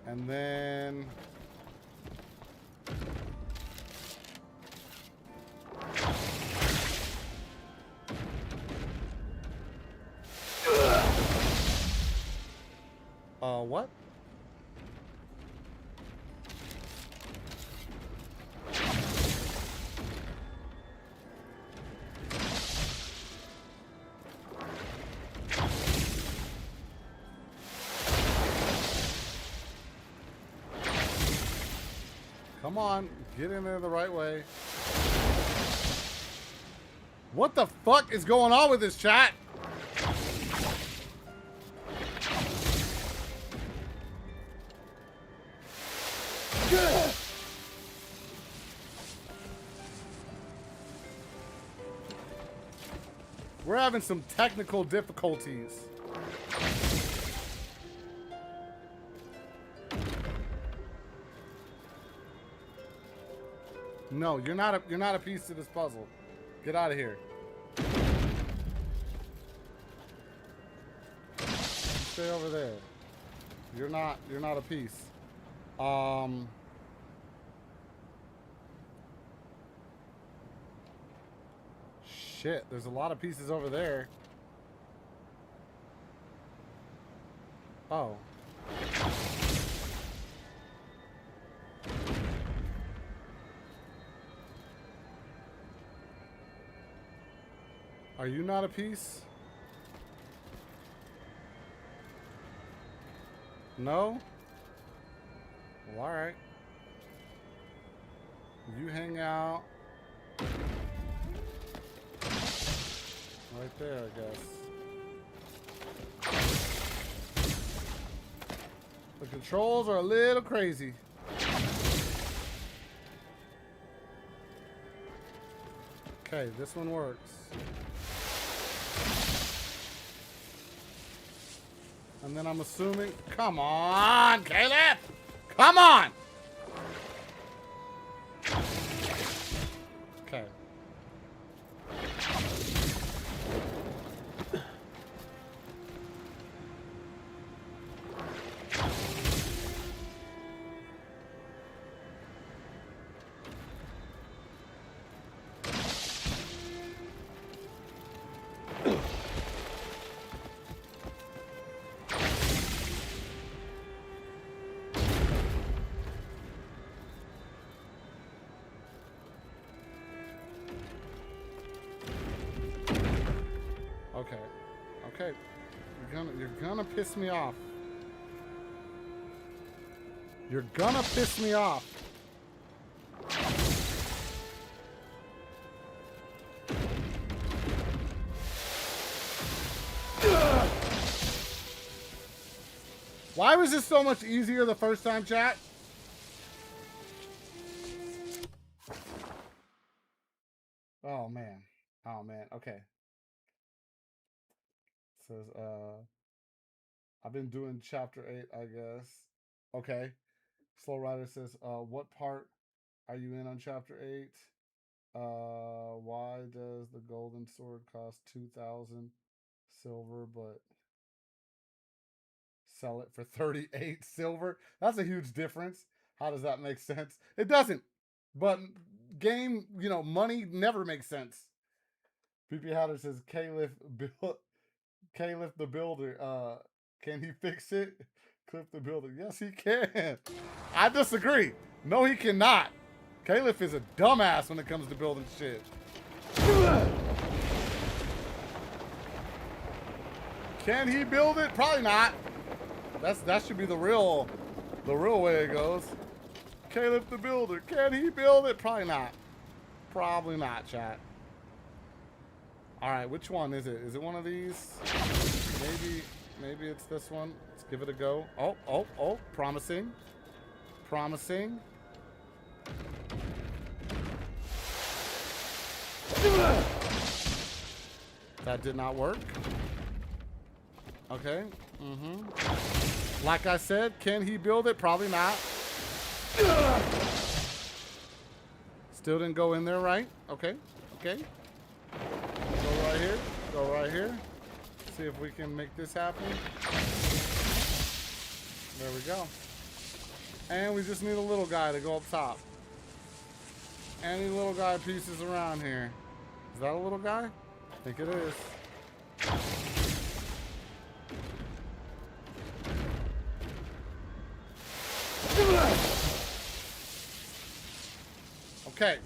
And then... what? Come on, get in there the right way. What the fuck is going on with this chat? We're having some technical difficulties. No, you're not a piece to this puzzle. Get out of here. You stay over there. You're not a piece. Shit, there's a lot of pieces over there. Oh. Are you not a piece? No? Well, alright. You hang out. Right there, I guess. The controls are a little crazy. Okay, this one works. And then I'm assuming... Come on, Caleb! Come on! Okay. Okay. Okay. You're gonna piss me off. You're gonna piss me off. Why was this so much easier the first time, chat? Oh, man. Oh man, okay. Says I've been doing chapter 8, I guess. Okay. Slow Rider says, what part are you in on chapter 8? Why does the golden sword cost 2,000 silver but sell it for 38 silver? That's a huge difference. How does that make sense? It doesn't. But game, money never makes sense. PP Hatter says Caliph the Builder. Can he fix it? Cliff the Builder. Yes, he can. I disagree. No, he cannot. Caliph is a dumbass when it comes to building shit. Can he build it? Probably not. That should be the real way it goes. Caliph the Builder. Can he build it? Probably not. Probably not, chat. All right, which one is it? Is it one of these? Maybe it's this one. Let's give it a go. Oh, promising. Promising. That did not work. Okay. Like I said, can he build it? Probably not. Still didn't go in there right. Okay. Go right here. Go right here. See if we can make this happen. There we go. And we just need a little guy to go up top. Any little guy pieces around here. Is that a little guy? I think it is. Okay.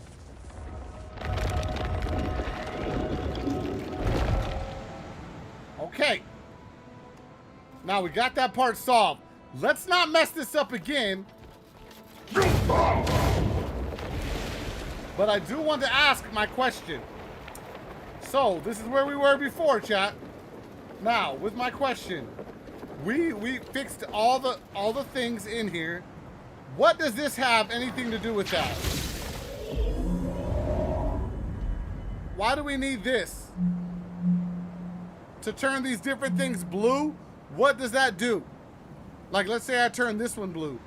Okay. Now we got that part solved. Let's not mess this up again. But I do want to ask my question. So, this is where we were before, chat. Now, with my question. We fixed all the things in here. What does this have anything to do with that? Why do we need this? To turn these different things blue? What does that do? Like, let's say I turn this one blue.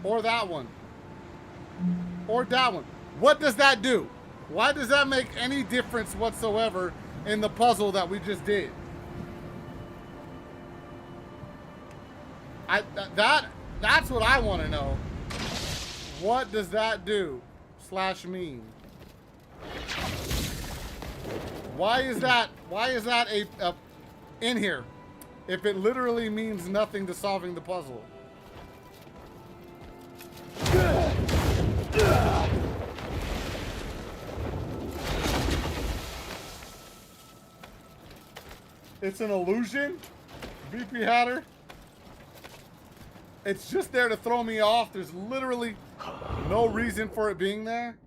Or that one. Or that one. What does that do? Why does that make any difference whatsoever in the puzzle that we just did? That's what I want to know. What does that do? / mean. Why is that a in here if it literally means nothing to solving the puzzle? It's an illusion? BP Hatter? It's just there to throw me off. There's literally no reason for it being there.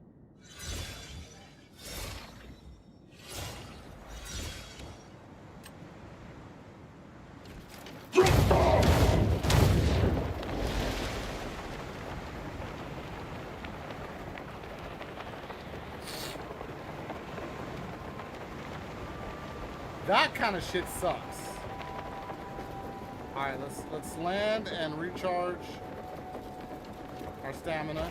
That kind of shit sucks. All right, let's land and recharge our stamina.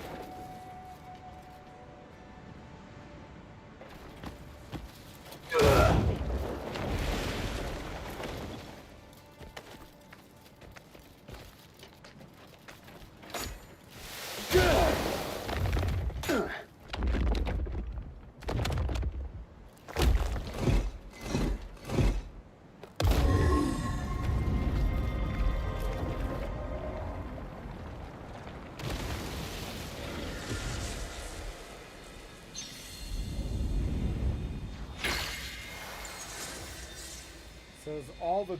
Says all they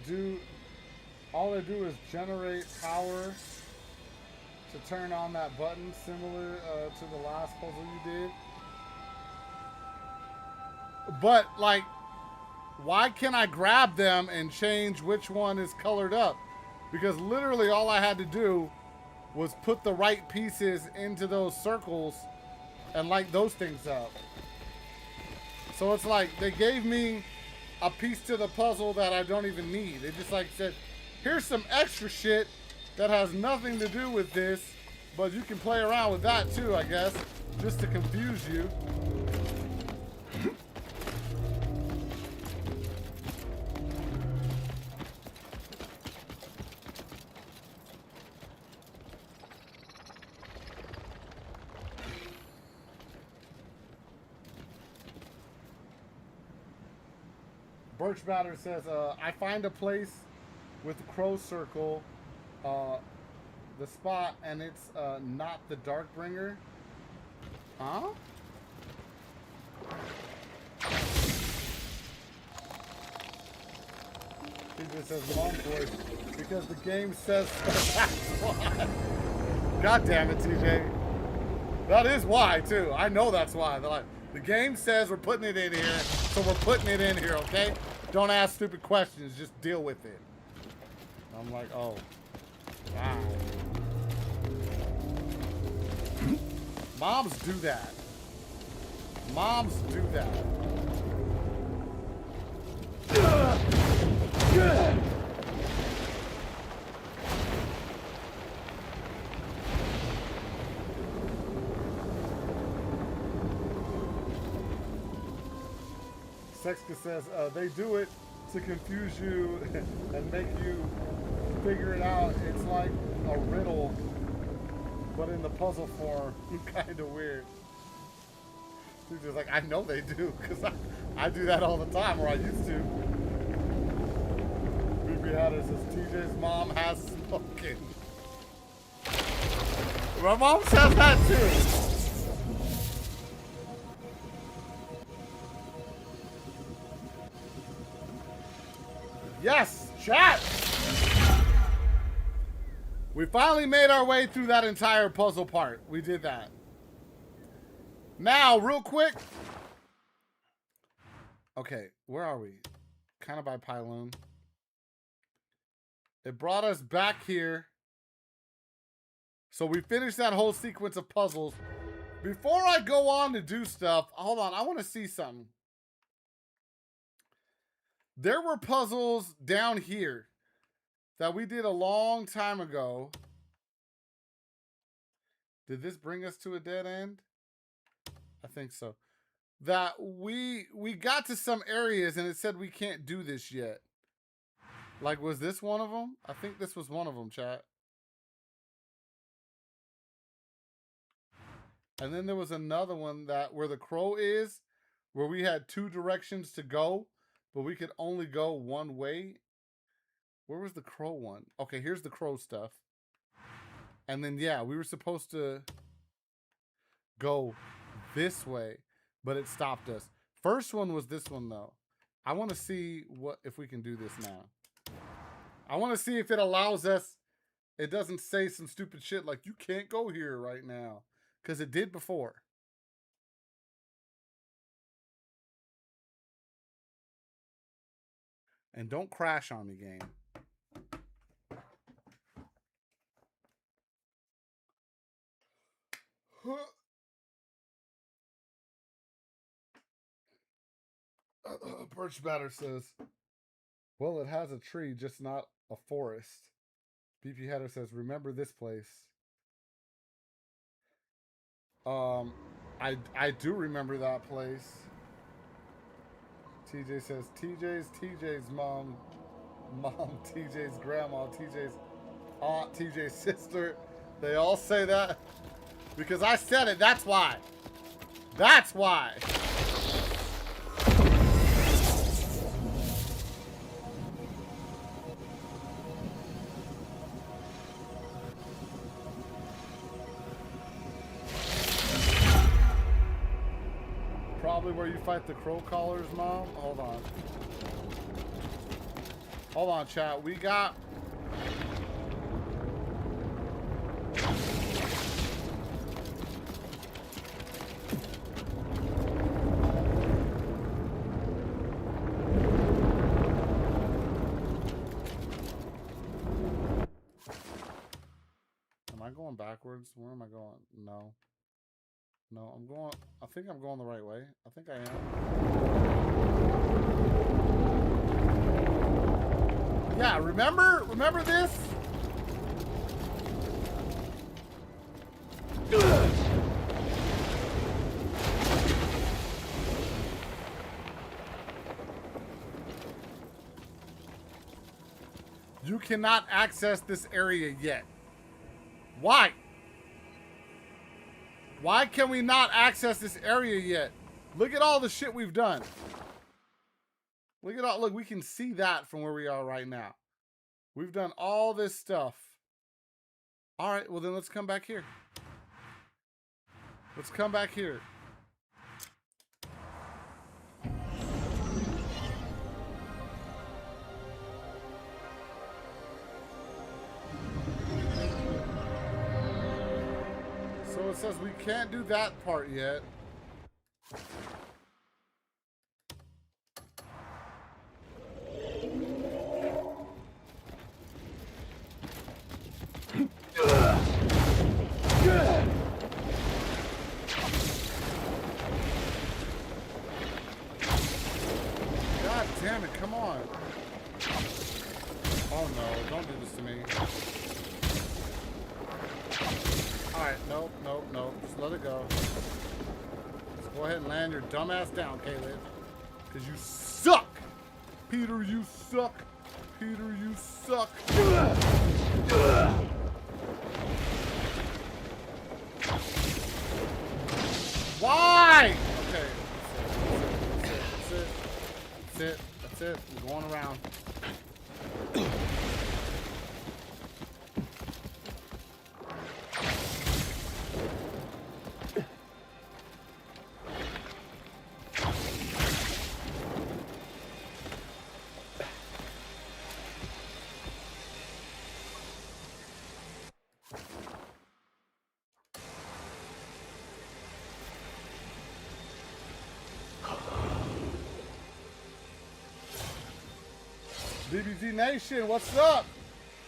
do is generate power to turn on that button, similar to the last puzzle you did. But like, why can't I grab them and change which one is colored up? Because literally all I had to do was put the right pieces into those circles and light those things up. So it's like they gave me a piece to the puzzle that I don't even need. They just like said, here's some extra shit that has nothing to do with this, but you can play around with that too, I guess, just to confuse you. Birch Batter says, I find a place with the crow circle, the spot, and it's not the Darkbringer. Huh? He just says long voice because the game says that's why. God damn it, TJ. That is why, too. I know that's why. They're like, the game says we're putting it in here, so we're putting it in here, okay? Don't ask stupid questions, just deal with it. I'm like, oh. Wow. Moms do that. Moms do that. Sexka says, they do it to confuse you and make you figure it out. It's like a riddle, but in the puzzle form. Kind of weird. She's like, I know they do, because I do that all the time, or I used to. BB Hatter says, TJ's mom has spoken. My mom says that too. Yes, chat! We finally made our way through that entire puzzle part. We did that. Now, real quick. Okay, where are we? Kind of by Pylon. It brought us back here. So we finished that whole sequence of puzzles. Before I go on to do stuff, hold on, I want to see something. There were puzzles down here that we did a long time ago. Did this bring us to a dead end? I think so. That we got to some areas and it said we can't do this yet. Like, was this one of them? I think this was one of them, chat. And then there was another one that where the crow is, where we had two directions to go, but we could only go one way. Where was the crow one? Okay, here's the crow stuff. And then, yeah, we were supposed to go this way, but it stopped us. First one was this one, though. I want to see if we can do this now. I want to see if it allows us. It doesn't say some stupid shit like, you can't go here right now. Because it did before. And don't crash on me, game. Birch Batter says, well, it has a tree, just not a forest. BP Header says, remember this place. I do remember that place. TJ says, TJ's mom, TJ's grandma, TJ's aunt, TJ's sister. They all say that because I said it. That's why. That's why. Probably where you fight the crow callers, Mom. Hold on. Hold on, chat. We got... Am I going backwards? Where am I going? No. No, I'm going... I think I'm going the right way. I think I am. Yeah, remember this? You cannot access this area yet. Why? Why can we not access this area yet? Look at all the shit we've done. Look at all, look, we can see that from where we are right now. We've done all this stuff. All right, well then let's come back here. Let's come back here. So it says we can't do that part yet. God damn it, come on. Oh no, don't do this to me. Alright, nope, nope, nope. Just let it go. Just go ahead and land your dumb ass down, Caleb. Because you suck! Peter, you suck! Peter, you suck! Why? Okay. That's it. That's it. That's it. We're going around. DBZ Nation, what's up?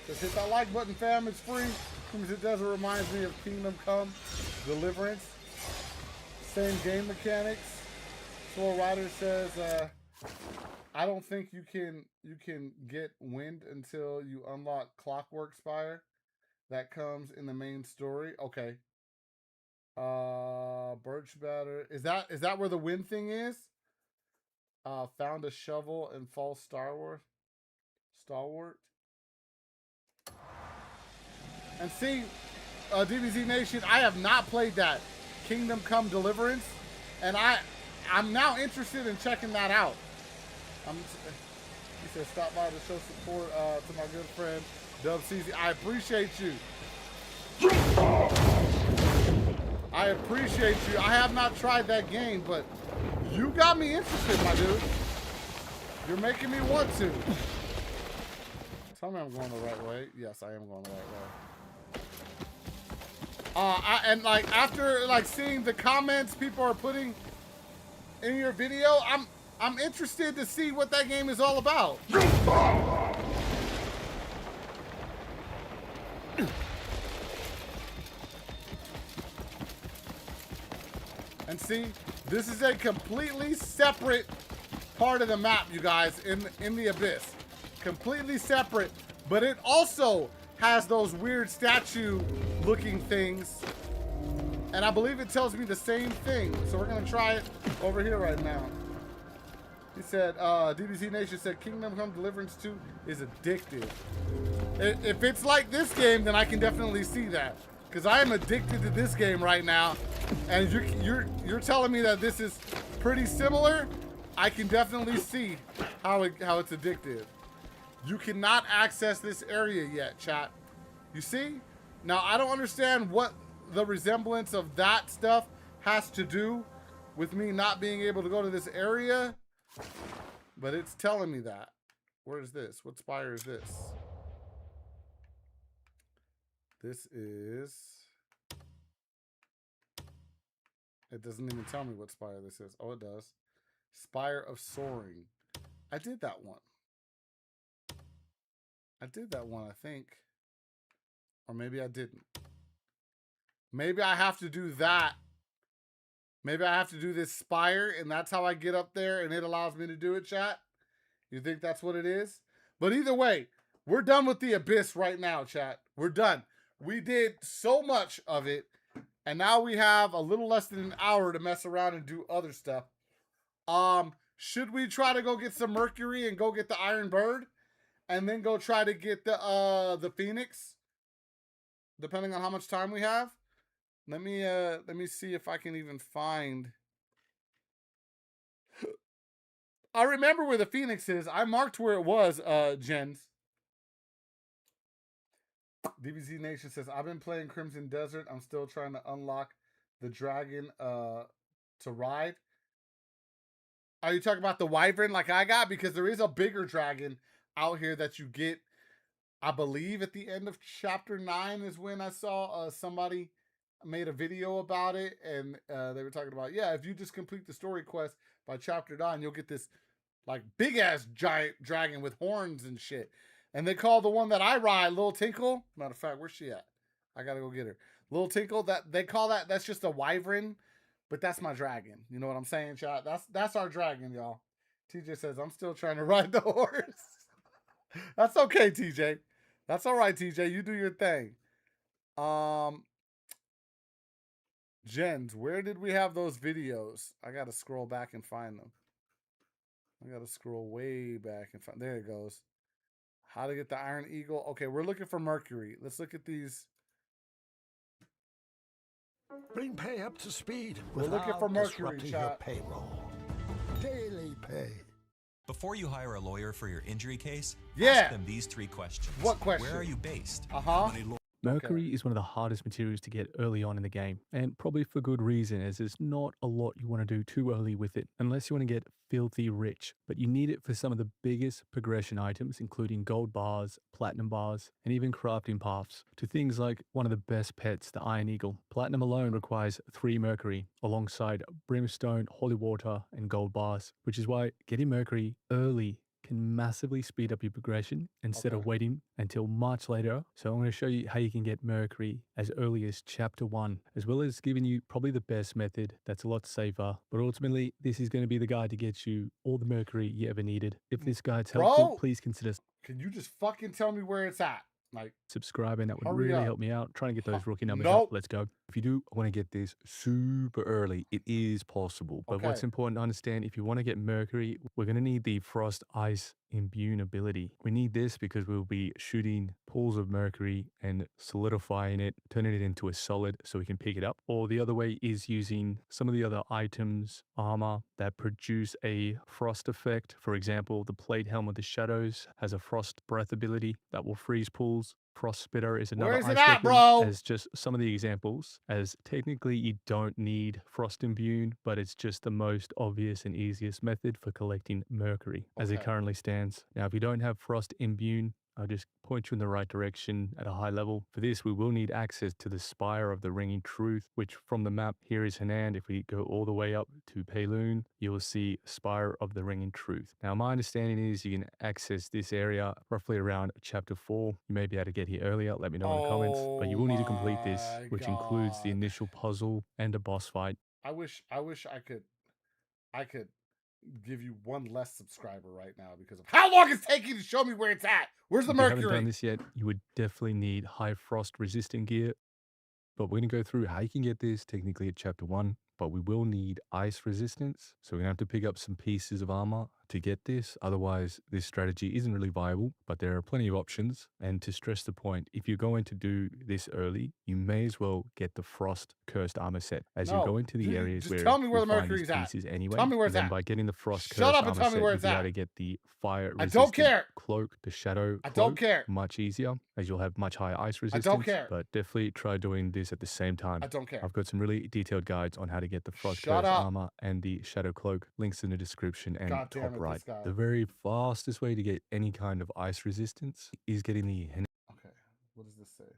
Just hit that like button, fam. It's free. As it does, it reminds me of Kingdom Come Deliverance. Same game mechanics. Soul Rider says, I don't think you can get wind until you unlock Clockwork Spire. That comes in the main story. Okay. Birch batter. Is that where the wind thing is? Found a shovel and false Stalwart. And see, DBZ Nation, I have not played that Kingdom Come Deliverance, and I'm now interested in checking that out. He said, stop by to show support to my good friend Dub CZ. I appreciate you. I appreciate you. I have not tried that game, but you got me interested, my dude. You're making me want to. Tell me I'm going the right way. Yes, I am going the right way. And like after like seeing the comments people are putting in your video, I'm interested to see what that game is all about. And see, this is a completely separate part of the map, you guys, in the Abyss. Completely separate, but it also has those weird statue looking things, and I believe it tells me the same thing, so we're gonna try it over here right now. He said, DBZ Nation said Kingdom Come Deliverance 2 is addictive. If it's like this game, then I can definitely see that, because I am addicted to this game right now, and you're telling me that this is pretty similar. I can definitely see how it's addictive. You cannot access this area yet, chat. You see? Now, I don't understand what the resemblance of that stuff has to do with me not being able to go to this area, but it's telling me that. Where is this? What spire is this? This is... It doesn't even tell me what spire this is. Oh, it does. Spire of Soaring. I did that one. I did that one, I think. Or maybe I didn't. Maybe I have to do that. Maybe I have to do this spire, and that's how I get up there, and it allows me to do it, chat? You think that's what it is? But either way, We're done with the abyss right now, chat. We're done. We did so much of it, and now we have a little less than an hour to mess around and do other stuff. Should we try to go get some mercury and go get the iron bird, and then go try to get the phoenix? Depending on how much time we have. Let me see if I can even find. I remember where the phoenix is. I marked where it was, Jens. DBZ Nation says, I've been playing Crimson Desert. I'm still trying to unlock the dragon to ride. Are you talking about the wyvern like I got? Because there is a bigger dragon out here that you get, I believe, at the end of chapter 9 is when I saw somebody made a video about it. And they were talking about, yeah, if you just complete the story quest by chapter 9, you'll get this like big ass giant dragon with horns and shit. And they call the one that I ride Little Tinkle. Matter of fact, where's she at? I gotta go get her. Little Tinkle, that they call that's just a wyvern, but that's my dragon. You know what I'm saying, chat? That's our dragon, y'all. TJ says, I'm still trying to ride the horse. That's okay, TJ. That's all right, TJ. You do your thing. Jens, where did we have those videos? I gotta scroll back and find them. I gotta scroll way back and find. There it goes. How to get the Iron Eagle. Okay, we're looking for Mercury. Let's look at these. Bring pay up to speed. We're looking for Mercury, your chat. payroll. Daily pay. Before you hire a lawyer for your injury case, Yeah. ask them these 3 questions. What question? Where are you based? Uh-huh. Mercury is one of the hardest materials to get early on in the game, and probably for good reason, as there's not a lot you want to do too early with it, unless you want to get filthy rich. But you need it for some of the biggest progression items, including gold bars, platinum bars, and even crafting paths, to things like one of the best pets, the Iron Eagle. Platinum alone requires 3 Mercury, alongside brimstone, holy water, and gold bars, which is why getting Mercury early can massively speed up your progression instead of waiting until much later. So I'm going to show you how you can get Mercury as early as chapter 1, as well as giving you probably the best method that's a lot safer. But ultimately, this is going to be the guide to get you all the Mercury you ever needed. If this guide's helpful, please consider. Can you just fucking tell me where it's at? Like, subscribing, that would hurry really up. help me out. Trying to get those rookie numbers Nope. up. Let's go. If you do want to get this super early, it is possible. But what's important to understand, if you want to get Mercury, we're going to need the Frost Ice Imbune ability. We need this because we'll be shooting pools of Mercury and solidifying it, turning it into a solid so we can pick it up. Or the other way is using some of the other items, armor, that produce a frost effect. For example, the Plate Helm of the Shadows has a frost breath ability that will freeze pools. Frost Spitter is another Where's ice it at, weapon, bro? as just some of the examples, as technically you don't need Frost Imbune, but it's just the most obvious and easiest method for collecting Mercury as it currently stands. Now, if you don't have Frost Imbune, I'll just point you in the right direction at a high level. For this, we will need access to the Spire of the Ringing Truth, which from the map here is Hanand. If we go all the way up to Payloon, you will see Spire of the Ringing Truth. Now, my understanding is you can access this area roughly around chapter 4. You may be able to get here earlier. Let me know in the comments. But you will need to complete this, which includes the initial puzzle and a boss fight. I wish I could give you one less subscriber right now because of how long it's taking to show me where it's at. Where's the If Mercury? you haven't done this yet, you would definitely need high frost resistant gear. But we're going to go through how you can get this technically at chapter 1. But we will need ice resistance. So we're going to have to pick up some pieces of armor to get this. Otherwise, this strategy isn't really viable, but there are plenty of options. And to stress the point, if you're going to do this early, you may as well get the Frost Cursed Armor set, as you go into the areas where tell me where you'll the find Mercury's these at. pieces anyway. Tell me where it's then at. by getting the Frost Shut Cursed up and Armor tell me set, where you'll it's be able at. to get the fire I resistant don't care. cloak, the shadow I cloak, don't care. much easier, as you'll have much higher ice resistance. I don't care. But definitely try doing this at the same time. I don't care. I've got some really detailed guides on how to get the Frost Shut Cursed up. Armor and the Shadow Cloak. Links in the description and God damn top it, right. this guy. The very fastest way to get any kind of ice resistance is getting the Okay, what does this say?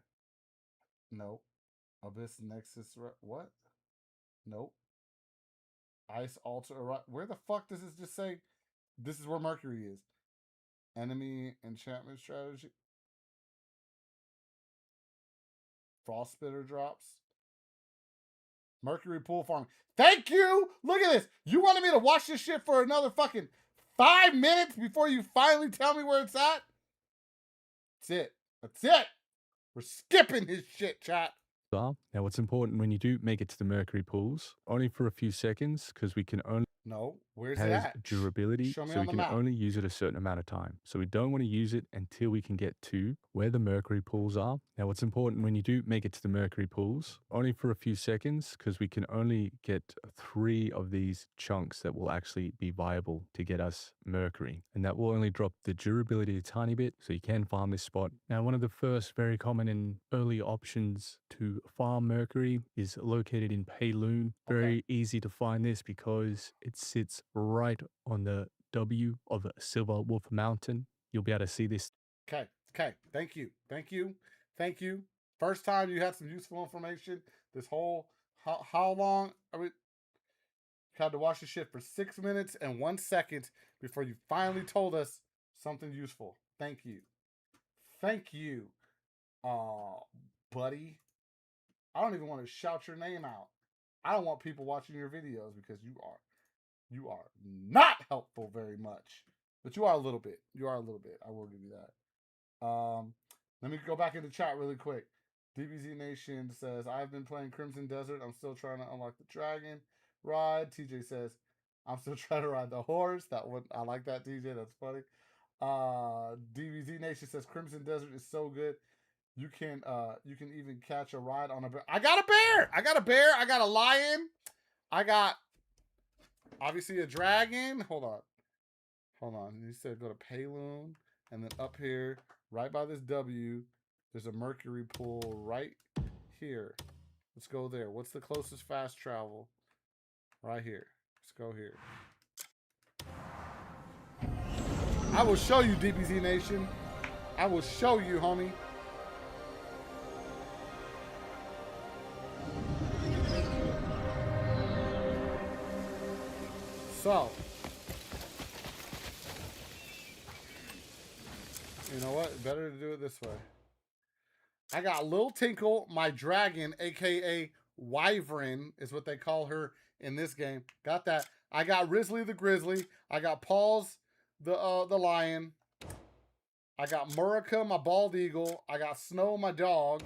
Nope. Abyss Nexus. What? Nope. Ice Altar. Where the fuck does this just say? This is where Mercury is. Enemy enchantment strategy. Frost Spitter drops. Mercury pool farming. Thank you. Look at this. You wanted me to watch this shit for another fucking 5 minutes before you finally tell me where it's at? That's it. That's it. We're skipping his shit, chat. Now, what's important when you do make it to the mercury pools, only for a few seconds, because we can only No, where's it has at? durability, Show me so on we the can map. only use it a certain amount of time. So we don't want to use it until we can get to where the mercury pools are. Now, what's important when you do make it to the mercury pools, only for a few seconds, because we can only get 3 of these chunks that will actually be viable to get us mercury. And that will only drop the durability a tiny bit, so you can farm this spot. Now, one of the first very common and early options to farm mercury is located in Payloon. Very easy to find this because it sits right on the W of Silver Wolf Mountain. You'll be able to see this. Okay. Thank you. First time you had some useful information. This whole how long are we had to watch the shit for 6 minutes and 1 second before you finally told us something useful. Thank you. Buddy. I don't even want to shout your name out. I don't want people watching your videos because you are not helpful very much. But you are a little bit. I will give you that. Let me go back into chat really quick. DBZ Nation says, I've been playing Crimson Desert. I'm still trying to unlock the dragon ride. TJ says, I'm still trying to ride the horse. That one, I like that, TJ. That's funny. DBZ Nation says, Crimson Desert is so good. You can even catch a ride on a bear. I got a bear. I got a lion. I got obviously a dragon. Hold on. You said go to Payloon, and then up here, right by this W, there's a mercury pool right here. Let's go there. What's the closest fast travel? Right here. Let's go here. I will show you, DBZ Nation. I will show you, homie. So, you know what? Better to do it this way. I got Lil Tinkle, my dragon, aka Wyvern, is what they call her in this game. Got that. I got Risley the Grizzly. I got Paul's the lion. I got Murica, my bald eagle. I got Snow, my dog.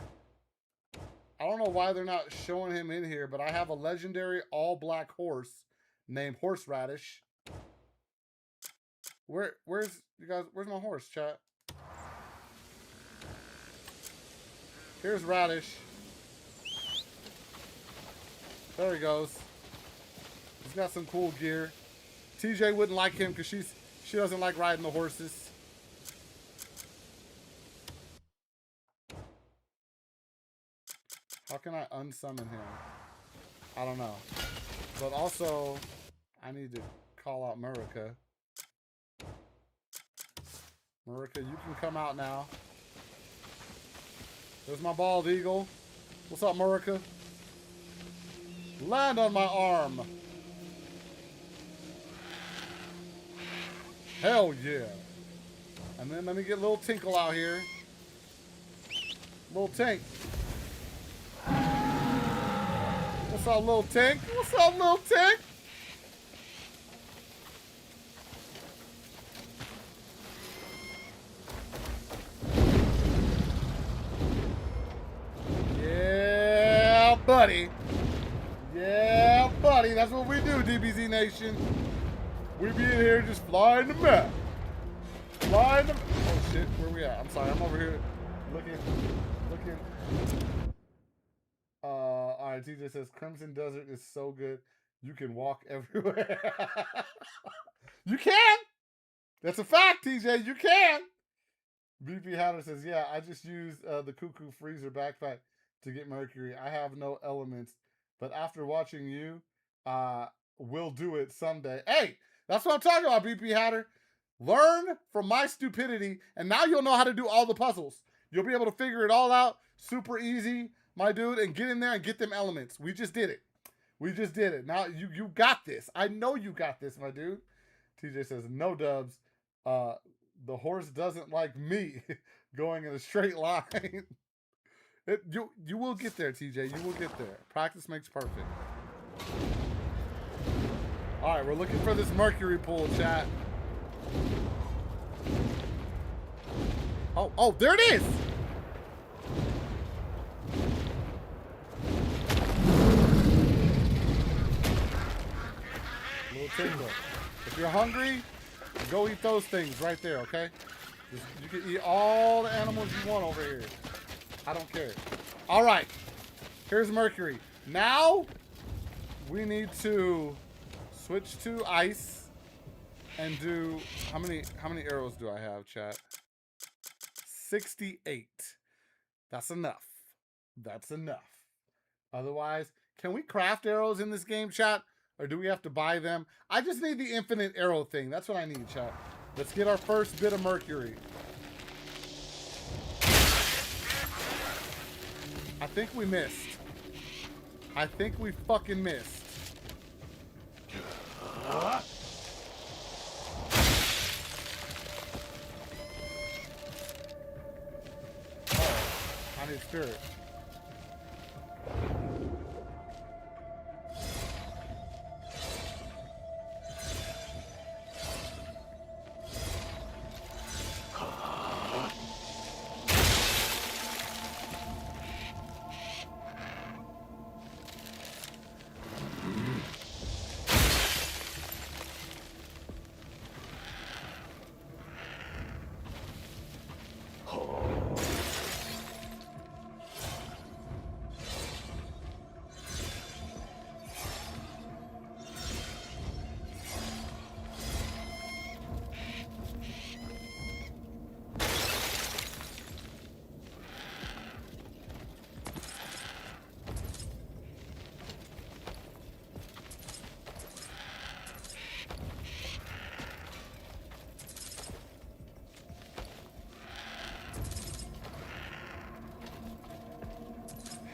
I don't know why they're not showing him in here, but I have a legendary all black horse named Horseradish. Where's my horse, chat? Here's Radish. There he goes. He's got some cool gear. TJ wouldn't like him because she doesn't like riding the horses. How can I unsummon him? I don't know. But also, I need to call out Murica. Murica, you can come out now. There's my bald eagle. What's up, Murica? Land on my arm. Hell yeah. And then let me get Lil Tinkle out here. Lil Tink. What's up, Lil Tink? What's up, Lil Tink? Yeah, buddy. Yeah, buddy. That's what we do, DBZ Nation. We be in here just flying the map. Flying the... Oh, shit. Where we at? I'm sorry. I'm over here looking. Alright, TJ says, Crimson Desert is so good. You can walk everywhere. You can! That's a fact, TJ. You can! BP Hatter says, yeah, I just used the Cuckoo Freezer backpack to get Mercury. I have no elements. But after watching you, we'll do it someday. Hey, that's what I'm talking about, BP Hatter. Learn from my stupidity, and now you'll know how to do all the puzzles. You'll be able to figure it all out super easy, my dude, and get in there and get them elements. We just did it. Now you got this. I know you got this, my dude. TJ says, no dubs. The horse doesn't like me going in a straight line. You will get there, TJ. You will get there. Practice makes perfect. All right, we're looking for this Mercury pool, chat. Oh, there it is. Little tingle. If you're hungry, go eat those things right there, okay? You can eat all the animals you want over here. I don't care. All right. Here's Mercury. Now, we need to switch to ice and do... How many arrows do I have, chat? 68. That's enough. That's enough. Otherwise, can we craft arrows in this game, chat? Or do we have to buy them? I just need the infinite arrow thing. That's what I need, chat. Let's get our first bit of Mercury. I think we missed. I think we fucking missed. Oh, I need spirit.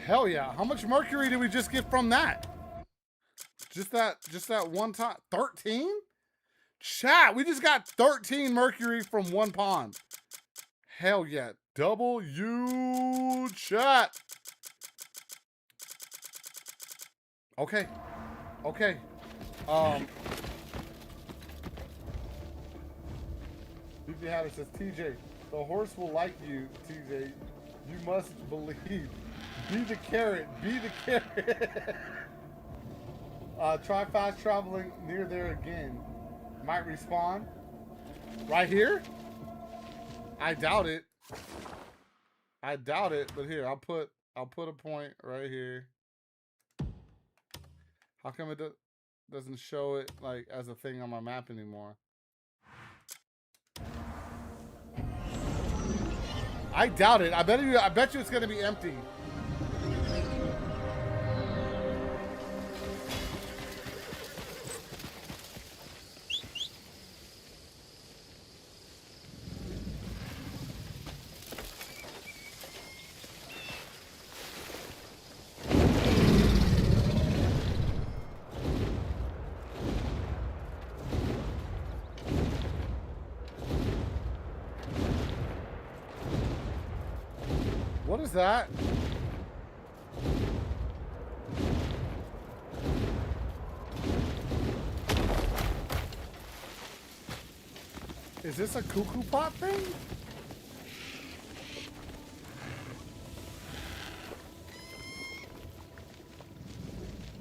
Hell yeah. How much Mercury did we just get from that? Just that one time. 13? Chat, we just got 13 Mercury from one pond. Hell yeah. W chat. Okay. Okay. BB Hatter says, TJ, the horse will like you, TJ. You must believe. Be the carrot. Be the carrot. Try fast traveling near there again. Might respawn. Right here? I doubt it. I doubt it. But here, I'll put a point right here. How come it doesn't show it like as a thing on my map anymore? I doubt it. I bet you it's gonna be empty. What is that? Is this a cuckoo pot thing?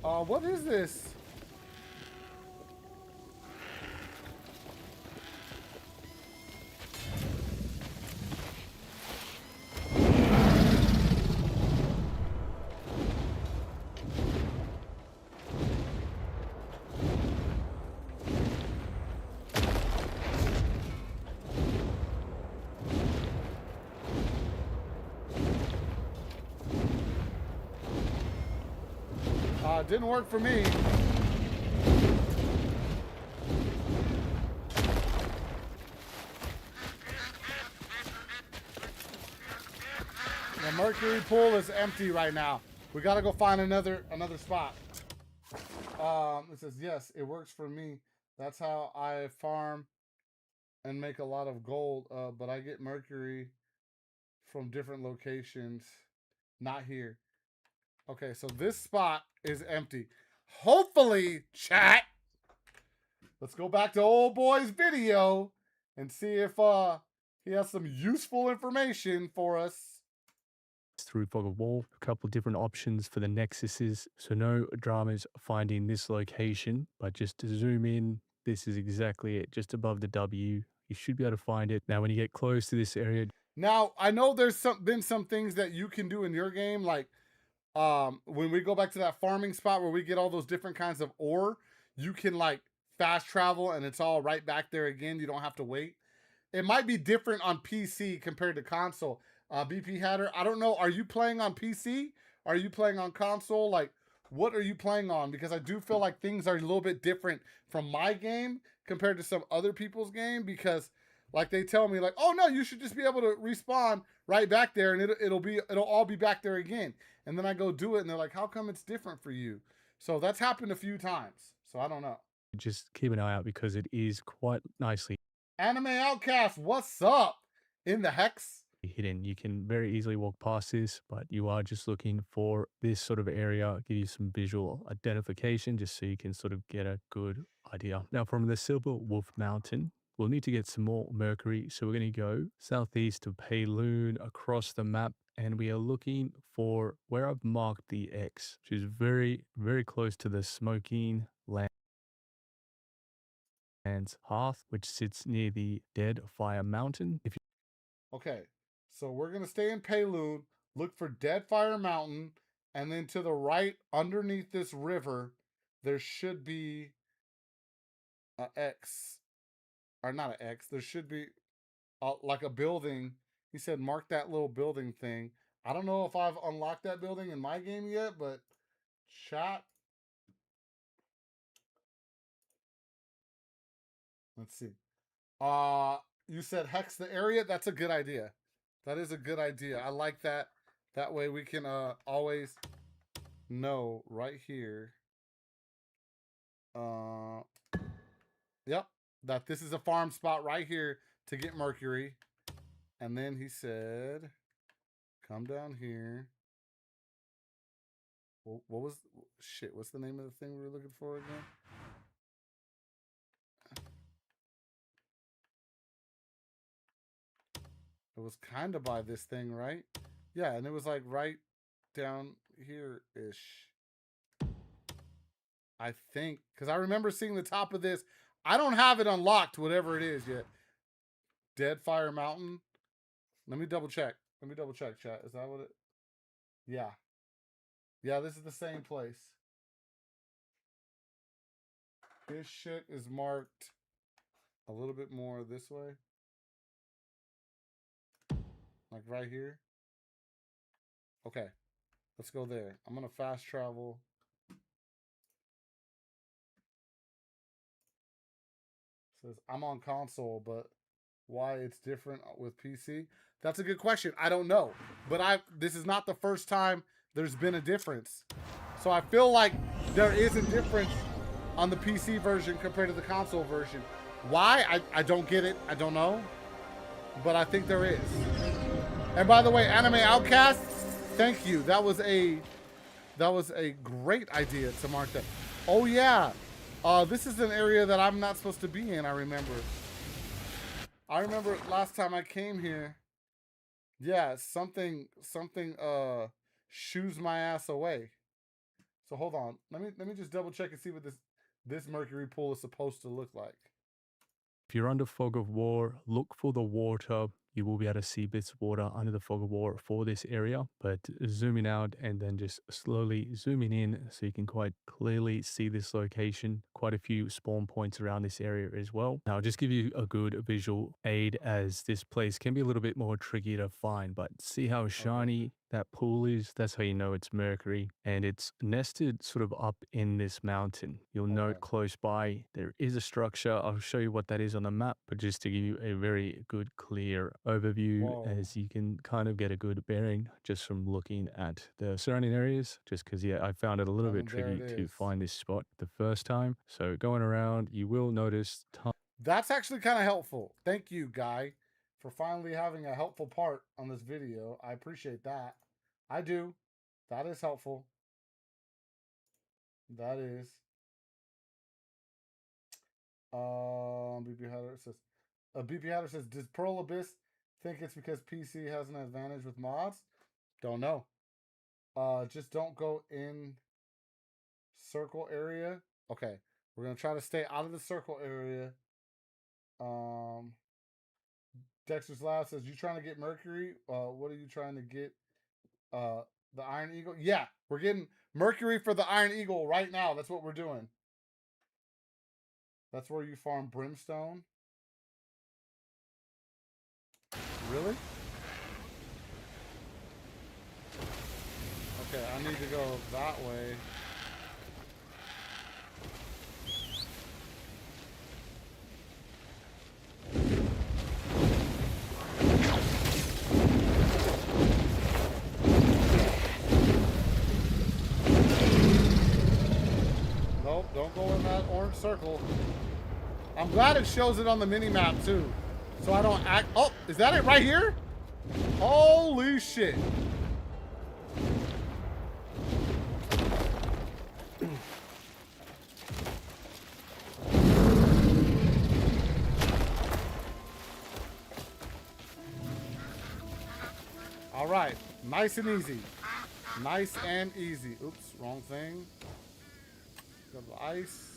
What is this? Didn't work for me. The Mercury pool is empty right now. We gotta go find another spot. It says, yes, it works for me. That's how I farm and make a lot of gold. But I get Mercury from different locations. Not here. Okay, so this spot is empty. Hopefully, chat. Let's go back to old boy's video and see if He has some useful information for us. Through Fog of War, a couple of different options for the nexuses. So no dramas finding this location, but just to zoom in, this is exactly it, just above the W. You should be able to find it. Now, when you get close to this area, Now, I know there's been some things that you can do in your game, like when we go back to that farming spot where we get all those different kinds of ore, you can like fast travel and it's all right back there again. You don't have to wait. It might be different on PC compared to console. BP Hatter, I don't know. Are you playing on PC? Are you playing on console? Like, what are you playing on? Because I do feel like things are a little bit different from my game compared to some other people's game. Because, like, they tell me, like, oh no, you should just be able to respawn right back there, and it'll all be back there again. And then I go do it, and they're like, how come it's different for you? So that's happened a few times. So I don't know. just keep an eye out because it is quite nicely Anime Outcast, what's up? In the hex? hidden. You can very easily walk past this, but you are just looking for this sort of area, give you some visual identification just so you can sort of get a good idea. Now, from the Silver Wolf Mountain, we'll need to get some more mercury. So we're going to go southeast of Payloon across the map, and we are looking for where I've marked the X, which is very, very close to the Smoking Lands Hearth, which sits near the Dead Fire Mountain. If Okay, so we're gonna stay in Payloon, look for Deadfire Mountain, and then to the right, underneath this river, there should be a X, or not an X. There should be like a building. He said, "Mark that little building thing." I don't know if I've unlocked that building in my game yet, but chat. Let's see. You said hex the area. That's a good idea. That is a good idea. I like that. That way we can always know right here. Yep, that this is a farm spot right here to get mercury. And then he said, come down here. What was shit? What's the name of the thing we were looking for again? It was kind of by this thing, right? Yeah, and it was like right down here-ish. I think, because I remember seeing the top of this. I don't have it unlocked, whatever it is yet. Deadfire Mountain. Let me double check. Let me double check, chat. Is that what it? Yeah. Yeah, this is the same place. This shit is marked a little bit more this way. Like right here. Okay. Let's go there. I'm going to fast travel. Says I'm on console, but why it's different with PC? That's a good question. I don't know. But this is not the first time there's been a difference. So I feel like there is a difference on the PC version compared to the console version. Why? I don't get it. I don't know. But I think there is. And by the way, Anime Outcast, thank you. That was a great idea to mark that. Oh yeah. This is an area that I'm not supposed to be in, I remember. I remember last time I came here. Yeah, something shoos my ass away. So hold on. Let me just double check and see what this mercury pool is supposed to look like. If you're under Fog of War, look for the water. You will be able to see bits of water under the Fog of War for this area, but zooming out and then just slowly zooming in so you can quite clearly see this location. Quite a few spawn points around this area as well. Now, I'll just give you a good visual aid as this place can be a little bit more tricky to find, but see how shiny that pool is? That's how you know it's mercury, and it's nested sort of up in this mountain. You'll note close by there is a structure. I'll show you what that is on the map, but just to give you a very good clear overview, as you can kind of get a good bearing just from looking at the surrounding areas, just because yeah, I found it a little bit tricky to find this spot the first time. So going around, you will notice that's actually kind of helpful. Thank you, Guy, for finally having a helpful part on this video. I appreciate that. I do. That is helpful. That is. BP Hatter says, BP Hatter says, does Pearl Abyss Think it's because PC has an advantage with mods? Don't know. Just don't go in circle area. Okay, we're gonna try to stay out of the circle area. Dexter's Lab says, you trying to get Mercury? What are you trying to get? The Iron Eagle? Yeah, we're getting Mercury for the Iron Eagle right now. That's what we're doing. That's where you farm Brimstone. Really? Okay, I need to go that way. Nope, don't go in that orange circle. I'm glad it shows it on the mini map too. So I don't act. Oh, is that it right here? Holy shit. All right, nice and easy. Nice and easy. Oops, wrong thing. Go to the ice.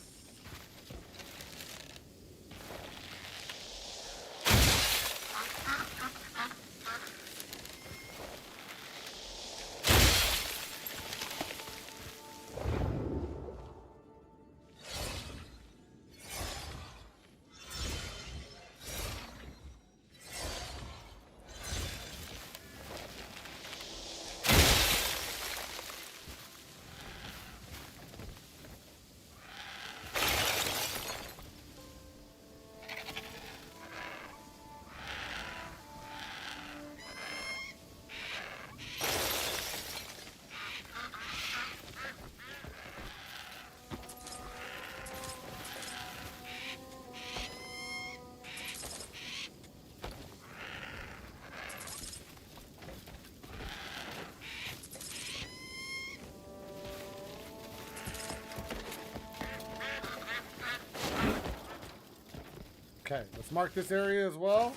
Okay, let's mark this area as well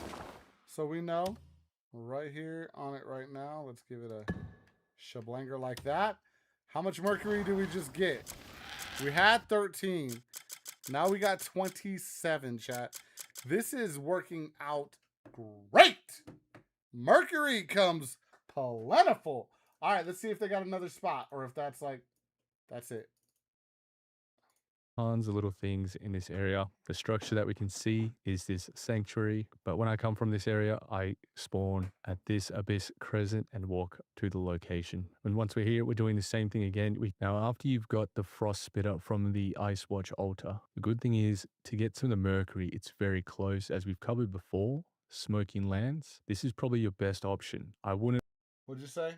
so we know. We're right here on it right now. Let's give it a shablanger like that. How much mercury do we just get? We had 13. Now we got 27, chat. This is working out great. Mercury comes plentiful. All right, let's see if they got another spot or if that's like, that's it. Tons of little things in this area. The structure that we can see is this sanctuary, but when I come from this area, I spawn at this abyss crescent and walk to the location. And once we're here, we're doing the same thing again. Now, after you've got the frost spitter from the Ice Watch altar, the good thing is to get to the mercury, it's very close. As we've covered before, smoking lands, this is probably your best option. I wouldn't What'd you say?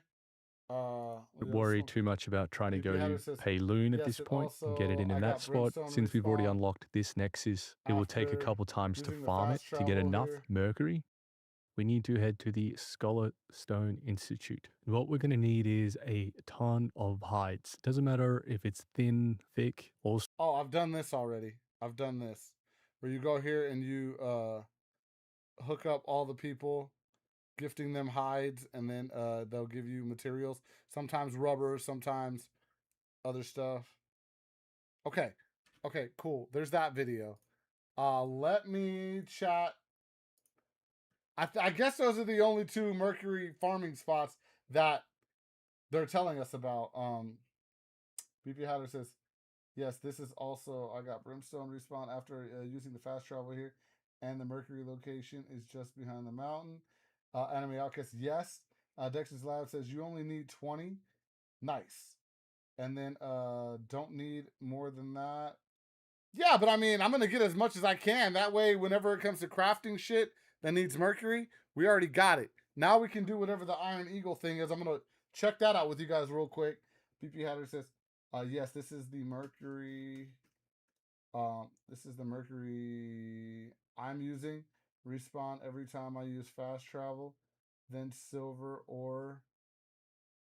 worry too much about trying to go to pay loon at this point and get it in that spot. Since we've already unlocked this nexus, it will take a couple times to farm it to get enough mercury. We need to head to the Scholar Stone Institute. What we're going to need is a ton of hides. Doesn't matter if it's thin, thick, or... Oh, I've done this already. I've done this. Where you go here and you hook up all the people, gifting them hides, and then they'll give you materials. Sometimes rubber, sometimes other stuff. Okay. Okay, cool. There's that video. Let me chat. I guess those are the only two mercury farming spots that they're telling us about. BP Hatter says, yes, this is also, I got Brimstone respawn after using the fast travel here, and the mercury location is just behind the mountain. Anime Outcast, yes. Dexter's Lab says, you only need 20. Nice. And then don't need more than that. Yeah, but I mean, I'm going to get as much as I can. That way, whenever it comes to crafting shit that needs mercury, we already got it. Now we can do whatever the Iron Eagle thing is. I'm going to check that out with you guys real quick. BP Hatter says, yes, this is the mercury. This is the mercury I'm using. Respawn every time I use fast travel. Then silver ore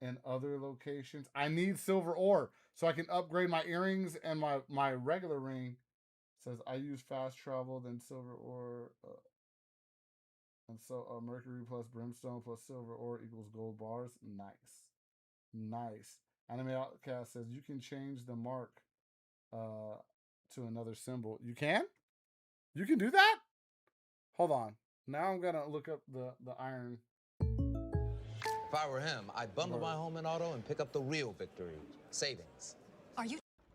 and other locations. I need silver ore so I can upgrade my earrings and my regular ring. It says I use fast travel, then silver ore. And so mercury plus brimstone plus silver ore equals gold bars. Nice. Nice. Anime Outcast says you can change the mark to another symbol. You can? You can do that? Hold on. Now I'm gonna look up the iron. If I were him, I'd bundle my home and auto and pick up the real victory. Savings.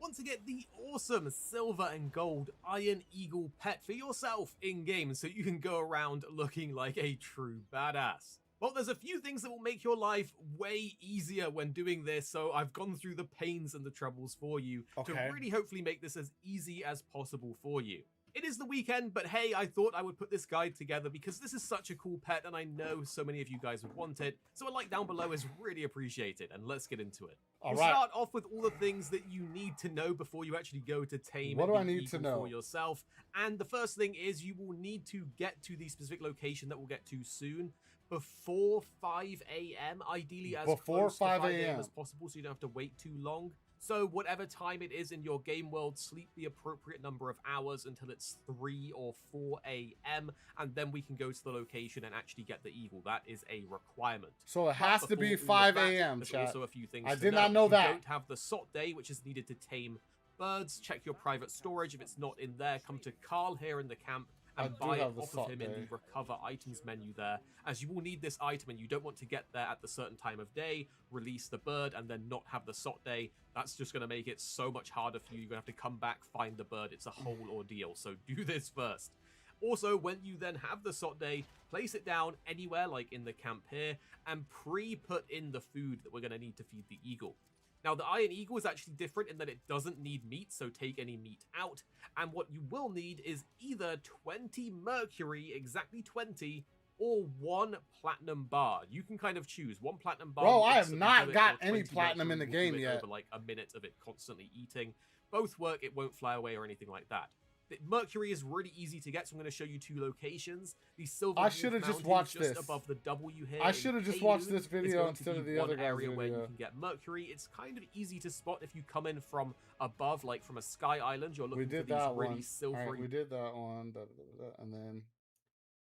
Want to get the awesome silver and gold Iron Eagle pet for yourself in-game so you can go around looking like a true badass? Well, there's a few things that will make your life way easier when doing this, so I've gone through the pains and the troubles for you to really hopefully make this as easy as possible for you. It is the weekend, but hey, I thought I would put this guide together because this is such a cool pet and I know so many of you guys would want it, so a like down below is really appreciated, and let's get into it. We'll start off with all the things that you need to know before you actually go to tame what do the I need to eagle know for yourself. And the first thing is you will need to get to the specific location that we'll get to soon before 5 a.m. Ideally as close to 5 a.m. as possible so you don't have to wait too long. So whatever time it is in your game world, sleep the appropriate number of hours until it's 3 or 4 a.m. and then we can go to the location and actually get the eagle. That is a requirement. So it has to be 5 a.m. There's also a few things I to did not know you that. Don't have the SOT day, which is needed to tame birds. Check your private storage. If it's not in there, come to Carl here in the camp and buy it off of him in the recover items menu there, as you will need this item and you don't want to get there at the certain time of day, release the bird, and then not have the SOT day. That's just going to make it so much harder for you. You're going to have to come back, find the bird. It's a whole ordeal, so do this first. Also, when you then have the SOT day, place it down anywhere, like in the camp here, and pre-put in the food that we're going to need to feed the eagle. Now, the Iron Eagle is actually different in that it doesn't need meat, so take any meat out. And what you will need is either 20 mercury, exactly 20, or 1 platinum bar. You can kind of choose. 1 platinum bar. Bro, I have not got any platinum in the game yet. Over like a minute of it constantly eating. Both work, it won't fly away or anything like that. The mercury is really easy to get, so I'm going to show you 2 locations. The silver I should have just watched just this above the W here. I should have just watched this video instead of the other guy's area where video. you can get mercury. It's kind of easy to spot if you come in from above, like from a sky island. You're looking for these really silvery. Right, we did that one, and then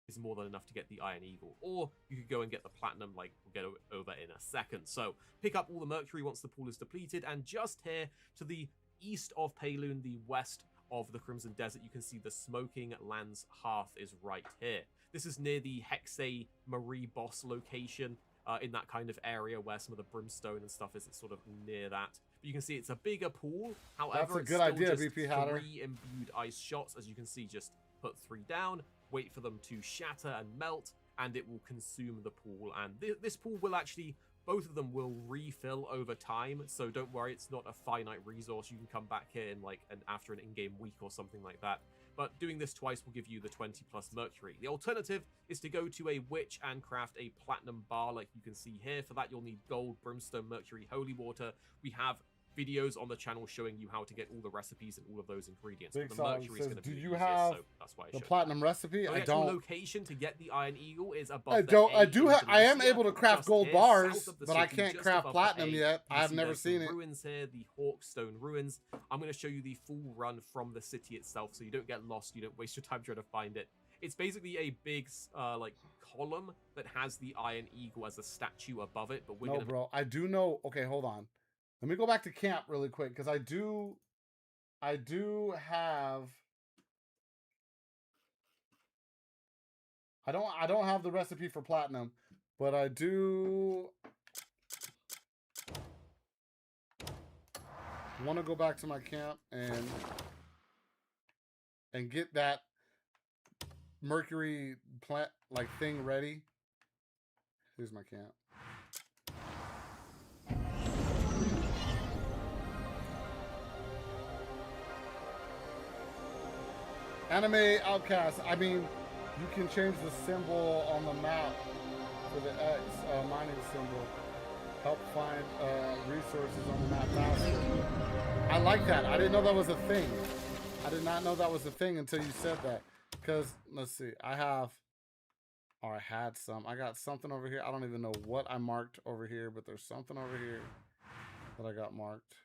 is more than enough to get the Iron Eagle, or you could go and get the platinum, like we'll get over in a second. So pick up all the mercury once the pool is depleted, and just here to the east of Payloon, the west of the Crimson Desert, you can see the Smoking Lands Hearth is right here. This is near the Hexe Marie boss location, in that kind of area where some of the brimstone and stuff is. It's sort of near that. But you can see it's a bigger pool. However, that's a good idea, just BP Hatter. 3 imbued ice shots. As you can see, just put 3 down, wait for them to shatter and melt, and it will consume the pool. And this pool will actually, both of them will refill over time, so don't worry, it's not a finite resource. You can come back here in after an in-game week or something like that. But doing this twice will give you the 20 plus mercury. The alternative is to go to a witch and craft a platinum bar like you can see here. For that, you'll need gold, brimstone, mercury, holy water. We have videos on the channel showing you how to get all the recipes and all of those ingredients. Big But the mercury is going to be do you easiest, have so that's why I the showed platinum recipe? the I actual don't. location to get the Iron Eagle is above I the don't. A I do in have. I am Tunisia, able to craft just gold here, bars, south of the but I city, can't just craft above the platinum A. yet. You can I've see never there's the seen it. ruins here, the Hawkstone ruins. I'm going to show you the full run from the city itself, so you don't get lost. You don't waste your time trying to find it. It's basically a big like column that has the Iron Eagle as a statue above it. But we're No, bro. I do know. Okay, hold on. Let me go back to camp really quick because I do have. I don't have the recipe for platinum, but I do want to go back to my camp and get that mercury plant thing ready. Here's my camp. Anime Outcast. I mean, you can change the symbol on the map for the X mining symbol. Help find resources on the map faster. I like that. I didn't know that was a thing. I did not know that was a thing until you said that. Because, let's see. I had some. I got something over here. I don't even know what I marked over here, but there's something over here that I got marked.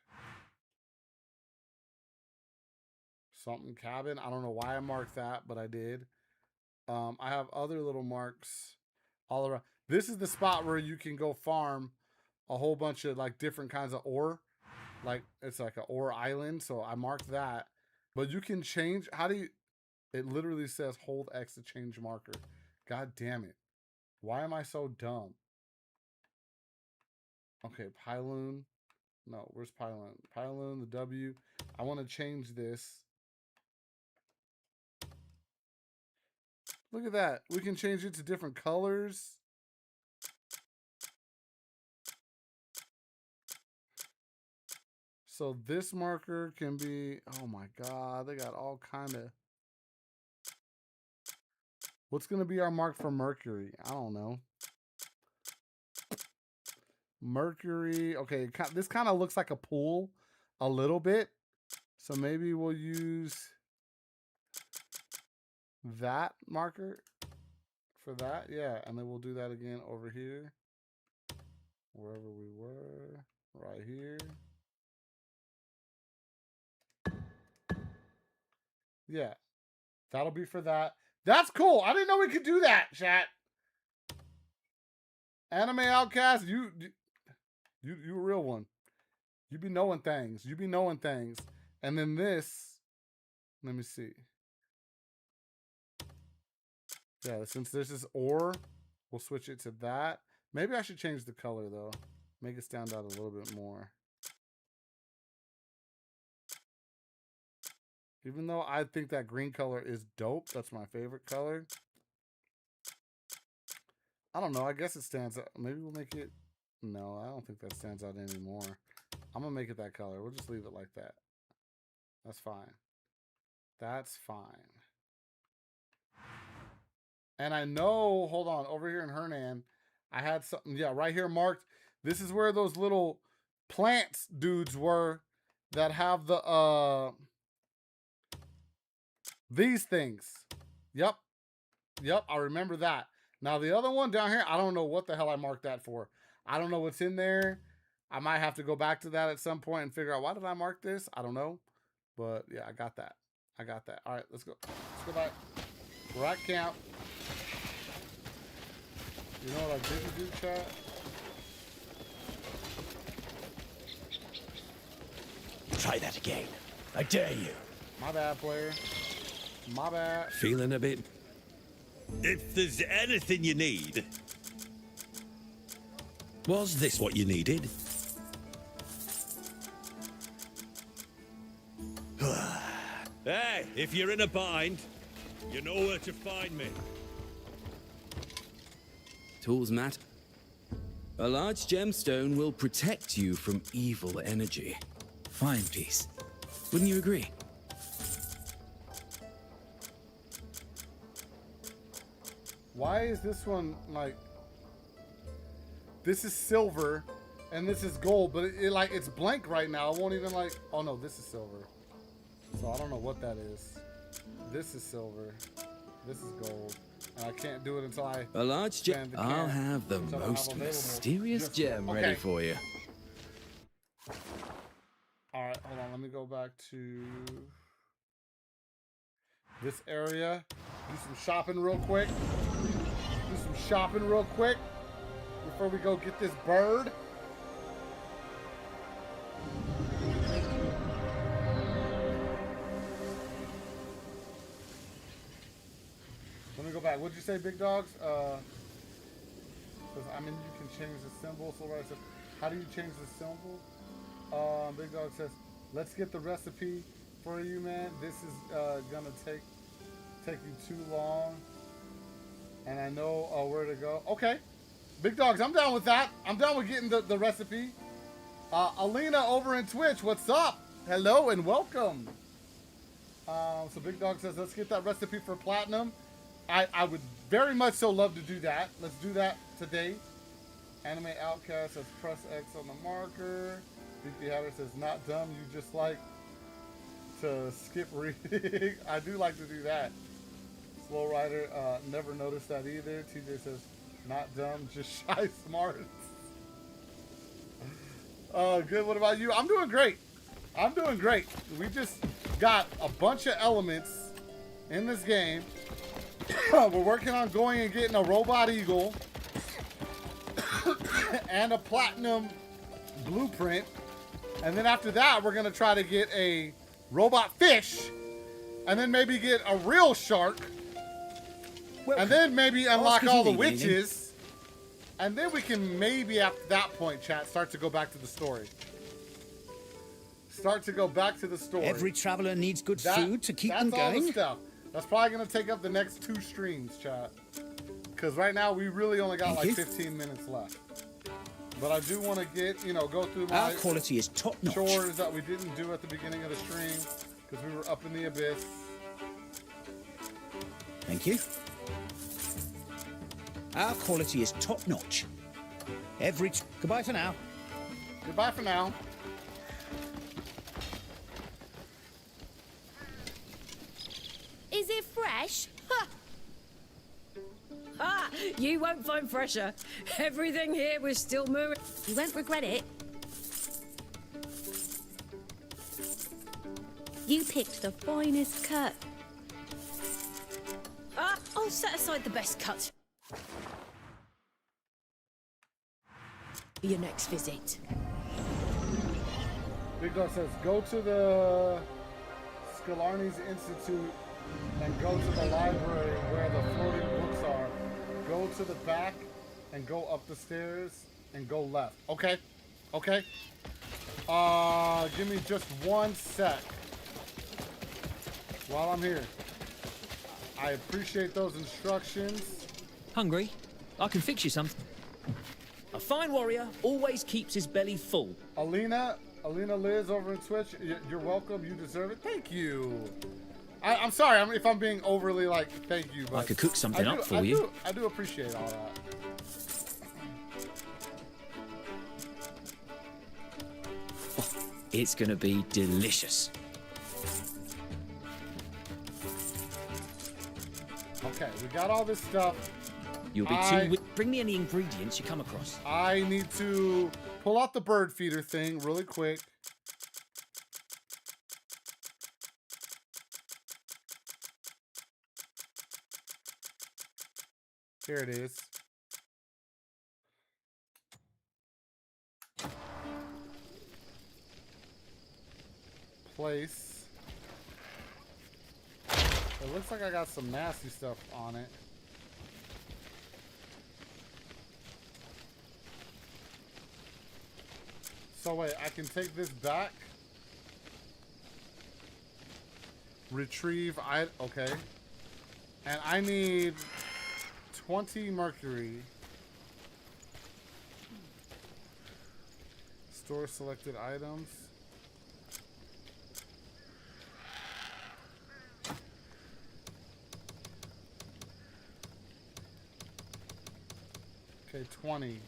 Something cabin. I don't know why I marked that, but I did. I have other little marks all around. This is the spot where you can go farm a whole bunch of like different kinds of ore. Like it's like an ore island. So I marked that. But you can change. How do you? It literally says hold X to change marker. God damn it. Why am I so dumb? Okay, pylon. No, where's pylon? Pylon, the W. I want to change this. Look at that. We can change it to different colors. So this marker can be, oh my God, they got all kind of. What's going to be our mark for Mercury? I don't know. Mercury. Okay, this kind of looks like a pool a little bit. So maybe we'll use that marker for that. Yeah, and then we'll do that again over here. Wherever we were, right here. Yeah, that'll be for that. That's cool. I didn't know we could do that, chat. Anime Outcast, you a real one. You be knowing things. You be knowing things. And then this, let me see. Yeah, since this is ore, we'll switch it to that. Maybe I should change the color though. Make it stand out a little bit more. Even though I think that green color is dope. That's my favorite color. I don't know. I guess it stands out. Maybe we'll make it. No, I don't think that stands out anymore. I'm going to make it that color. We'll just leave it like that. That's fine. That's fine. And I know, hold on, over here in Hernan, I had something, yeah, right here marked. This is where those little plants dudes were that have the, these things. Yep. Yep, I remember that. Now, the other one down here, I don't know what the hell I marked that for. I don't know what's in there. I might have to go back to that at some point and figure out, why did I mark this? I don't know. But, yeah, I got that. I got that. All right, let's go. Let's go back. We're at camp. You know what I didn't do, chat? Try that again. I dare you. My bad, player. My bad. Feeling a bit. If there's anything you need. Was this what you needed? Hey, if you're in a bind, you know where to find me. Tools matter. A large gemstone will protect you from evil energy. Fine piece. Wouldn't you agree? Why is this one like, this is silver and this is gold, but it like, it's blank right now. I won't even like, oh no, this is silver. So I don't know what that is. This is silver. This is gold. And I can't do it until I... A large gem. I'll have the most mysterious gem ready for you. All right, hold on. Let me go back to this area. Do some shopping real quick. Do some shopping real quick before we go get this bird. Let me go back. What'd you say, big dogs? I mean, you can change the symbol. So right says, how do you change the symbol? Big dog says, let's get the recipe for you, man. This is gonna take you too long, and I know where to go. Okay, big dogs, I'm down with that. I'm down with getting the recipe. Alina over in Twitch, what's up? Hello and welcome. So big dog says, let's get that recipe for platinum. I would very much so love to do that. Let's do that today. Anime Outcast says press X on the marker. BP Hatter says not dumb, you just like to skip reading. I do like to do that. Slow Rider, never noticed that either. TJ says not dumb, just shy smart. Good, what about you? I'm doing great. I'm doing great. We just got a bunch of elements in this game We're working on going and getting a robot eagle and a platinum blueprint. And then after that, we're going to try to get a robot fish. And then maybe get a real shark. And then maybe unlock all the witches. And then we can maybe, after that point, chat, start to go back to the story. Start to go back to the story. Every traveler needs good food to keep them going. That's all the stuff. That's probably going to take up the next 2 streams, chat. Because right now, we really only got like 15 minutes left. But I do want to get, you know, go through my Our quality is top notch. chores that we didn't do at the beginning of the stream. Because we were up in the abyss. Thank you. Our quality is top notch. Goodbye for now. Goodbye for now. Is it fresh? Ah, you won't find fresher. Everything here was still moving. You won't regret it. You picked the finest cut. Ah, I'll set aside the best cut. Your next visit. Big Dog says, go to the Scalarni's Institute and go to the library where the floating books are. Go to the back and go up the stairs and go left. Okay. Okay. Give me just 1 sec while I'm here. I appreciate those instructions. Hungry? I can fix you something. A fine warrior always keeps his belly full. Alina Liz over in Twitch, you're welcome. You deserve it. Thank you. I'm sorry if I'm being overly like, thank you. But I could cook something up for you. I do appreciate all that. Oh, it's gonna be delicious. Okay, we got all this stuff. You'll be bring me any ingredients you come across. I need to pull out the bird feeder thing really quick. Here it is. Place. It looks like I got some nasty stuff on it. So wait, I can take this back. Retrieve, okay. And I need 20 mercury. Store selected items. Okay, 20.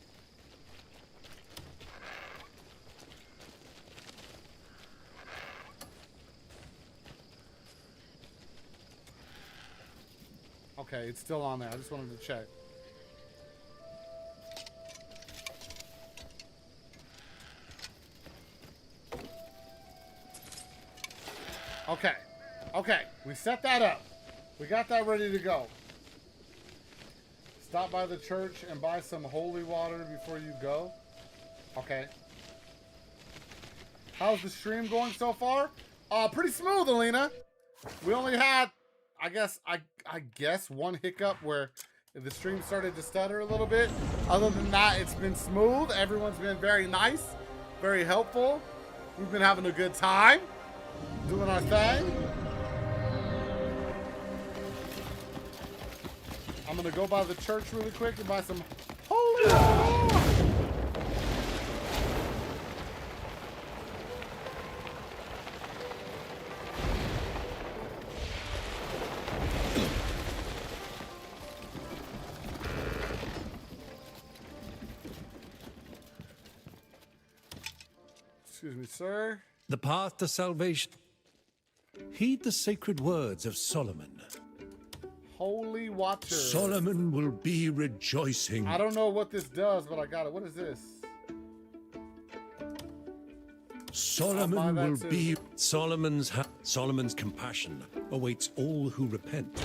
Okay, it's still on there. I just wanted to check. Okay. Okay, we set that up. We got that ready to go. Stop by the church and buy some holy water before you go. Okay. How's the stream going so far? Pretty smooth, Alina. We only had, I guess one hiccup where the stream started to stutter a little bit. Other than that, it's been smooth. Everyone's been very nice, very helpful. We've been having a good time, doing our thing. I'm gonna go by the church really quick and buy some holy water. Excuse me, sir. The path to salvation. Heed the sacred words of Solomon. Holy water. Solomon will be rejoicing. I don't know what this does, but I got it. What is this? Solomon will be Solomon's compassion awaits all who repent.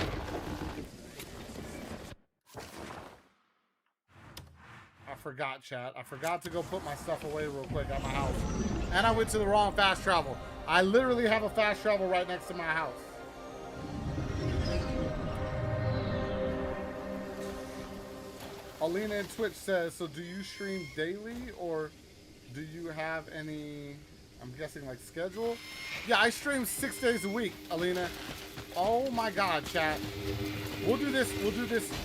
forgot, chat. I forgot to go put my stuff away real quick at my house. And I went to the wrong fast travel. I literally have a fast travel right next to my house. Alina in Twitch says, so do you stream daily or do you have any, I'm guessing like schedule? Yeah, I stream 6 days a week, Alina. Oh my God, chat. We'll do this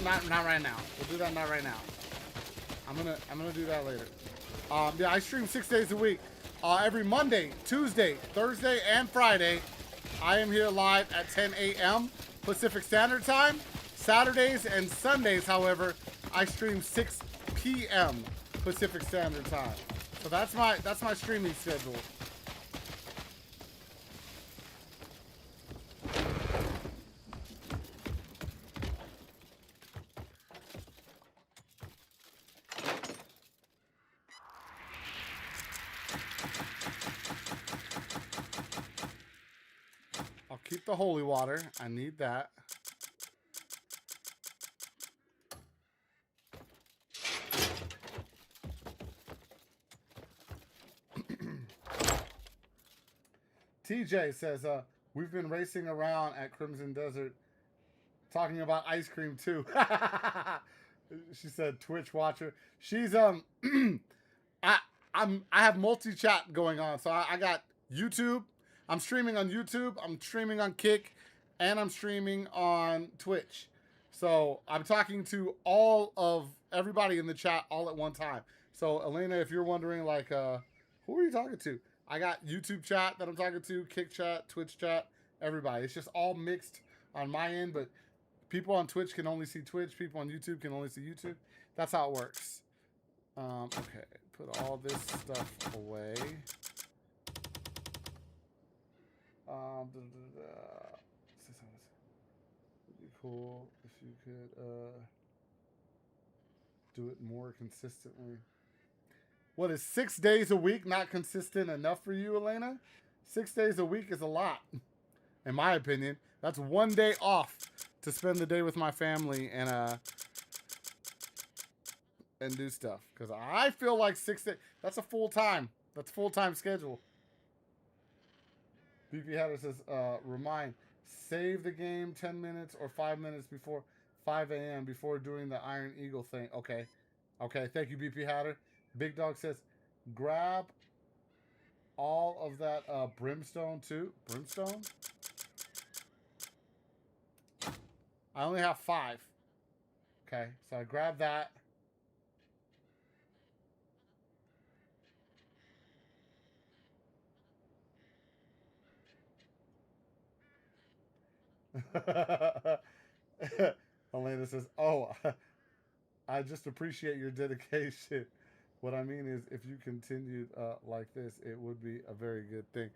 not right now. We'll do that not right now. I'm gonna do that later. Yeah, I stream 6 days a week. Every Monday, Tuesday, Thursday, and Friday. I am here live at 10 a.m. Pacific Standard Time. Saturdays and Sundays, however, I stream 6 p.m. Pacific Standard Time. So that's my streaming schedule. I'll keep the holy water. I need that. TJ says, we've been racing around at Crimson Desert talking about ice cream too. She said Twitch watcher. She's I have multi-chat going on. So I got YouTube. I'm streaming on YouTube. I'm streaming on Kick, and I'm streaming on Twitch. So I'm talking to all of everybody in the chat all at one time. So Elena, if you're wondering like who are you talking to? I got YouTube chat that I'm talking to, Kick chat, Twitch chat, everybody. It's just all mixed on my end, but people on Twitch can only see Twitch. People on YouTube can only see YouTube. That's how it works. Okay, put all this stuff away. It'd be cool if you could do it more consistently. What is 6 days a week not consistent enough for you, Elena? 6 days a week is a lot, in my opinion. That's 1 day off to spend the day with my family and do stuff. Because I feel like 6 days, that's a full time. That's full-time schedule. BP Hatter says, remind, save the game 10 minutes or 5 minutes before 5 a.m. before doing the Iron Eagle thing. Okay. Okay, thank you, BP Hatter. Big Dog says, grab all of that brimstone too. Brimstone? I only have 5. Okay, so I grab that. Elena says, oh, I just appreciate your dedication. What I mean is, if you continued like this, it would be a very good thing.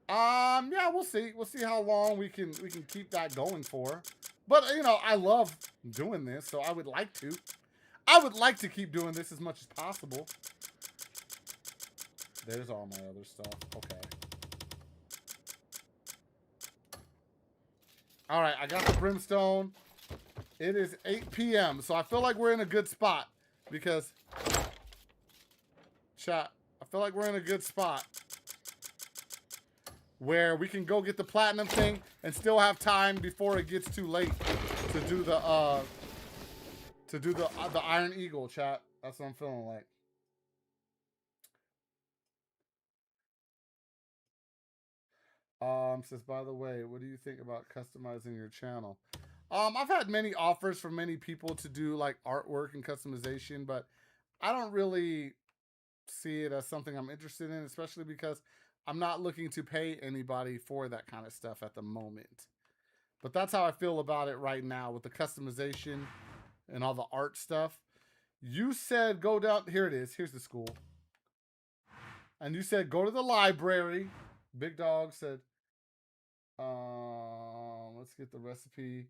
Yeah, we'll see. We'll see how long we can keep that going for. But you know, I love doing this, so I would like to. I would like to keep doing this as much as possible. There's all my other stuff. Okay. All right, I got the brimstone. It is 8 p.m., so I feel like we're in a good spot because, chat, I feel like we're in a good spot where we can go get the platinum thing and still have time before it gets too late to do the Iron Eagle, chat. That's what I'm feeling like. Says, by the way, what do you think about customizing your channel? I've had many offers from many people to do like artwork and customization, but I don't really see it as something I'm interested in, especially because I'm not looking to pay anybody for that kind of stuff at the moment. But that's how I feel about it right now with the customization and all the art stuff. You said go down, here it is, here's the school. And you said go to the library. Big Dog said, let's get the recipe.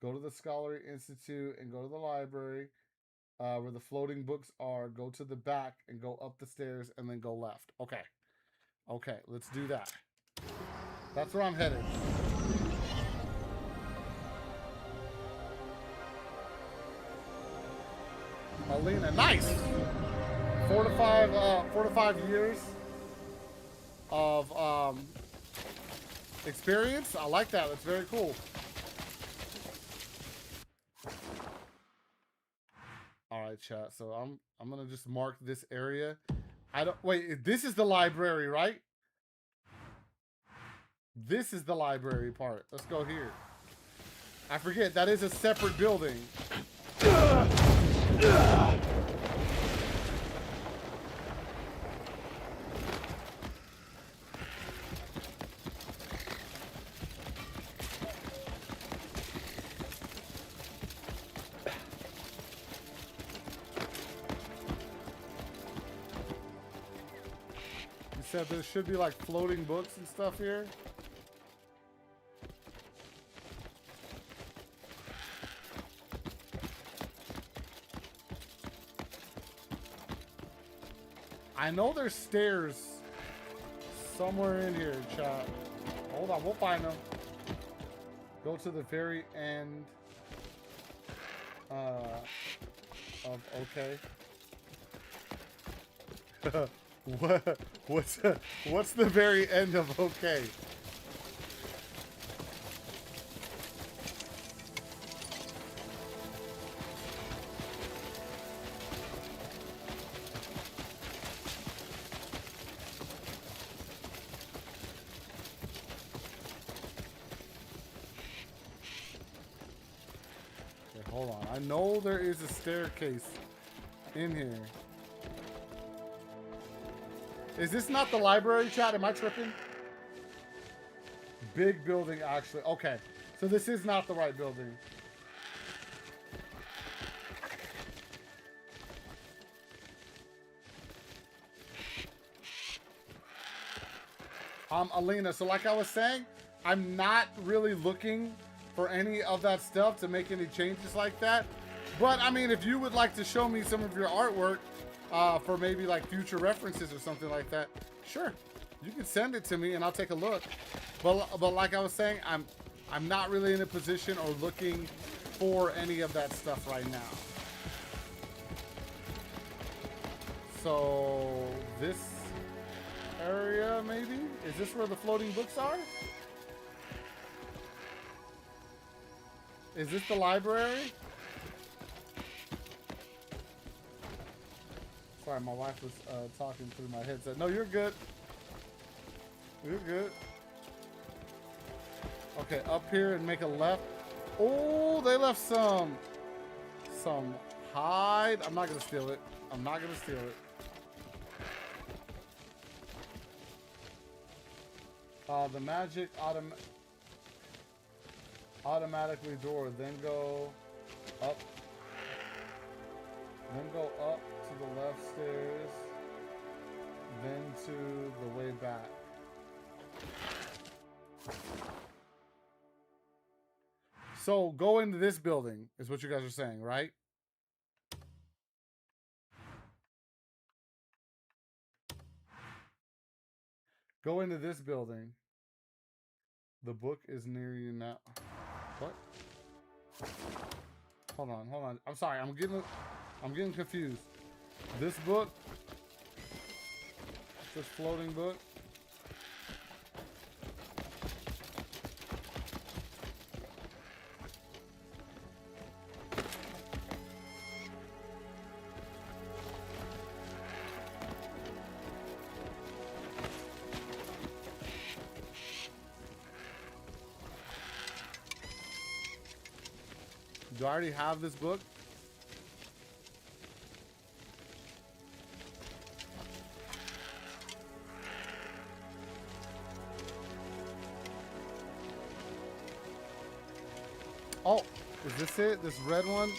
Go to the Scholarly Institute and go to the library where the floating books are. Go to the back and go up the stairs and then go left. Okay. Okay, let's do that. That's where I'm headed. Alina, nice. 4 to 5 years of experience. I like that. That's very cool. All right, chat. So I'm gonna just mark this area. I don't wait. This is the library, right? This is the library part. Let's go here. I forget that is a separate building. You said there should be like floating books and stuff here. I know there's stairs somewhere in here, chat. Hold on, we'll find them. Go to the very end of okay. What's the very end of okay? Hold on. I know there is a staircase in here. Is this not the library, chat? Am I tripping? Big building, actually. Okay. So this is not the right building. Alina, so like I was saying, I'm not really looking for any of that stuff to make any changes like that. But I mean, if you would like to show me some of your artwork for maybe like future references or something like that, sure, you can send it to me and I'll take a look. But like I was saying, I'm not really in a position or looking for any of that stuff right now. So this area maybe? Is this where the floating books are? Is this the library? Sorry, my wife was talking through my headset. No, you're good. You're good. Okay, up here and make a left. Oh, they left some hide. I'm not gonna steal it. I'm not gonna steal it. The magic automatically door, then go up to the left stairs, then to the way back. So go into this building is what you guys are saying, right? Go into this building. The book is near you now. What? Hold on. I'm sorry. I'm getting confused. This book, this floating book. Do I already have this book? Oh, is this it? This red one?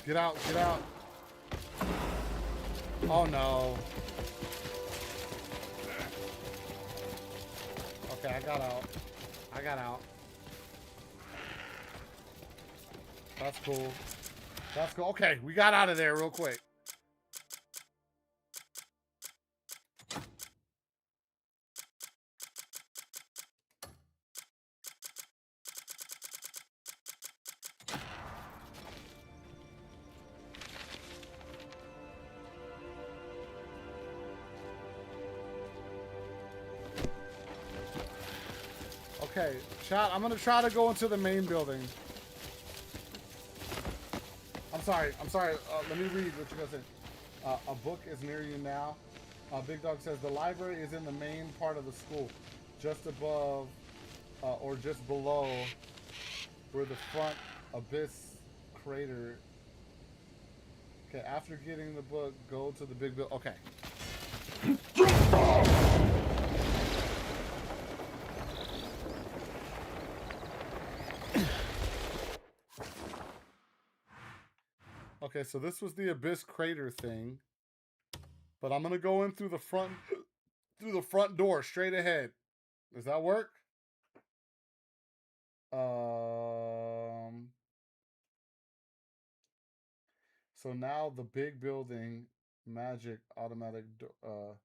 Get out, get out. Oh no. Okay, I got out. I got out. That's cool. That's cool. Okay, we got out of there real quick. Okay, chat, I'm gonna try to go into the main building. I'm sorry. Let me read what you guys said. A book is near you now. Big Dog says the library is in the main part of the school, just above or just below where the front abyss crater. Okay, after getting the book, go to the big building. Okay. Okay, so this was the abyss crater thing, but I'm gonna go in through the front door straight ahead. Does that work? So now the big building, magic automatic. So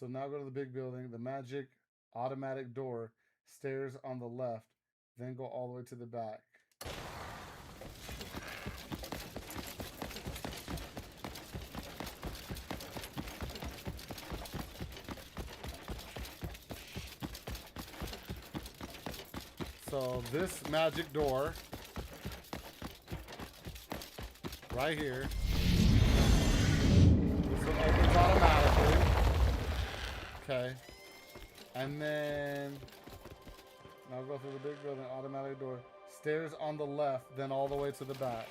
now go to the big building, the magic automatic door, stairs on the left, then go all the way to the back. So this magic door right here, this one opens automatically. Okay, and then now go through the big building, automatic door, stairs on the left, then all the way to the back.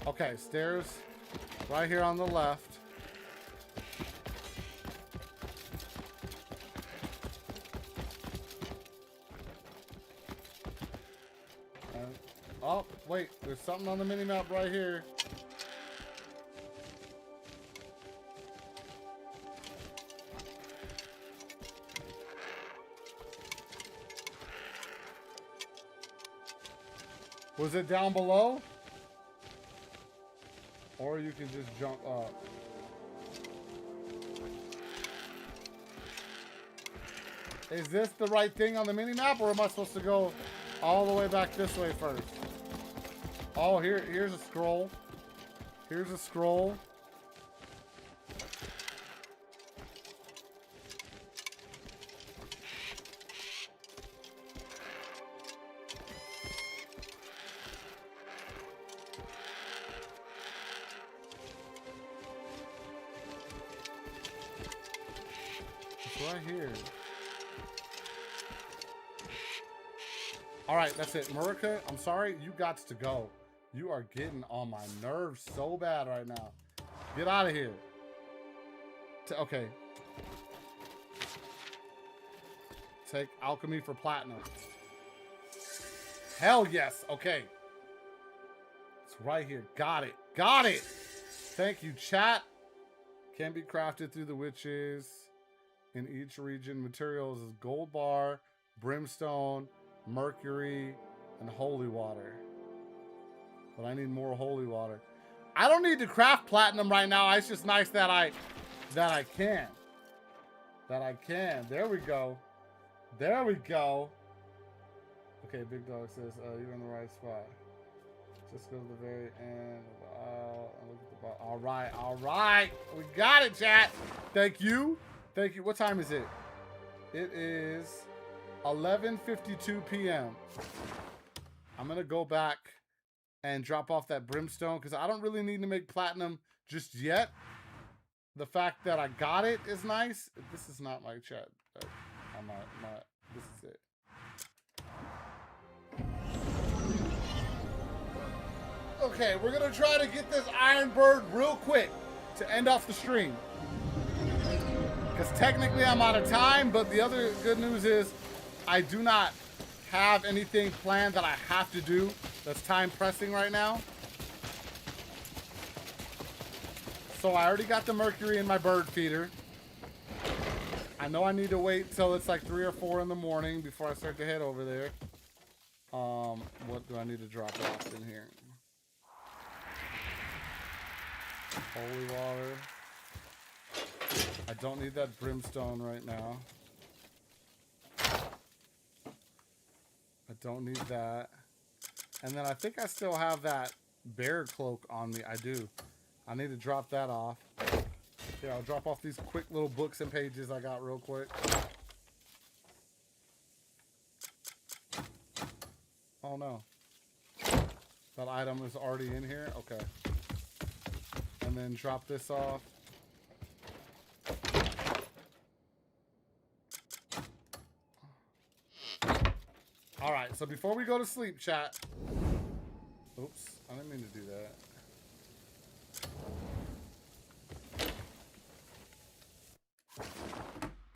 Okay, stairs right here on the left. And, oh, wait, there's something on the mini-map right here. Was it down below? Or you can just jump up. Is this the right thing on the mini-map, or am I supposed to go all the way back this way first? Oh, here's a scroll. Here's a scroll. Right here. All right, that's it. Marika, I'm sorry. You got to go. You are getting on my nerves so bad right now. Get out of here. Okay. Take alchemy for platinum. Hell yes. Okay. It's right here. Got it. Got it. Thank you, chat. Can be crafted through the witches. In each region, materials is gold bar, brimstone, mercury, and holy water. But I need more holy water. I don't need to craft platinum right now. It's just nice that I can. There we go. There we go. Okay, Big Dog says you're in the right spot. Just go to the very end of the aisle and look at the bottom. All right, all right. We got it, chat. Thank you. Thank you. What time is it? It is 11:52 p.m. I'm going to go back and drop off that brimstone because I don't really need to make platinum just yet. The fact that I got it is nice. This is not my chat. This is it. Okay, we're going to try to get this Iron Bird real quick to end off the stream. Because technically I'm out of time, but the other good news is I do not have anything planned that I have to do that's time pressing right now. So I already got the mercury in my bird feeder. I know I need to wait till it's like 3 or 4 in the morning before I start to head over there. What do I need to drop off in here? Holy water. I don't need that brimstone right now. don't need that. And then I think I still have that bear cloak on me. I do. I need to drop that off. Yeah, I'll drop off these quick little books and pages I got real quick. Oh no. That item is already in here? Okay. And then drop this off. Alright, so before we go to sleep, chat. Oops, I didn't mean to do that.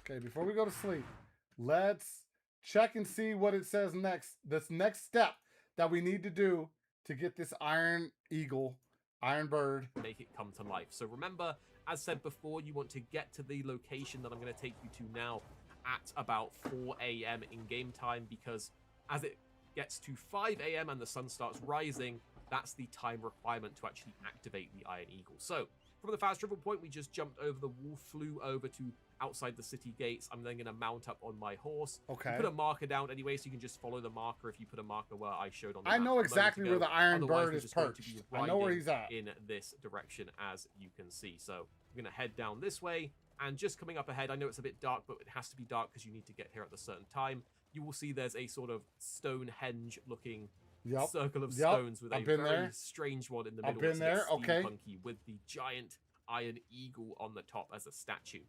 Okay, before we go to sleep, let's check and see what it says next. This next step that we need to do to get this iron eagle, iron bird. Make it come to life. So remember, as said before, you want to get to the location that I'm going to take you to now at about 4 a.m. in game time, because as it gets to 5 a.m. and the sun starts rising, that's the time requirement to actually activate the Iron Eagle. So from the fast travel point, we just jumped over the wall, flew over to outside the city gates. I'm then going to mount up on my horse. Okay. You put a marker down anyway, so you can just follow the marker if you put a marker where I showed on the I map know exactly where the iron Otherwise, bird we're is just going to perched. be I know where riding he's at. in this direction, as you can see. So I'm going to head down this way, and just coming up ahead, I know it's a bit dark, but it has to be dark because you need to get here at a certain time. You will see there's a sort of Stonehenge looking circle of stones with a very strange one in the middle. I've been there. Okay. With the giant iron eagle on the top as a statue.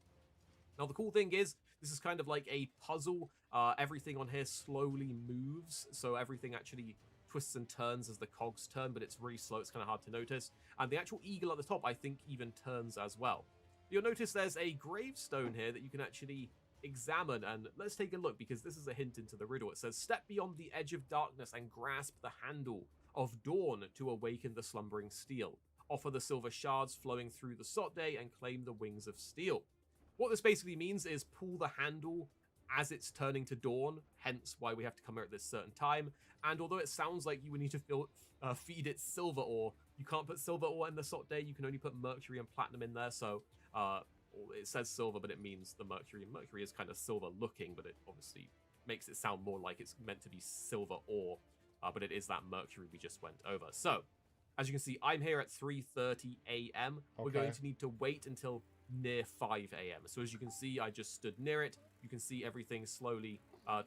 Now the cool thing is, this is kind of like a puzzle. Everything on here slowly moves, so everything actually twists and turns as the cogs turn, but it's really slow. It's kind of hard to notice. And the actual eagle at the top, I think, even turns as well. You'll notice there's a gravestone here that you can actually examine, and let's take a look, because this is a hint into the riddle. It says, step beyond the edge of darkness and grasp the handle of dawn to awaken the slumbering steel. Offer the silver shards flowing through the sot day and claim the wings of steel. What this basically means is pull the handle as it's turning to dawn, hence why we have to come here at this certain time. And although it sounds like you would need to feed it silver ore, you can't put silver ore in the sot day. You can only put mercury and platinum in there, so it says silver, but it means the mercury, and mercury is kind of silver looking, but it obviously makes it sound more like it's meant to be silver ore, but it is that mercury we just went over. So as you can see, I'm here at 3:30 a.m. We're going to need to wait until near 5 a.m. So as you can see, I just stood near it. You can see everything slowly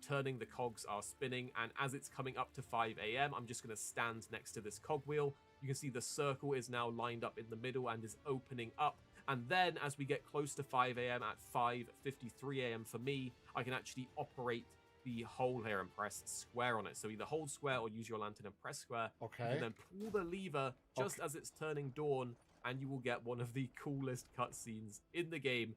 turning, the cogs are spinning, and as it's coming up to 5 a.m., I'm just going to stand next to this cogwheel. You can see the circle is now lined up in the middle and is opening up. And then as we get close to 5 a.m. at 5:53 a.m. for me, I can actually operate the hole here and press square on it. So either hold square or use your lantern and press square. Okay. You can then pull the lever just as it's turning dawn, and you will get one of the coolest cutscenes in the game,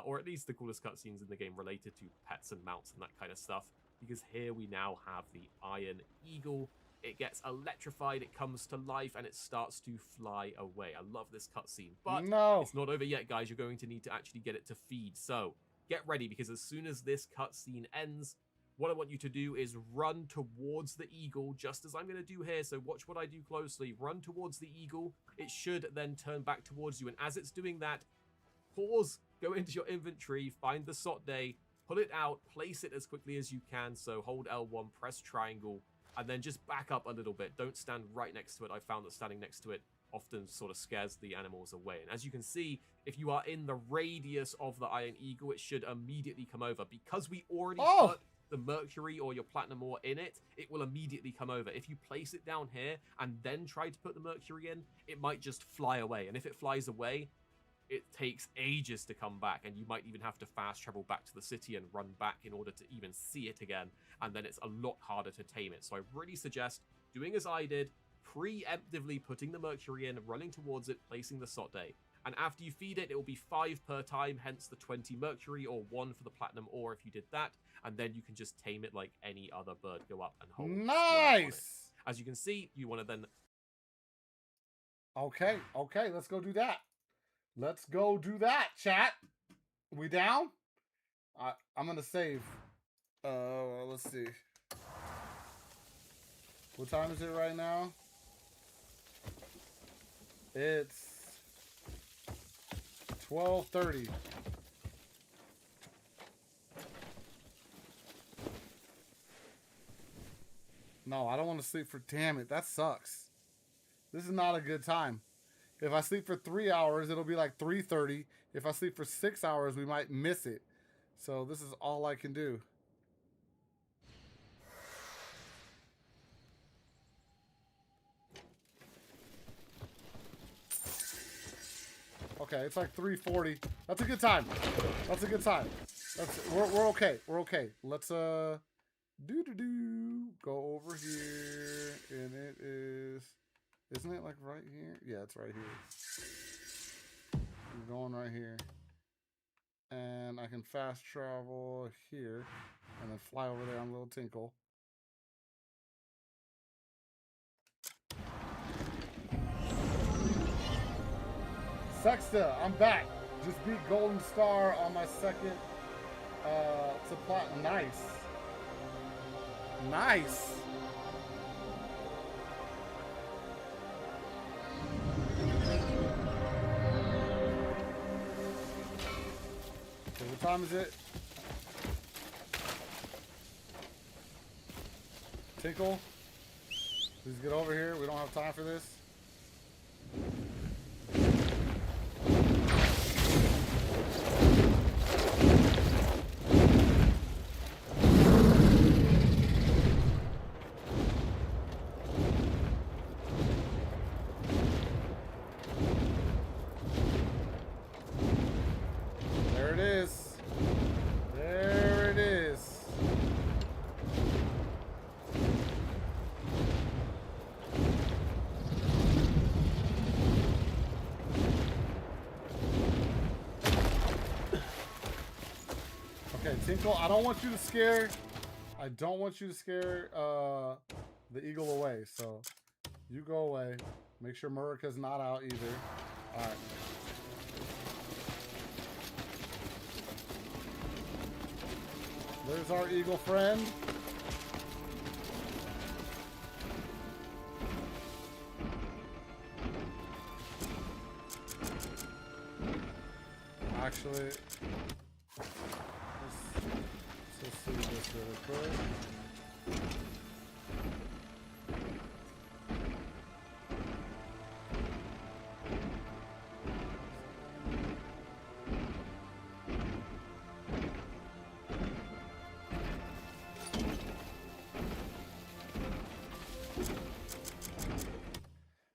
or at least the coolest cutscenes in the game related to pets and mounts and that kind of stuff. Because here we now have the Iron Eagle. It gets electrified, it comes to life, and it starts to fly away. I love this cutscene, but it's not over yet, guys. You're going to need to actually get it to feed. So get ready, because as soon as this cutscene ends, what I want you to do is run towards the eagle, just as I'm going to do here. So watch what I do closely. Run towards the eagle. It should then turn back towards you. And as it's doing that, pause, go into your inventory, find the sot day, pull it out, place it as quickly as you can. So hold L1, press triangle, and then just back up a little bit. Don't stand right next to it. I found that standing next to it often sort of scares the animals away. And as you can see, if you are in the radius of the Iron Eagle, it should immediately come over. Because we already put the mercury or your platinum ore in it, it will immediately come over. If you place it down here and then try to put the mercury in, it might just fly away. And if it flies away, it takes ages to come back, and you might even have to fast travel back to the city and run back in order to even see it again, and then it's a lot harder to tame it. So I really suggest doing as I did, preemptively putting the mercury in, running towards it, placing the sot day. And after you feed it, it will be 5 per time, hence the 20 mercury, or 1 for the platinum ore if you did that. And then you can just tame it like any other bird. Go up and hold. Nice! As you can see, you want to then... Okay, let's go do that. Let's go do that, chat. We down? I'm going to save. Let's see. What time is it right now? It's 12:30. No, I don't want to sleep for... Damn it, that sucks. This is not a good time. If I sleep for 3 hours, it'll be like 3:30. If I sleep for 6 hours, we might miss it. So this is all I can do. Okay, it's like 3:40. That's a good time. That's a good time. We're okay. We're okay. Let's go over here, and it is, isn't it like right here? Yeah, it's right here. I'm going right here, and I can fast travel here, and then fly over there on Little Tinkle. Sexta, I'm back. Just beat Golden Star on my second to platinum. Nice. Nice. Okay, what time is it? Tinkle, please get over here. We don't have time for this. Tinkle, I don't want you to scare. I don't want you to scare the eagle away. So you go away. Make sure Murica's not out either. All right. There's our eagle friend. Actually, let's see this really quick.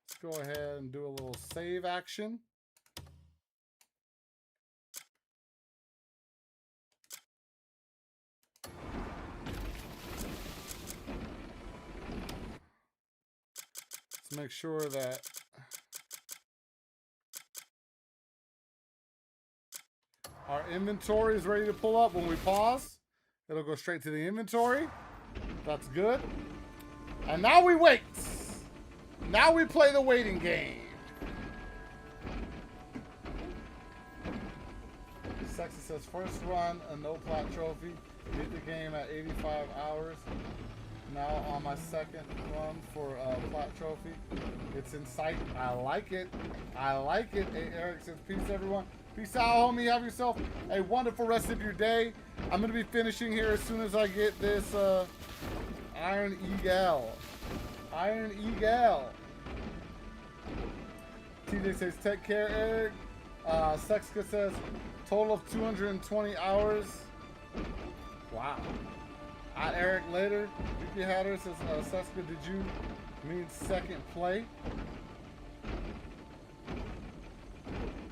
Let's go ahead and do a little save action. Let's make sure that our inventory is ready to pull up when we pause. It'll go straight to the inventory. That's good. And now we wait. Now we play the waiting game. Sexy says first run, a no plat trophy. Beat the game at 85 hours. Now on my second run for plat trophy. It's in sight. I like it. I like it. Hey, Eric says peace everyone. Peace out, homie. Have yourself a wonderful rest of your day. I'm going to be finishing here as soon as I get this Iron Eagle. Iron Eagle. TJ says take care, Eric. Sexka says total of 220 hours. Wow. At Eric later. Yuki Hatter says Sexka, did you mean second play?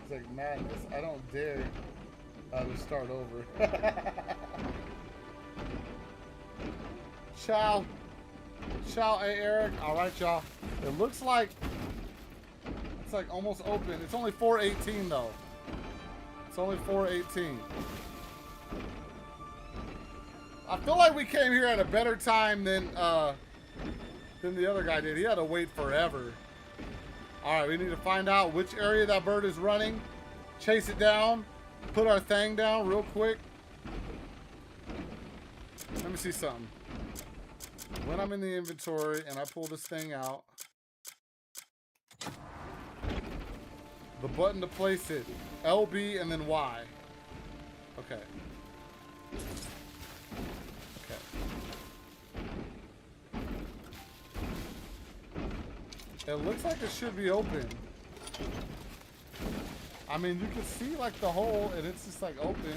It's like madness. I don't dare to start over. Ciao. Ciao, hey Eric. Alright, y'all. It looks like it's like almost open. It's only 4:18 though. It's only 4:18. I feel like we came here at a better time than the other guy did. He had to wait forever. Alright, we need to find out which area that bird is running. Chase it down. Put our thing down real quick. Let me see something. When I'm in the inventory and I pull this thing out, the button to place it, LB and then Y. Okay. Okay. It looks like it should be open. I mean, you can see like the hole and it's just like open.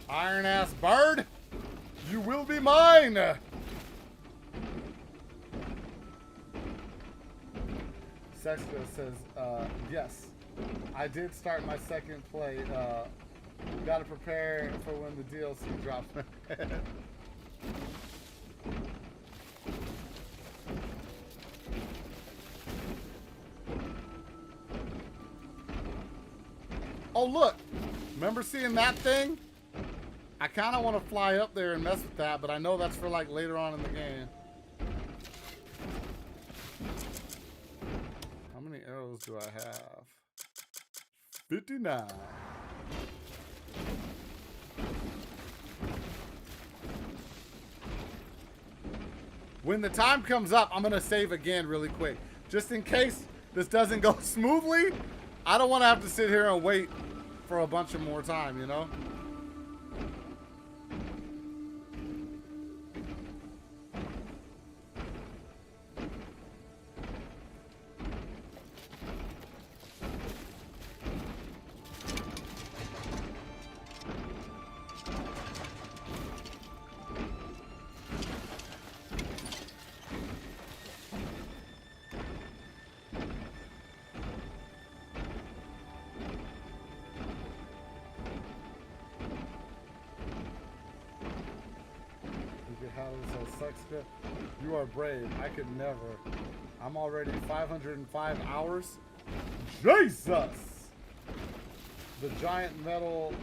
Iron ass bird, you will be mine. Sexta says, yes, I did start my second play. Gotta prepare for when the DLC drops. Oh, look. Remember seeing that thing? I kind of want to fly up there and mess with that, but I know that's for like later on in the game. How many arrows do I have? 59. When the time comes up, I'm going to save again really quick. Just in case this doesn't go smoothly, I don't want to have to sit here and wait for a bunch of more time, you know? You are brave. I could never. I'm already 505 hours. Jesus! The giant metal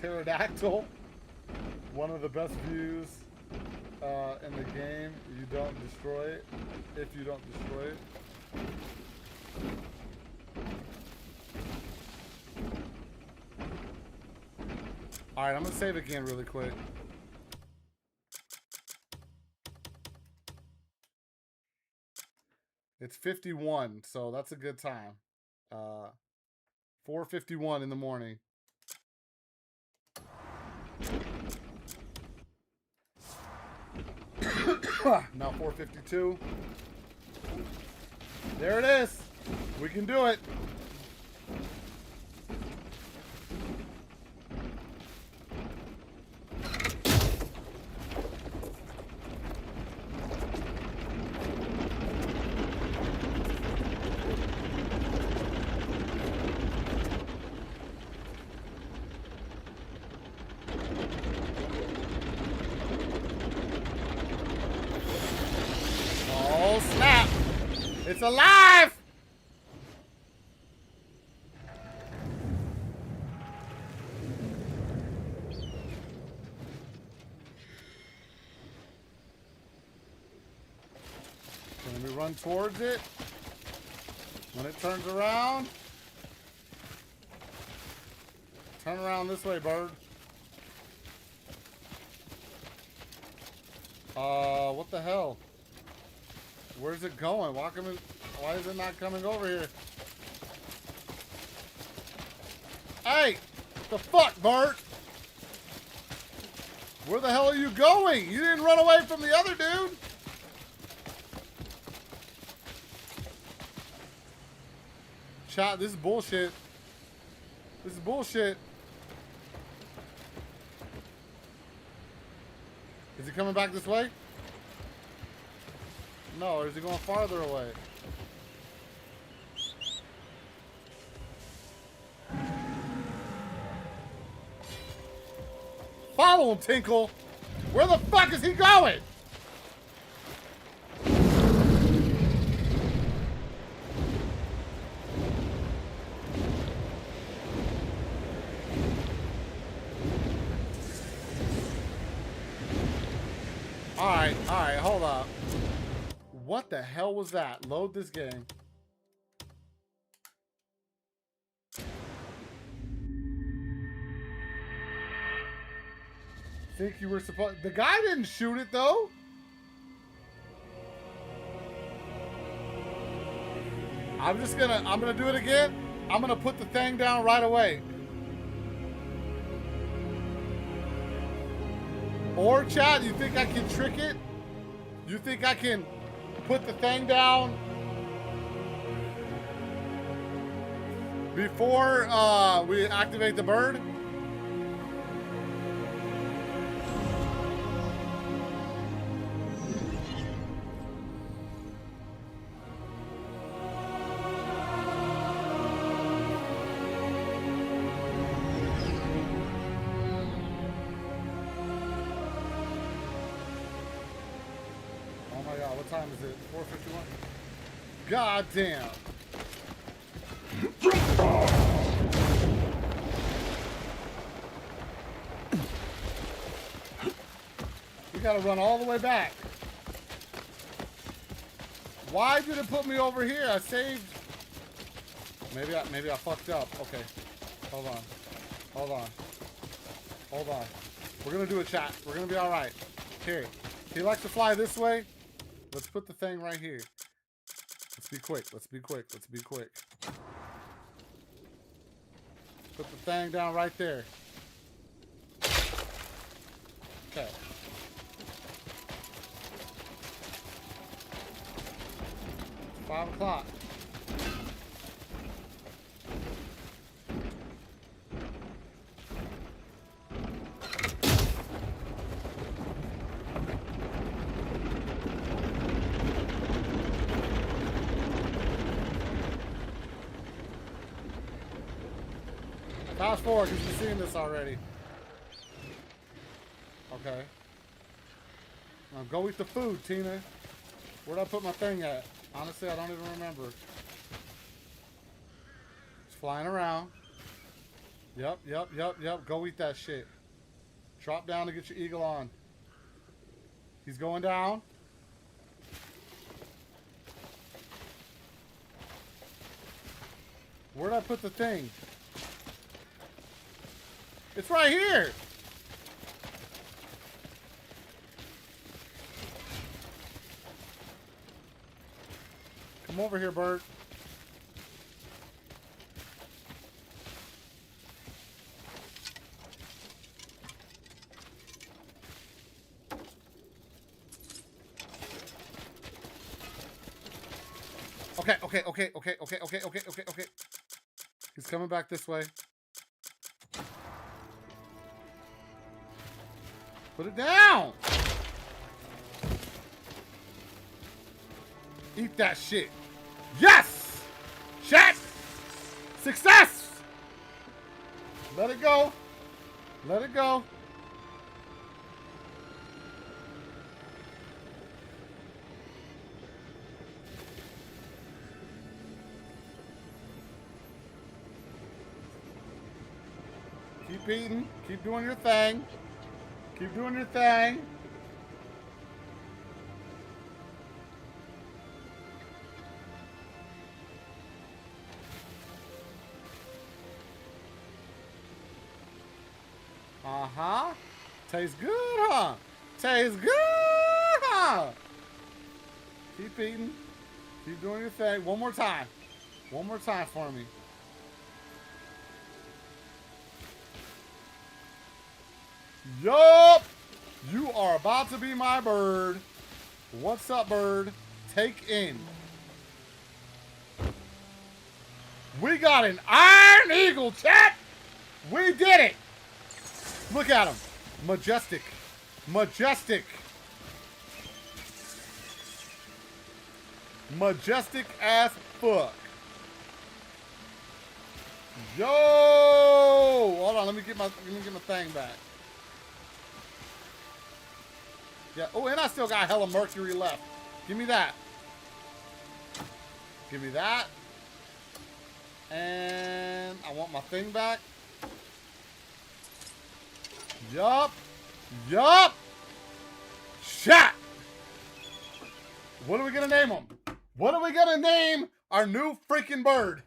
pterodactyl. One of the best views in the game. You don't destroy it. If you don't destroy it. Alright, I'm going to save again really quick. It's 51, so that's a good time. 4:51 in the morning. Now 4:52. There it is. We can do it. It's alive! Can we run towards it? When it turns around? Turn around this way, bird. What the hell? Where's it going? Why is it not coming over here? Hey! The fuck, Bart? Where the hell are you going? You didn't run away from the other dude. Chat, this is bullshit. This is bullshit. Is he coming back this way? No, or is he going farther away? Follow him, Tinkle! Where the fuck is he going? Alright, hold up. What the hell was that? Load this game. Think you were supposed... The guy didn't shoot it, though. I'm gonna do it again. I'm gonna put the thing down right away. Or, chat, you think I can trick it? You think I can put the thing down before we activate the bird? Oh my god, what time is it? 4:51? God damn. We gotta run all the way back. Why did it put me over here? I saved. Maybe I fucked up. Okay. Hold on. Hold on. Hold on. We're gonna do a chat. We're gonna be alright. Here. He likes to fly this way. Let's put the thing right here. Let's be quick. Let's be quick. Let's be quick. Put the thing down right there. Okay. It's 5 o'clock. Fast forward, because you've seen this already. Okay. Now go eat the food, Tina. Where'd I put my thing at? Honestly, I don't even remember. It's flying around. Yep. Go eat that shit. Drop down to get your eagle on. He's going down. Where'd I put the thing? It's right here. Come over here, bird. Okay. He's coming back this way. Put it down! Eat that shit. Yes! Chat! Success! Let it go. Let it go. Keep eating. Keep doing your thing. Keep doing your thing. Uh-huh. Tastes good, huh? Tastes good, huh? Keep eating. Keep doing your thing. One more time. One more time for me. Yup! You are about to be my bird. What's up, bird? Take in. We got an Iron Eagle, chat! We did it! Look at him. Majestic. Majestic. Majestic as fuck. Yo! Hold on, let me get my thing back. Yeah. Oh, and I still got hella mercury left. Give me that. Give me that. And I want my thing back. Yup. Yup. Shot. What are we gonna name him? What are we gonna name our new freaking bird?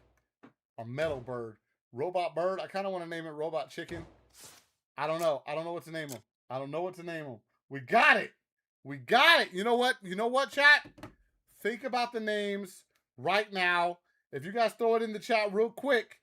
Our metal bird. Robot bird. I kind of want to name it Robot Chicken. I don't know. I don't know what to name him. I don't know what to name him. We got it. We got it. You know what? You know what, chat? Think about the names right now. If you guys throw it in the chat real quick,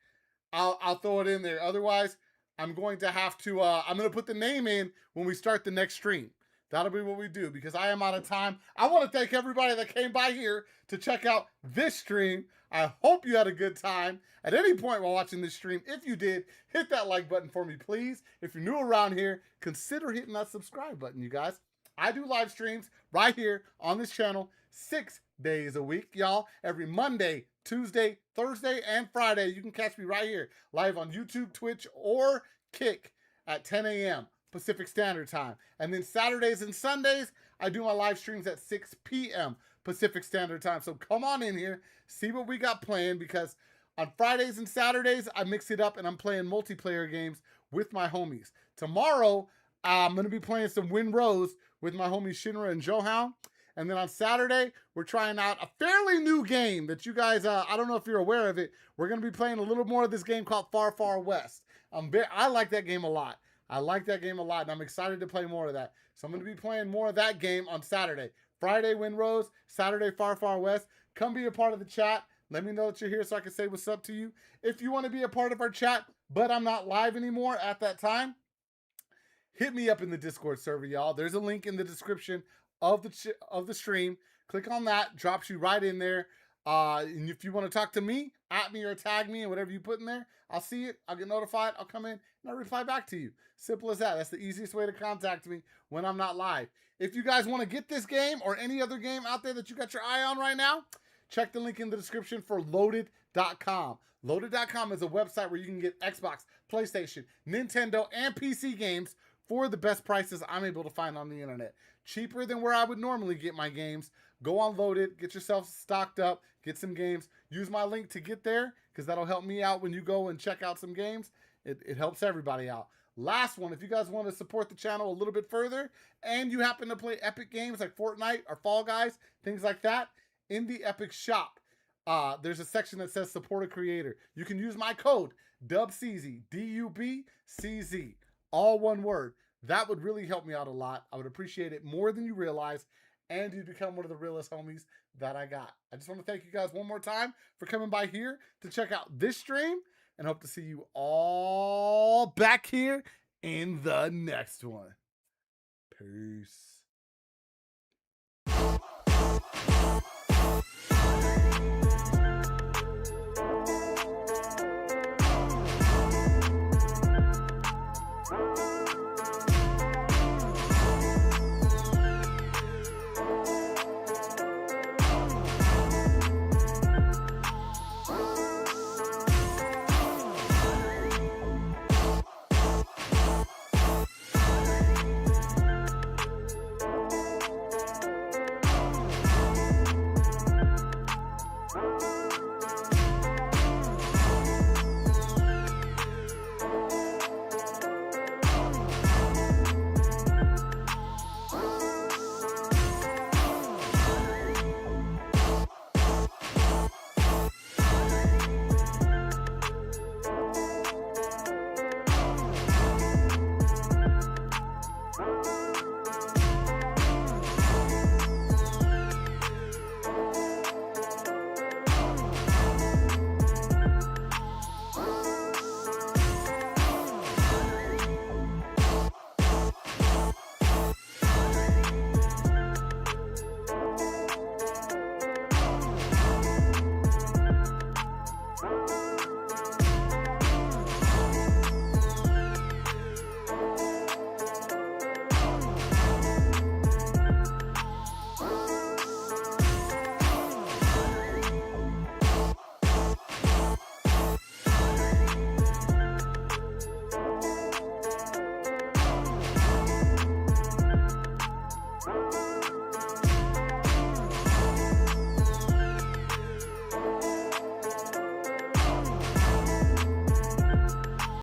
I'll throw it in there. Otherwise, I'm going to have to, I'm going to put the name in when we start the next stream. that'll be what we do because I am out of time. I want to thank everybody that came by here to check out this stream. I hope you had a good time. At any point while watching this stream, if you did, hit that like button for me, please. If you're new around here, consider hitting that subscribe button, you guys. I do live streams right here on this channel 6 days a week, y'all. Every Monday, Tuesday, Thursday, and Friday. You can catch me right here, live on YouTube, Twitch, or Kick at 10 a.m. Pacific Standard Time. And then Saturdays and Sundays, I do my live streams at 6 p.m. Pacific Standard Time. So come on in here, see what we got playing, because on Fridays and Saturdays, I mix it up and I'm playing multiplayer games with my homies. Tomorrow, I'm going to be playing some Win Rose with my homies Shinra and Johan. And then on Saturday, we're trying out a fairly new game that you guys, I don't know if you're aware of it. We're going to be playing a little more of this game called Far, Far West. I like that game a lot. I like that game a lot, and I'm excited to play more of that. So I'm going to be playing more of that game on Saturday. Friday, Win Rose. Saturday, Far, Far West. Come be a part of the chat. Let me know that you're here so I can say what's up to you. If you want to be a part of our chat, but I'm not live anymore at that time, hit me up in the Discord server, y'all. There's a link in the description of the stream. Click on that. Drops you right in there. And if you want to talk to me, at me or tag me and whatever you put in there, I'll see it. I'll get notified. I'll come in and I'll reply back to you. Simple as that. That's the easiest way to contact me when I'm not live. If you guys want to get this game or any other game out there that you got your eye on right now, check the link in the description for loaded.com. Loaded.com is a website where you can get Xbox, PlayStation, Nintendo, and PC games for the best prices I'm able to find on the internet. Cheaper than where I would normally get my games. Go on Loaded, get yourself stocked up, get some games. Use my link to get there because that'll help me out when you go and check out some games. It helps everybody out. Last one, if you guys want to support the channel a little bit further and you happen to play Epic games like Fortnite or Fall Guys, things like that, in the Epic shop, there's a section that says support a creator. You can use my code, DUBCZ, D-U-B-C-Z, all one word. That would really help me out a lot. I would appreciate it more than you realize, and you'd become one of the realest homies that I got. I just want to thank you guys one more time for coming by here to check out this stream, and hope to see you all back here in the next one. Peace.